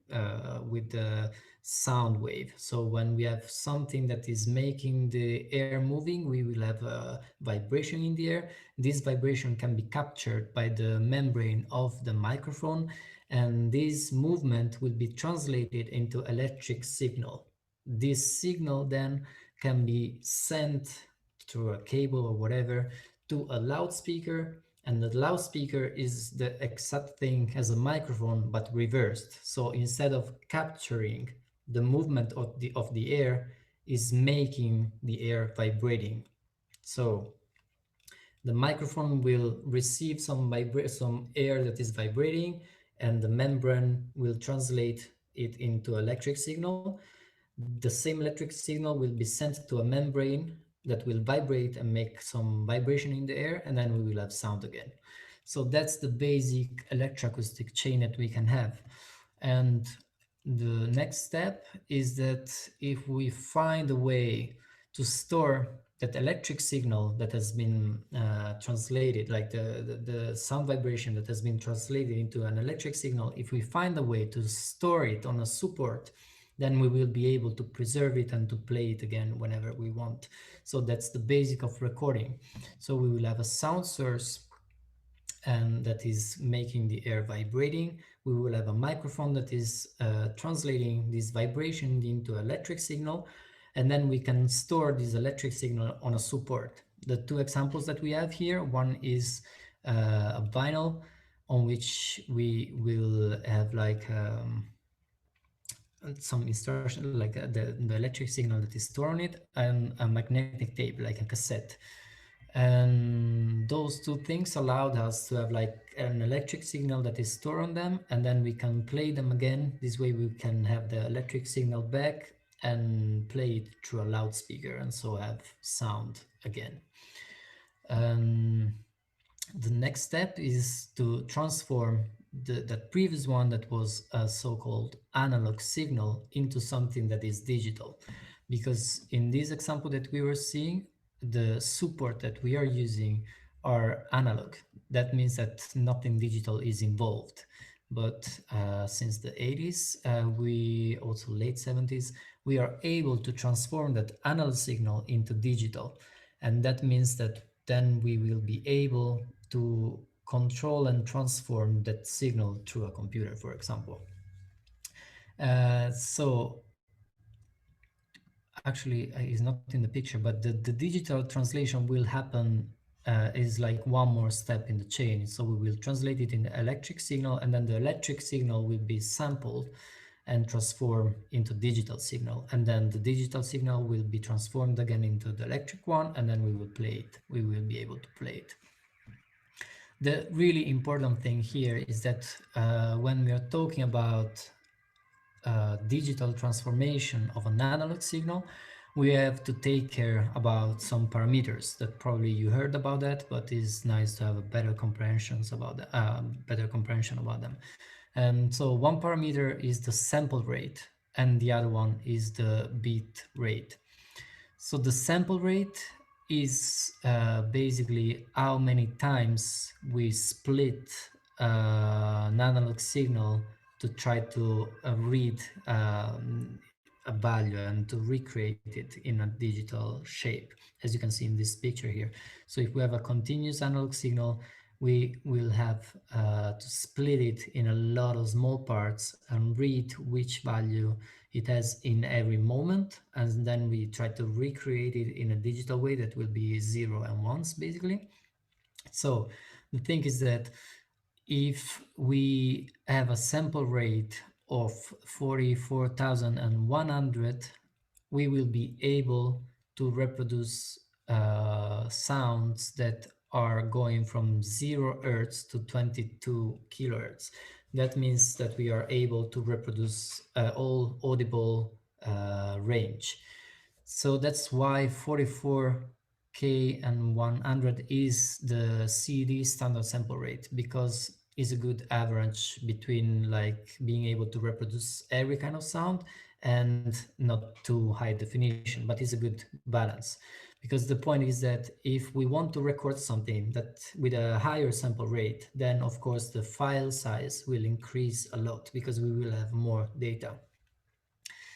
with the sound wave. So when we have something that is making the air moving, we will have a vibration in the air. This vibration can be captured by the membrane of the microphone, and this movement will be translated into electric signal. This signal then can be sent through a cable or whatever to a loudspeaker, and the loudspeaker is the exact thing as a microphone but reversed. So instead of capturing the movement of the air, is making the air vibrating. So the microphone will receive some air that is vibrating, and the membrane will translate it into electric signal. The same electric signal will be sent to a membrane that will vibrate and make some vibration in the air, and then we will have sound again. So that's the basic electroacoustic chain that we can have. And the next step is that if we find a way to store that electric signal that has been translated, like the sound vibration that has been translated into an electric signal, if we find a way to store it on a support, then we will be able to preserve it and to play it again whenever we want. So that's the basic of recording. So we will have a sound source and that is making the air vibrating. We will have a microphone that is translating this vibration into electric signal. and then we can store this electric signal on a support. The two examples that we have here, one is a vinyl on which we will have like some instruction, like the electric signal that is stored on it, and a magnetic tape, like a cassette. And those two things allowed us to have like an electric signal that is stored on them, and then we can play them again. This way we can have the electric signal back and play it through a loudspeaker, and so have sound again. The next step is to transform that previous one that was a so-called analog signal into something that is digital. Because in this example that we were seeing, the support that we are using are analog. That means that nothing digital is involved. But since the 80s, we also late 70s, we are able to transform that analog signal into digital. And that means that then we will be able to control and transform that signal through a computer, for example. So actually it's not in the picture, but the digital translation will happen is like one more step in the chain. So we will translate it in the electric signal, and then the electric signal will be sampled and transformed into digital signal, and then the digital signal will be transformed again into the electric one, and then we will play it. We will be able to play it. The really important thing here is that when we are talking about digital transformation of an analog signal, we have to take care about some parameters that probably you heard about that, but it's nice to have a better comprehension about them. And so one parameter is the sample rate, and the other one is the bit rate. So the sample rate is basically how many times we split an analog signal to try to read a value and to recreate it in a digital shape, as you can see in this picture here. So if we have a continuous analog signal, we will have to split it in a lot of small parts and read which value it has in every moment, and then we try to recreate it in a digital way that will be 0 and 1s basically. So the thing is that if we have a sample rate of 44,100, we will be able to reproduce sounds that are going from 0 Hertz to 22 kilohertz. That means that we are able to reproduce all audible range. So that's why 44K and 100 is the CD standard sample rate, because it's a good average between like being able to reproduce every kind of sound and not too high definition, but it's a good balance. Because the point is that if we want to record something that with a higher sample rate, then of course the file size will increase a lot because we will have more data.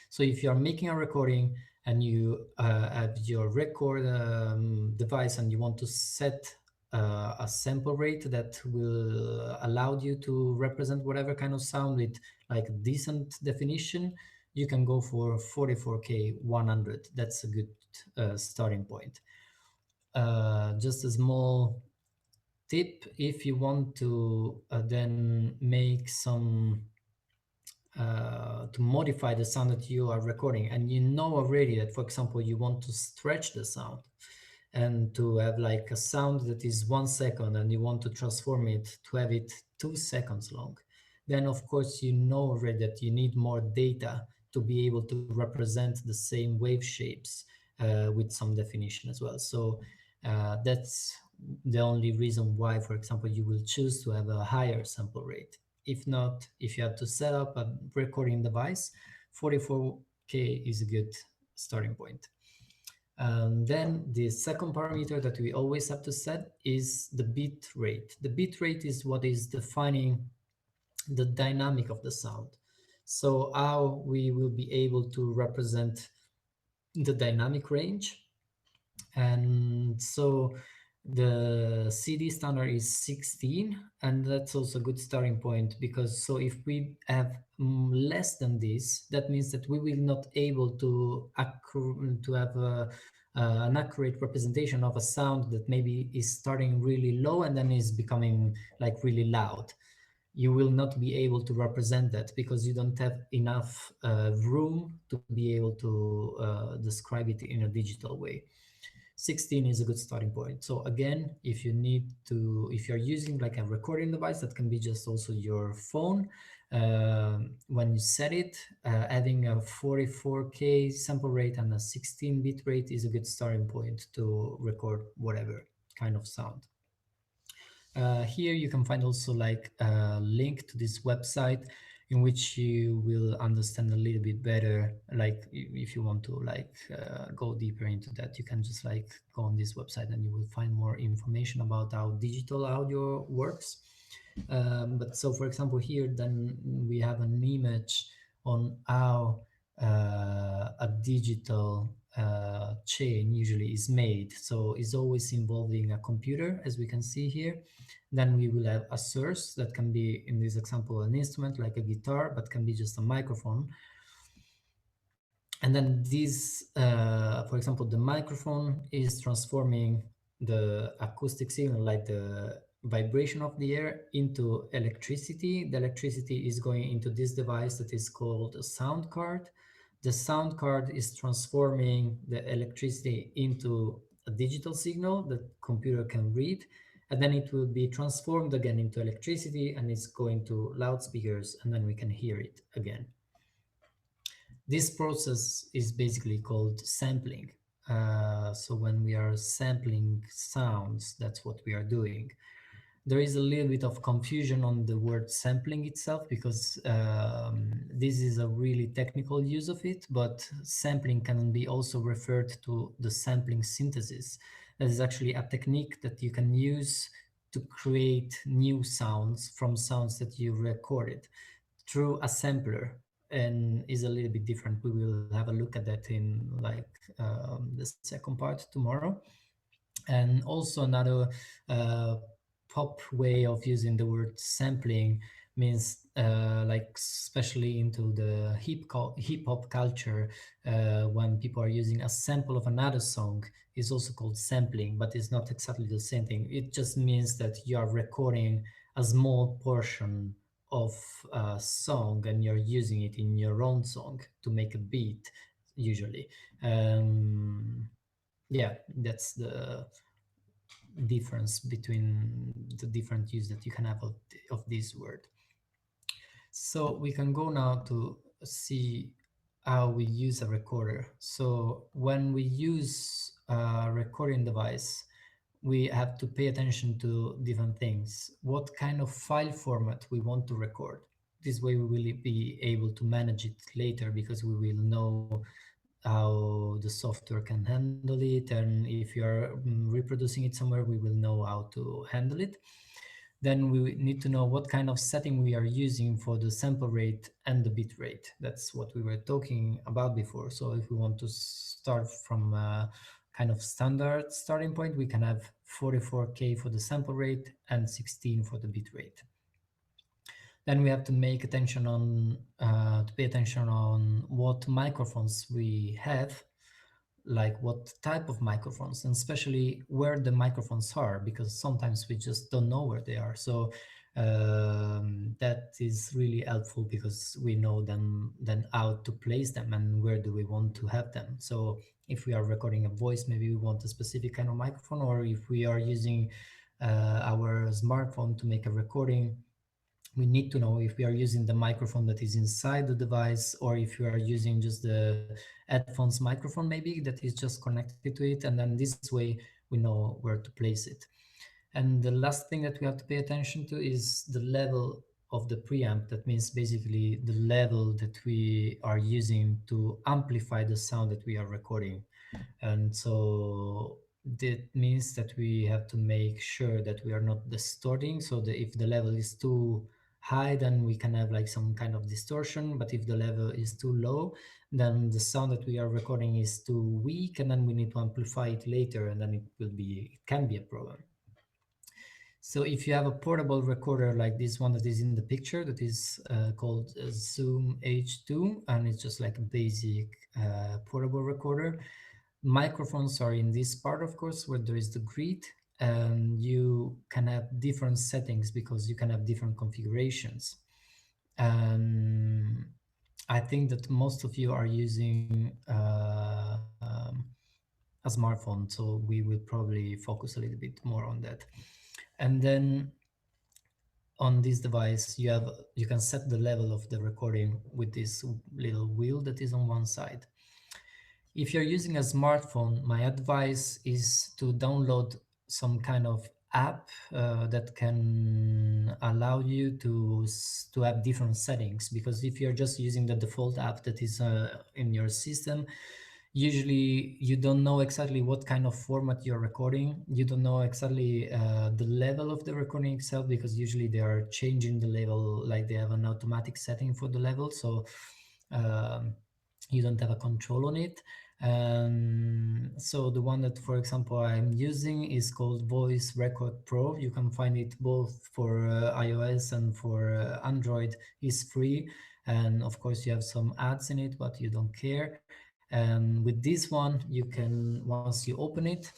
So if you're making a recording and you have your record device and you want to set a sample rate that will allow you to represent whatever kind of sound with like decent definition, you can go for 44K 100. That's a good starting point. Just a small tip, if you want to then make some to modify the sound that you are recording, and you know already that, for example, you want to stretch the sound and to have like a sound that is 1 second and you want to transform it to have it 2 seconds long, then of course you know already that you need more data to be able to represent the same wave shapes with some definition as well. So that's the only reason why, for example, you will choose to have a higher sample rate. If not, if you have to set up a recording device, 44K is a good starting point. Then the second parameter that we always have to set is the bit rate. The bit rate is what is defining the dynamic of the sound. So how we will be able to represent the dynamic range. And so The CD standard is 16, and that's also a good starting point, because so if we have less than this, that means that we will not able to have an accurate representation of a sound that maybe is starting really low and then is becoming like really loud. You will not be able to represent that because you don't have enough room to be able to describe it in a digital way. 16 is a good starting point. So again, if you're using like a recording device, that can be just also your phone. When you set it, having a 44K sample rate and a 16 bit rate is a good starting point to record whatever kind of sound. Here you can find also like a link to this website in which you will understand a little bit better. Like if you want to like go deeper into that, you can just like go on this website and you will find more information about how digital audio works. But so for example, here then we have an image on how a digital chain usually is made. So it's always involving a computer, as we can see here. Then we will have a source that can be, in this example, an instrument like a guitar, but can be just a microphone. And then this, for example, the microphone is transforming the acoustic signal, like the vibration of the air, into electricity. The electricity is going into this device that is called a sound card. The sound card is transforming the electricity into a digital signal that computer can read, and then it will be transformed again into electricity, and it's going to loudspeakers, and then we can hear it again. This process is basically called sampling. So when we are sampling sounds, that's what we are doing. There is a little bit of confusion on the word sampling itself, because this is a really technical use of it, but sampling can be also referred to the sampling synthesis. That is actually a technique that you can use to create new sounds from sounds that you recorded through a sampler, and is a little bit different. We will have a look at that in like the second part tomorrow. And also another pop way of using the word sampling means like especially into the hip hop culture, when people are using a sample of another song, is also called sampling, but it's not exactly the same thing. It just means that you are recording a small portion of a song and you're using it in your own song to make a beat usually. Yeah, that's the difference between the different use that you can have of this word. So we can go now to see how we use a recorder. So when we use a recording device, we have to pay attention to different things. What kind of file format we want to record. This way we will be able to manage it later, because we will know how the software can handle it, and if you are reproducing it somewhere, we will know how to handle it. Then we need to know what kind of setting we are using for the sample rate and the bit rate. That's what we were talking about before. So if we want to start from a kind of standard starting point, we can have 44K for the sample rate and 16 for the bit rate. Then we have to make attention on to pay attention on what microphones we have, like what type of microphones, and especially where the microphones are, because sometimes we just don't know where they are. So that is really helpful, because we know then how to place them and where do we want to have them. So if we are recording a voice, maybe we want a specific kind of microphone, or if we are using our smartphone to make a recording, we need to know if we are using the microphone that is inside the device, or if you are using just the headphones microphone maybe that is just connected to it, and then this way we know where to place it. And the last thing that we have to pay attention to is the level of the preamp. That means basically the level that we are using to amplify the sound that we are recording. And so that means that we have to make sure that we are not distorting, so that if the level is too high, then we can have like some kind of distortion. But if the level is too low, then the sound that we are recording is too weak, and then we need to amplify it later, and then it can be a problem. So if you have a portable recorder like this one that is in the picture, that is called Zoom H2, and it's just like a basic portable recorder. Microphones are in this part, of course, where there is the grid, and you can have different settings because you can have different configurations. I think that most of you are using a smartphone, so we will probably focus a little bit more on that. And then on this device, you can set the level of the recording with this little wheel that is on one side. If you're using a smartphone, my advice is to download some kind of app that can allow you to have different settings, because if you're just using the default app that is in your system, usually you don't know exactly what kind of format you're recording. You don't know exactly the level of the recording itself, because usually they are changing the level, like they have an automatic setting for the level, so you don't have a control on it. So the one that, for example, I'm using is called Voice Record Pro. You can find it both for iOS and for Android. It's free, and of course you have some ads in it, but you don't care. And with this one, you can, once you open it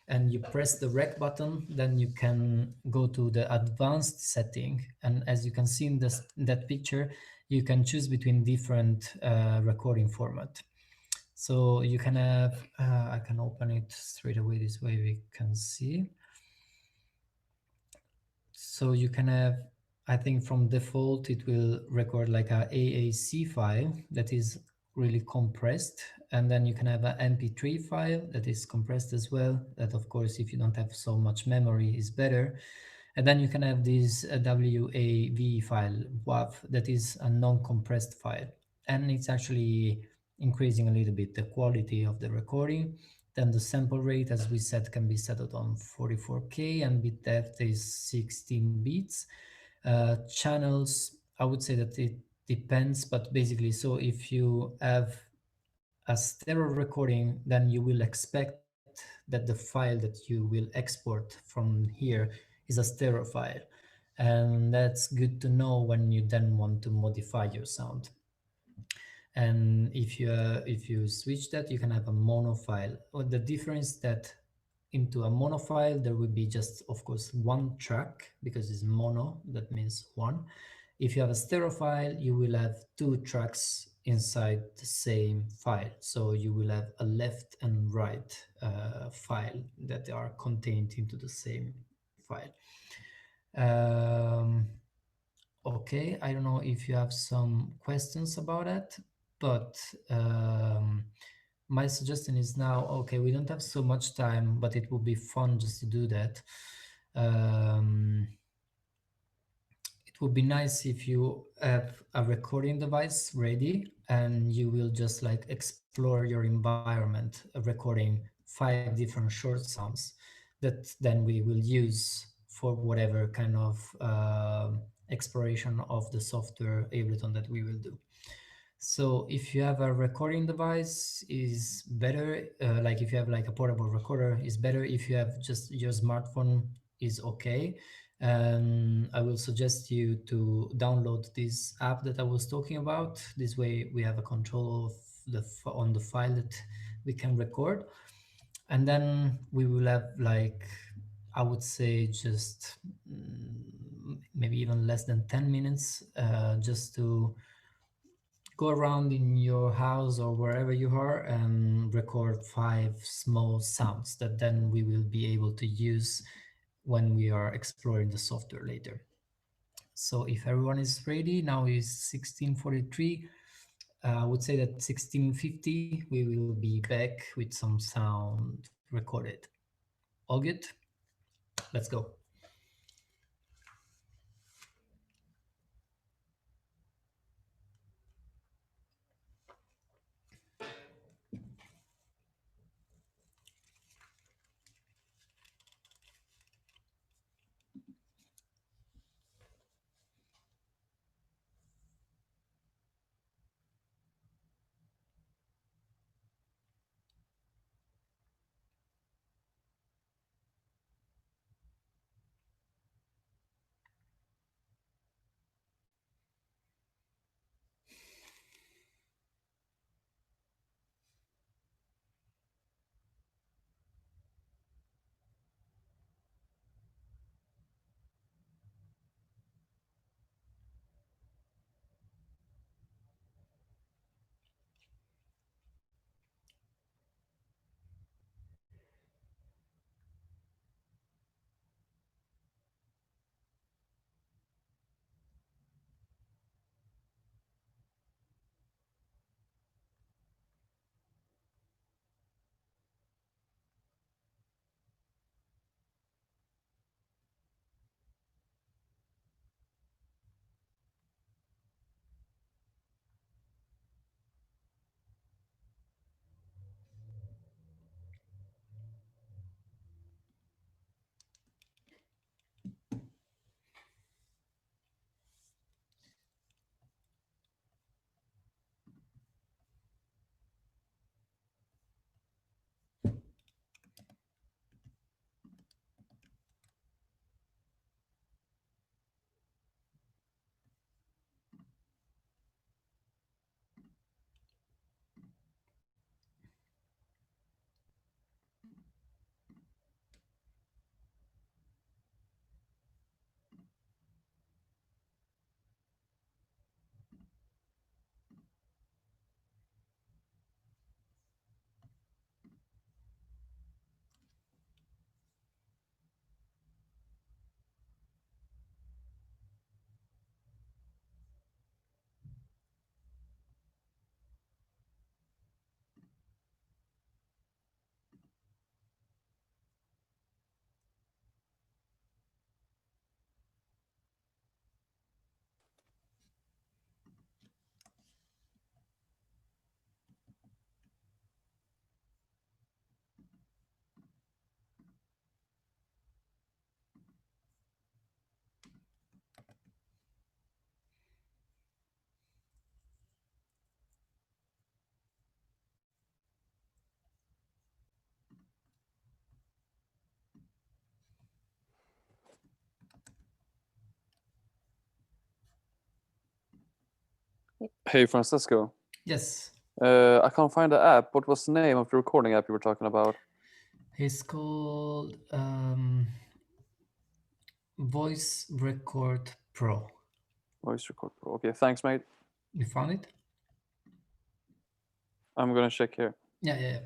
and you press the rec button, then you can go to the advanced setting. And as you can see in that picture, you can choose between different recording format. So you can have, I can open it straight away, this way we can see. So you can have, I think from default, it will record like a AAC file that is really compressed. And then you can have an MP3 file that is compressed as well. That, of course, if you don't have so much memory, is better. And then you can have this WAV file, WAV, that is a non-compressed file. And it's actually increasing a little bit the quality of the recording. Then the sample rate, as we said, can be set on 44K, and bit depth is 16 bits. Channels, I would say that it depends, but basically, so if you have a stereo recording, then you will expect that the file that you will export from here is a stereo file. And that's good to know when you then want to modify your sound. And if you switch that, you can have a mono file. The difference that into a mono file, there will be just, of course, one track, because it's mono, that means one. If you have a stereo file, you will have two tracks inside the same file. So you will have a left and right file that are contained into the same file. Okay, I don't know if you have some questions about that, but my suggestion is now, okay, we don't have so much time, but it would be fun just to do that. It would be nice if you have a recording device ready and you will just like explore your environment, recording 5 different short sounds that then we will use for whatever kind of exploration of the software Ableton that we will do. So if you have a recording device, is better, like if you have like a portable recorder, is better. If you have just your smartphone, is okay. I will suggest you to download this app that I was talking about. This way we have a control of on the file that we can record. And then we will have like, I would say just maybe even less than 10 minutes just to go around in your house or wherever you are and record 5 small sounds that then we will be able to use when we are exploring the software later. So if everyone is ready, now is 16:43. I would say that 16:50 we will be back with some sound recorded. All good? Let's go. Hey, Francesco. Yes. I can't find the app. What was the name of the recording app you were talking about? It's called Voice Record Pro. Voice Record Pro. Okay, thanks, mate. You found it? I'm gonna check here. Yeah.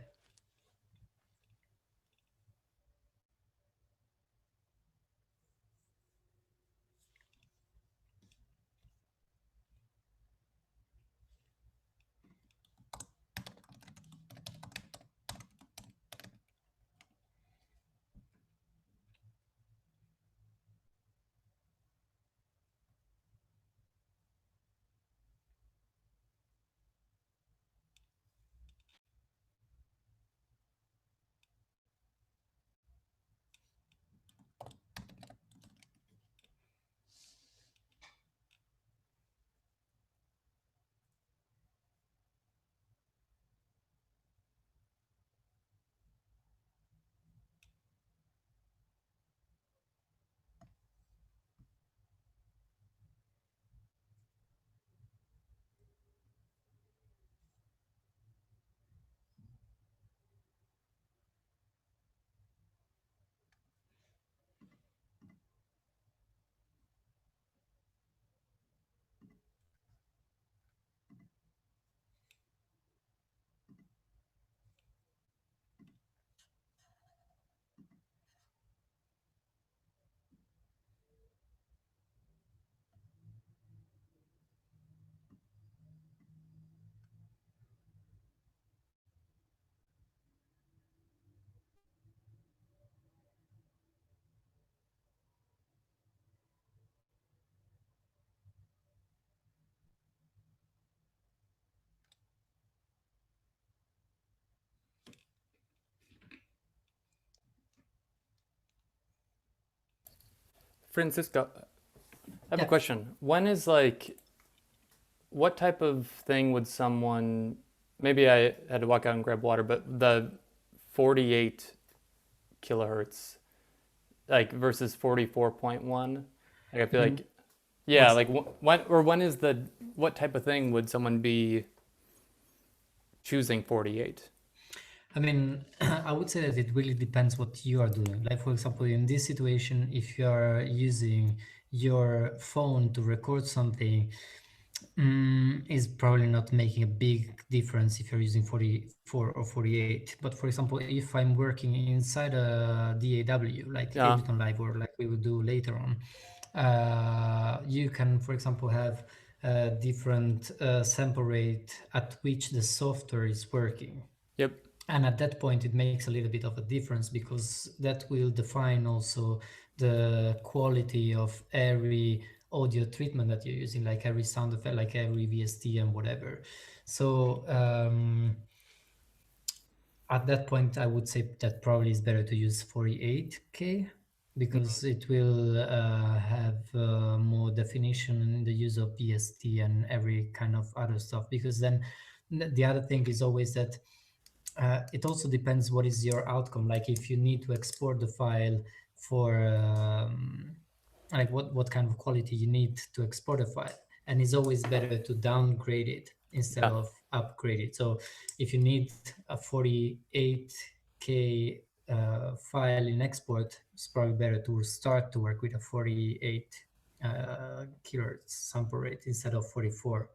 Francisco, I have a question. When is like, what type of thing would someone, maybe I had to walk out and grab water, but the 48 kilohertz, like versus 44.1, like I feel like, yeah, like when is what type of thing would someone be choosing 48? I mean, I would say that it really depends what you are doing. Like, for example, in this situation, if you are using your phone to record something, is probably not making a big difference if you're using 44 or 48. But for example, if I'm working inside a DAW, like Ableton Live or like we will do later on, you can, for example, have a different sample rate at which the software is working. Yep. And at that point, it makes a little bit of a difference because that will define also the quality of every audio treatment that you're using, like every sound effect, like every VST and whatever. So at that point, I would say that probably is better to use 48K because it will have more definition in the use of VST and every kind of other stuff. Because then the other thing is always that it also depends what is your outcome. Like if you need to export the file for like what kind of quality you need to export a file, and it's always better to downgrade it instead of upgrade it. So if you need a 48K file in export, it's probably better to start to work with a 48 kilohertz sample rate instead of 44.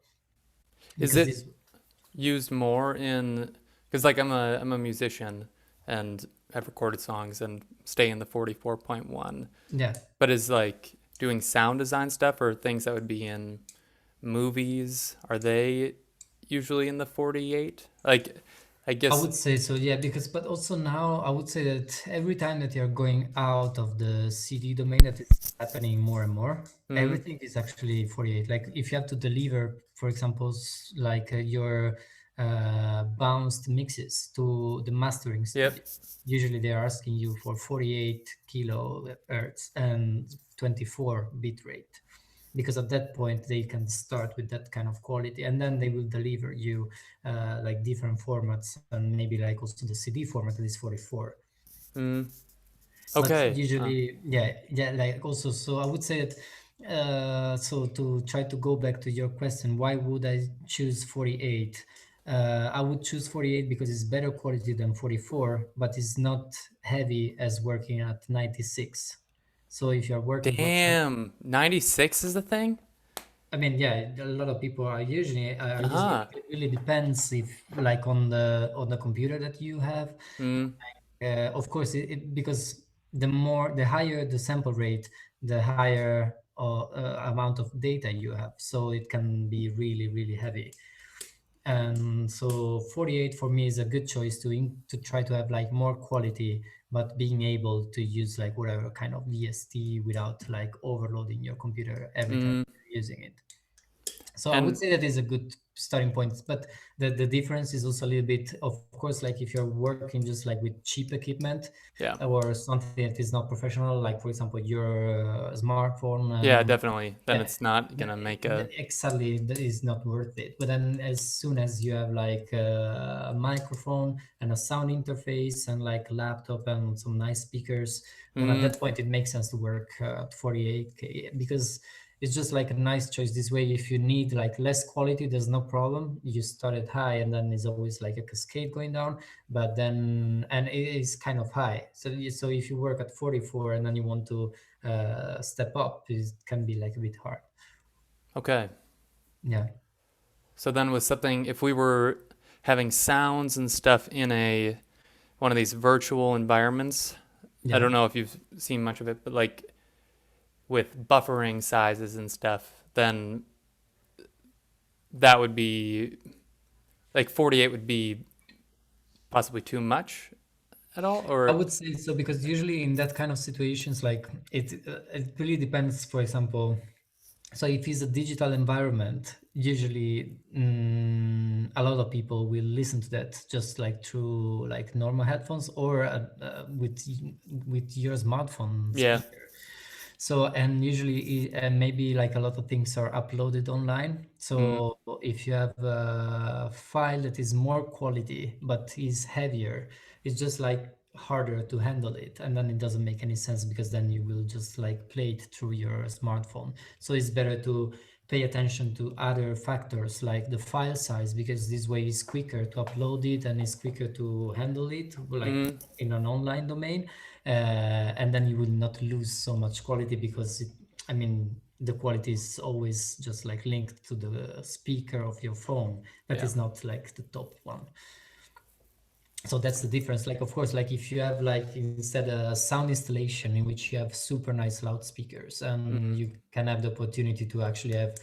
Is it used more in, because like I'm a musician and have recorded songs and stay in the 44.1. Yeah. But is like doing sound design stuff or things that would be in movies, are they usually in the 48? Like, I guess I would say so, yeah, because but also now I would say that every time that you're going out of the CD domain, that is happening more and more. Everything is actually 48. Like if you have to deliver, for example, like your bounced mixes to the mastering studio, usually they are asking you for 48 kilohertz and 24 bit rate. Because at that point they can start with that kind of quality, and then they will deliver you like different formats, and maybe like also the CD format that is 44. Okay. But usually, yeah, like also. So I would say that So to try to go back to your question, why would I choose 48? I would choose 48 because it's better quality than 44, but it's not heavy as working at 96. So if you're working for Damn, 96 is the thing? I mean, yeah, a lot of people are using it. It really depends if, like, on the computer that you have. Of course, because the higher the sample rate, the higher amount of data you have. So it can be really, really heavy. And so 48 for me is a good choice to try to have like more quality, but being able to use like whatever kind of VST without like overloading your computer every time you're using it. So I would say that is a good starting point, but the difference is also a little bit, of course, like if you're working just like with cheap equipment or something that is not professional, like for example, your smartphone. Yeah, definitely. Then it's not gonna make a... Exactly, that is not worth it. But then as soon as you have like a microphone and a sound interface and like a laptop and some nice speakers, then at that point it makes sense to work at 48K, because it's just like a nice choice. This way, if you need like less quality, there's no problem. You start at high and then it's always like a cascade going down, but then, and it is kind of high. So if you work at 44 and then you want to step up, it can be like a bit hard. Okay. Yeah. So then with something, if we were having sounds and stuff in one of these virtual environments, I don't know if you've seen much of it, but like with buffering sizes and stuff, then that would be like 48 would be possibly too much at all, or I would say so, because usually in that kind of situations, like it really depends. For example, so if it's a digital environment, usually a lot of people will listen to that just like through like normal headphones or with your smartphone speaker. So, and usually maybe like a lot of things are uploaded online. So if you have a file that is more quality but is heavier, it's just like harder to handle it, and then it doesn't make any sense, because then you will just like play it through your smartphone. So it's better to pay attention to other factors like the file size, because this way it's quicker to upload it and it's quicker to handle it like in an online domain, and then you will not lose so much quality, because I mean, the quality is always just like linked to the speaker of your phone. That is not like the top one. So that's the difference. Like, of course, like if you have like instead a sound installation in which you have super nice loudspeakers, and you can have the opportunity to actually have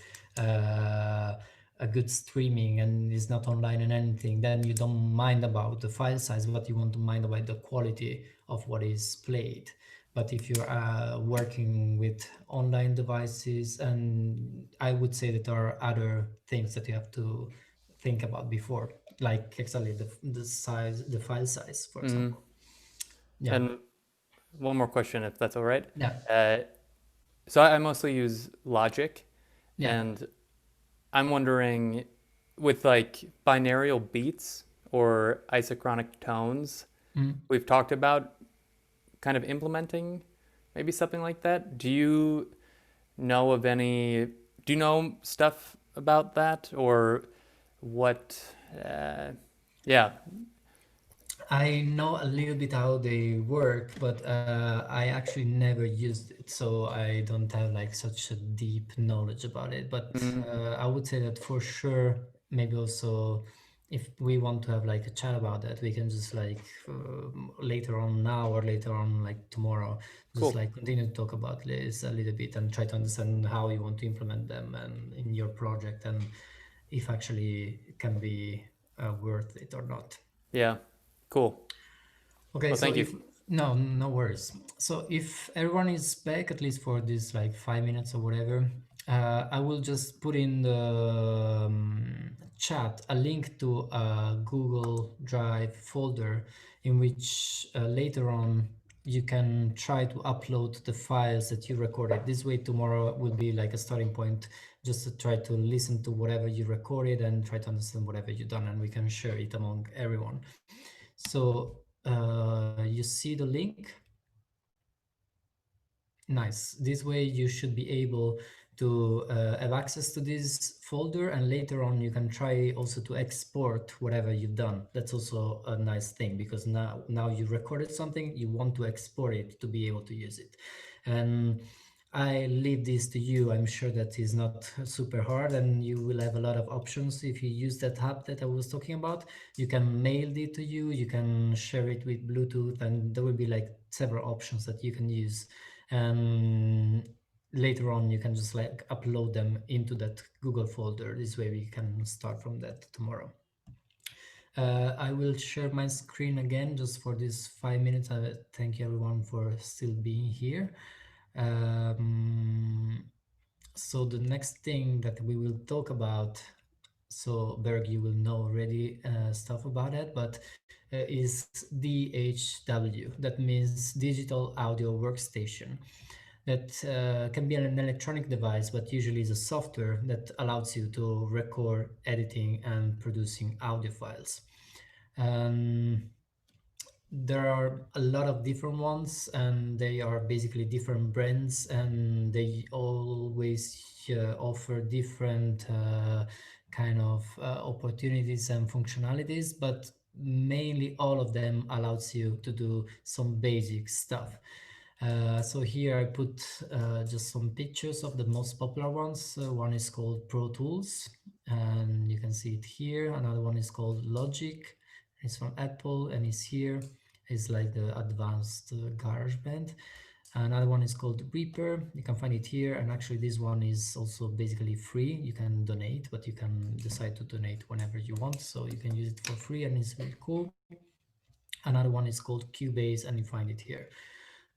a good streaming and it's not online and anything, then you don't mind about the file size, but you want to mind about the quality of what is played. But if you're working with online devices, and I would say that there are other things that you have to think about before, like exactly the size, the file size, for example. Yeah. And one more question, if that's all right. Yeah. So I mostly use Logic, and I'm wondering, with like binaural beats or isochronic tones, we've talked about kind of implementing maybe something like that. Do you know stuff about that, or what? I know a little bit how they work, but I actually never used it, so I don't have like such a deep knowledge about it. But I would say that for sure, maybe also if we want to have like a chat about that, we can just like later on now or later on like tomorrow, just like continue to talk about this a little bit and try to understand how you want to implement them and in your project, and if actually it can be worth it or not. Yeah. Cool. Okay, well, so thank you. No worries. So if everyone is back, at least for this like 5 minutes or whatever, I will just put in the chat a link to a Google Drive folder in which later on you can try to upload the files that you recorded. This way tomorrow will be like a starting point, just to try to listen to whatever you recorded and try to understand whatever you've done, and we can share it among everyone. So you see the link? Nice. This way you should be able to have access to this folder, and later on you can try also to export whatever you've done. That's also a nice thing, because now you recorded something, you want to export it to be able to use it. And I leave this to you. I'm sure that is not super hard, and you will have a lot of options if you use that app that I was talking about. You can mail it to you, you can share it with Bluetooth, and there will be like several options that you can use. And later on you can just like upload them into that Google folder. This way we can start from that tomorrow. I will share my screen again just for this 5 minutes. I thank you everyone for still being here. So the next thing that we will talk about, so Berg, you will know already stuff about it, but is DHW. That means Digital Audio Workstation. That can be an electronic device, but usually is a software that allows you to record, editing, and producing audio files. There are a lot of different ones, and they are basically different brands, and they always offer different kind of opportunities and functionalities, but mainly all of them allows you to do some basic stuff. So here I put just some pictures of the most popular ones. One is called Pro Tools, and you can see it here. Another one is called Logic. It's from Apple, and it's here. It's like the advanced GarageBand. Another one is called Reaper. You can find it here, and actually this one is also basically free. You can donate, but you can decide to donate whenever you want, so you can use it for free, and it's really cool. Another one is called Cubase, and you find it here.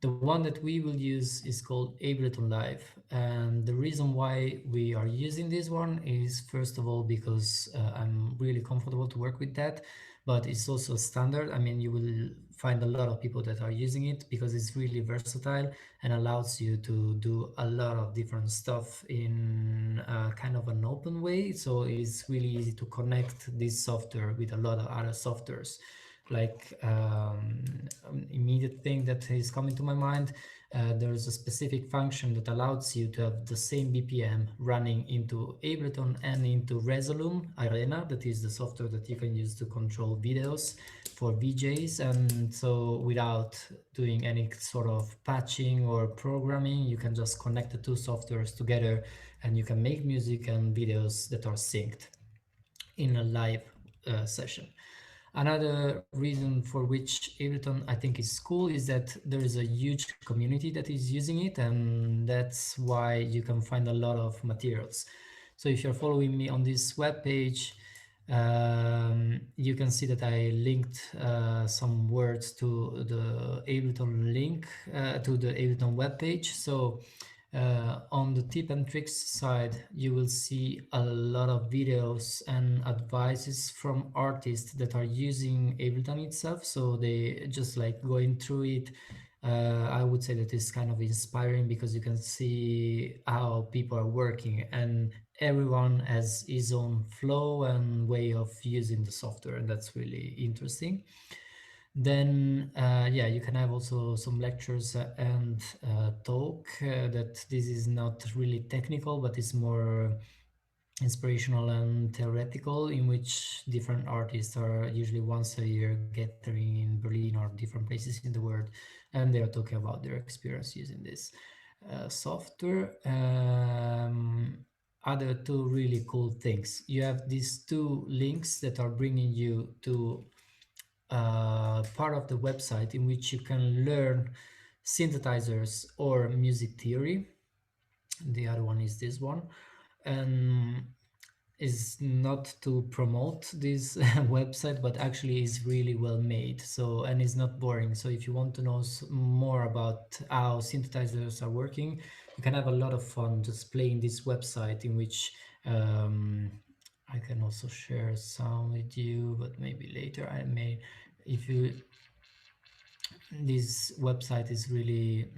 The one that we will use is called Ableton Live, and the reason why we are using this one is, first of all, because I'm really comfortable to work with that, but it's also standard. I mean, you will find a lot of people that are using it because it's really versatile and allows you to do a lot of different stuff in kind of an open way. So it's really easy to connect this software with a lot of other softwares. Like immediate thing that is coming to my mind, there's a specific function that allows you to have the same BPM running into Ableton and into Resolume Arena. That is the software that you can use to control videos for VJs, and so without doing any sort of patching or programming, you can just connect the two softwares together and you can make music and videos that are synced in a live session. Another reason for which Ableton I think is cool is that there is a huge community that is using it, and that's why you can find a lot of materials. So if you're following me on this web page, you can see that I linked some words to the Ableton link, to the Ableton web page. So on the tip and tricks side, you will see a lot of videos and advices from artists that are using Ableton itself. So they just like going through it. I would say that it's kind of inspiring because you can see how people are working, and everyone has his own flow and way of using the software, and that's really interesting. Then yeah, you can have also some lectures and talk that this is not really technical, but it's more inspirational and theoretical, in which different artists are usually once a year gathering in Berlin or different places in the world, and they are talking about their experience using this software. Other two really cool things. You have these two links that are bringing you to part of the website in which you can learn synthesizers or music theory. The other one is this one, and is not to promote this website, but actually is really well made. So, and it's not boring. So if you want to know more about how synthesizers are working, you can have a lot of fun just playing this website, in which I can also share some with you, but maybe later I may. If you, this website is really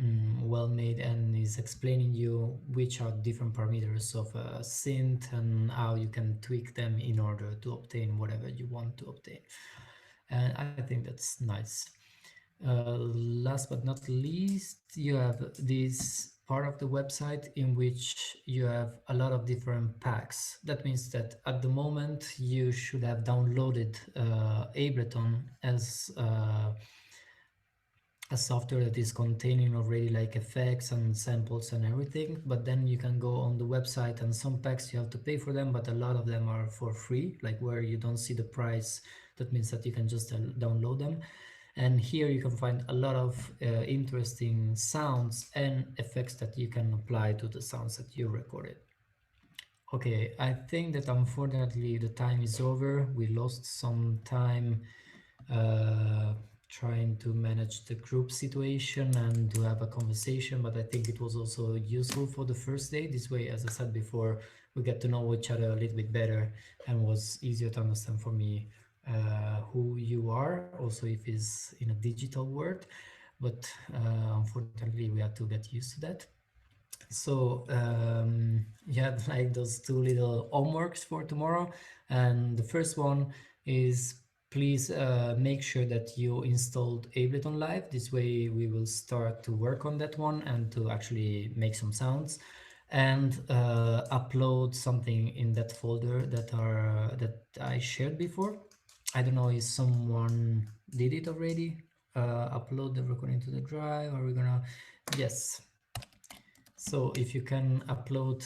well made and is explaining you which are different parameters of a synth and how you can tweak them in order to obtain whatever you want to obtain. And I think that's nice. Last but not least, you have this part of the website in which you have a lot of different packs. That means that at the moment you should have downloaded Ableton as a software that is containing already like effects and samples and everything, but then you can go on the website and some packs you have to pay for them, but a lot of them are for free, like where you don't see the price. That means that you can just download them. And here you can find a lot of interesting sounds and effects that you can apply to the sounds that you recorded. Okay, I think that unfortunately the time is over. We lost some time trying to manage the group situation and to have a conversation, but I think it was also useful for the first day. This way, as I said before, we get to know each other a little bit better and was easier to understand for me who you are, also if it's in a digital world, but unfortunately we had to get used to that. So you have like those two little homeworks for tomorrow, and the first one is please make sure that you installed Ableton Live. This way we will start to work on that one and to actually make some sounds, and upload something in that folder that I shared before. I don't know if someone did it already. Upload the recording to the drive. Are we gonna? Yes. So if you can upload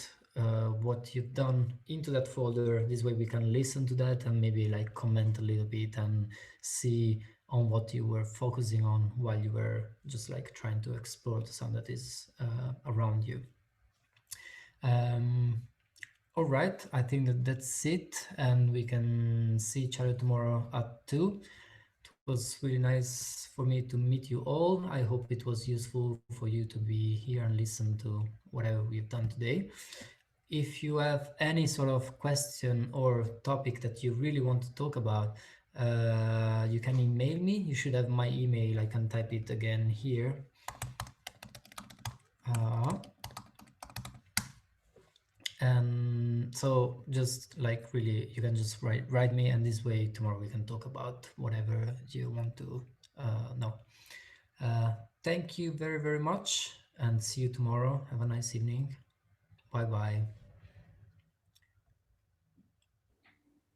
what you've done into that folder, this way we can listen to that and maybe like comment a little bit and see on what you were focusing on while you were just like trying to explore the sound that is around you. All right, I think that that's it, and we can see each other tomorrow at 2. It was really nice for me to meet you all. I hope it was useful for you to be here and listen to whatever we've done today. If you have any sort of question or topic that you really want to talk about, you can email me. You should have my email. I can type it again here. And so just like really you can just write me, and this way tomorrow we can talk about whatever you want to know. Thank you very, very much, and see you tomorrow. Have a nice evening. Bye bye.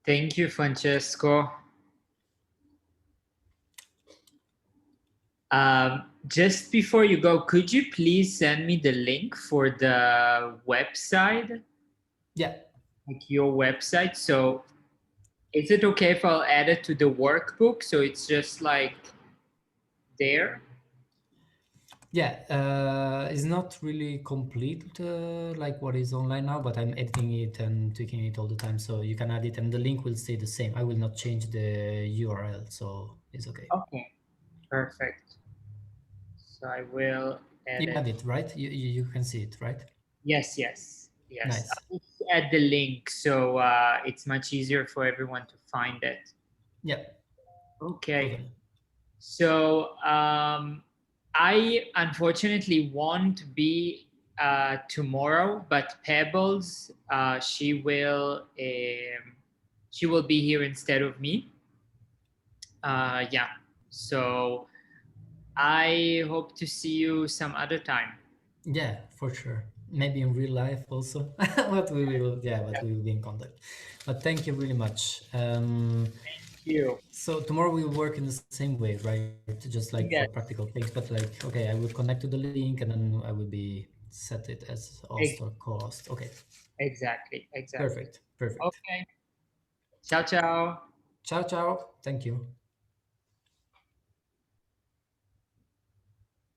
Thank you, Francesco. Just before you go, could you please send me the link for the website? Yeah. Like your website. So is it okay if I'll add it to the workbook? So it's just like there? Yeah, it's not really complete like what is online now, but I'm editing it and tweaking it all the time, so you can add it and the link will stay the same. I will not change the URL, so it's okay. Okay, perfect. So I will You add it, right? You can see it, right? Yes, yes, yes. Nice. I'll just add the link so it's much easier for everyone to find it. Yeah. Okay. Totally. So I unfortunately won't be tomorrow, but Pebbles, she will be here instead of me. Yeah. So I hope to see you some other time. Yeah, for sure. Maybe in real life also. But we will be in contact. But thank you really much. Thank you. So tomorrow we'll work in the same way, right? Just like for Yes. practical things, but like, okay, I will connect to the link and then I will be set it as host or co-host. Okay. Exactly. Perfect. Perfect. Okay. Ciao, ciao. Ciao, ciao. Thank you.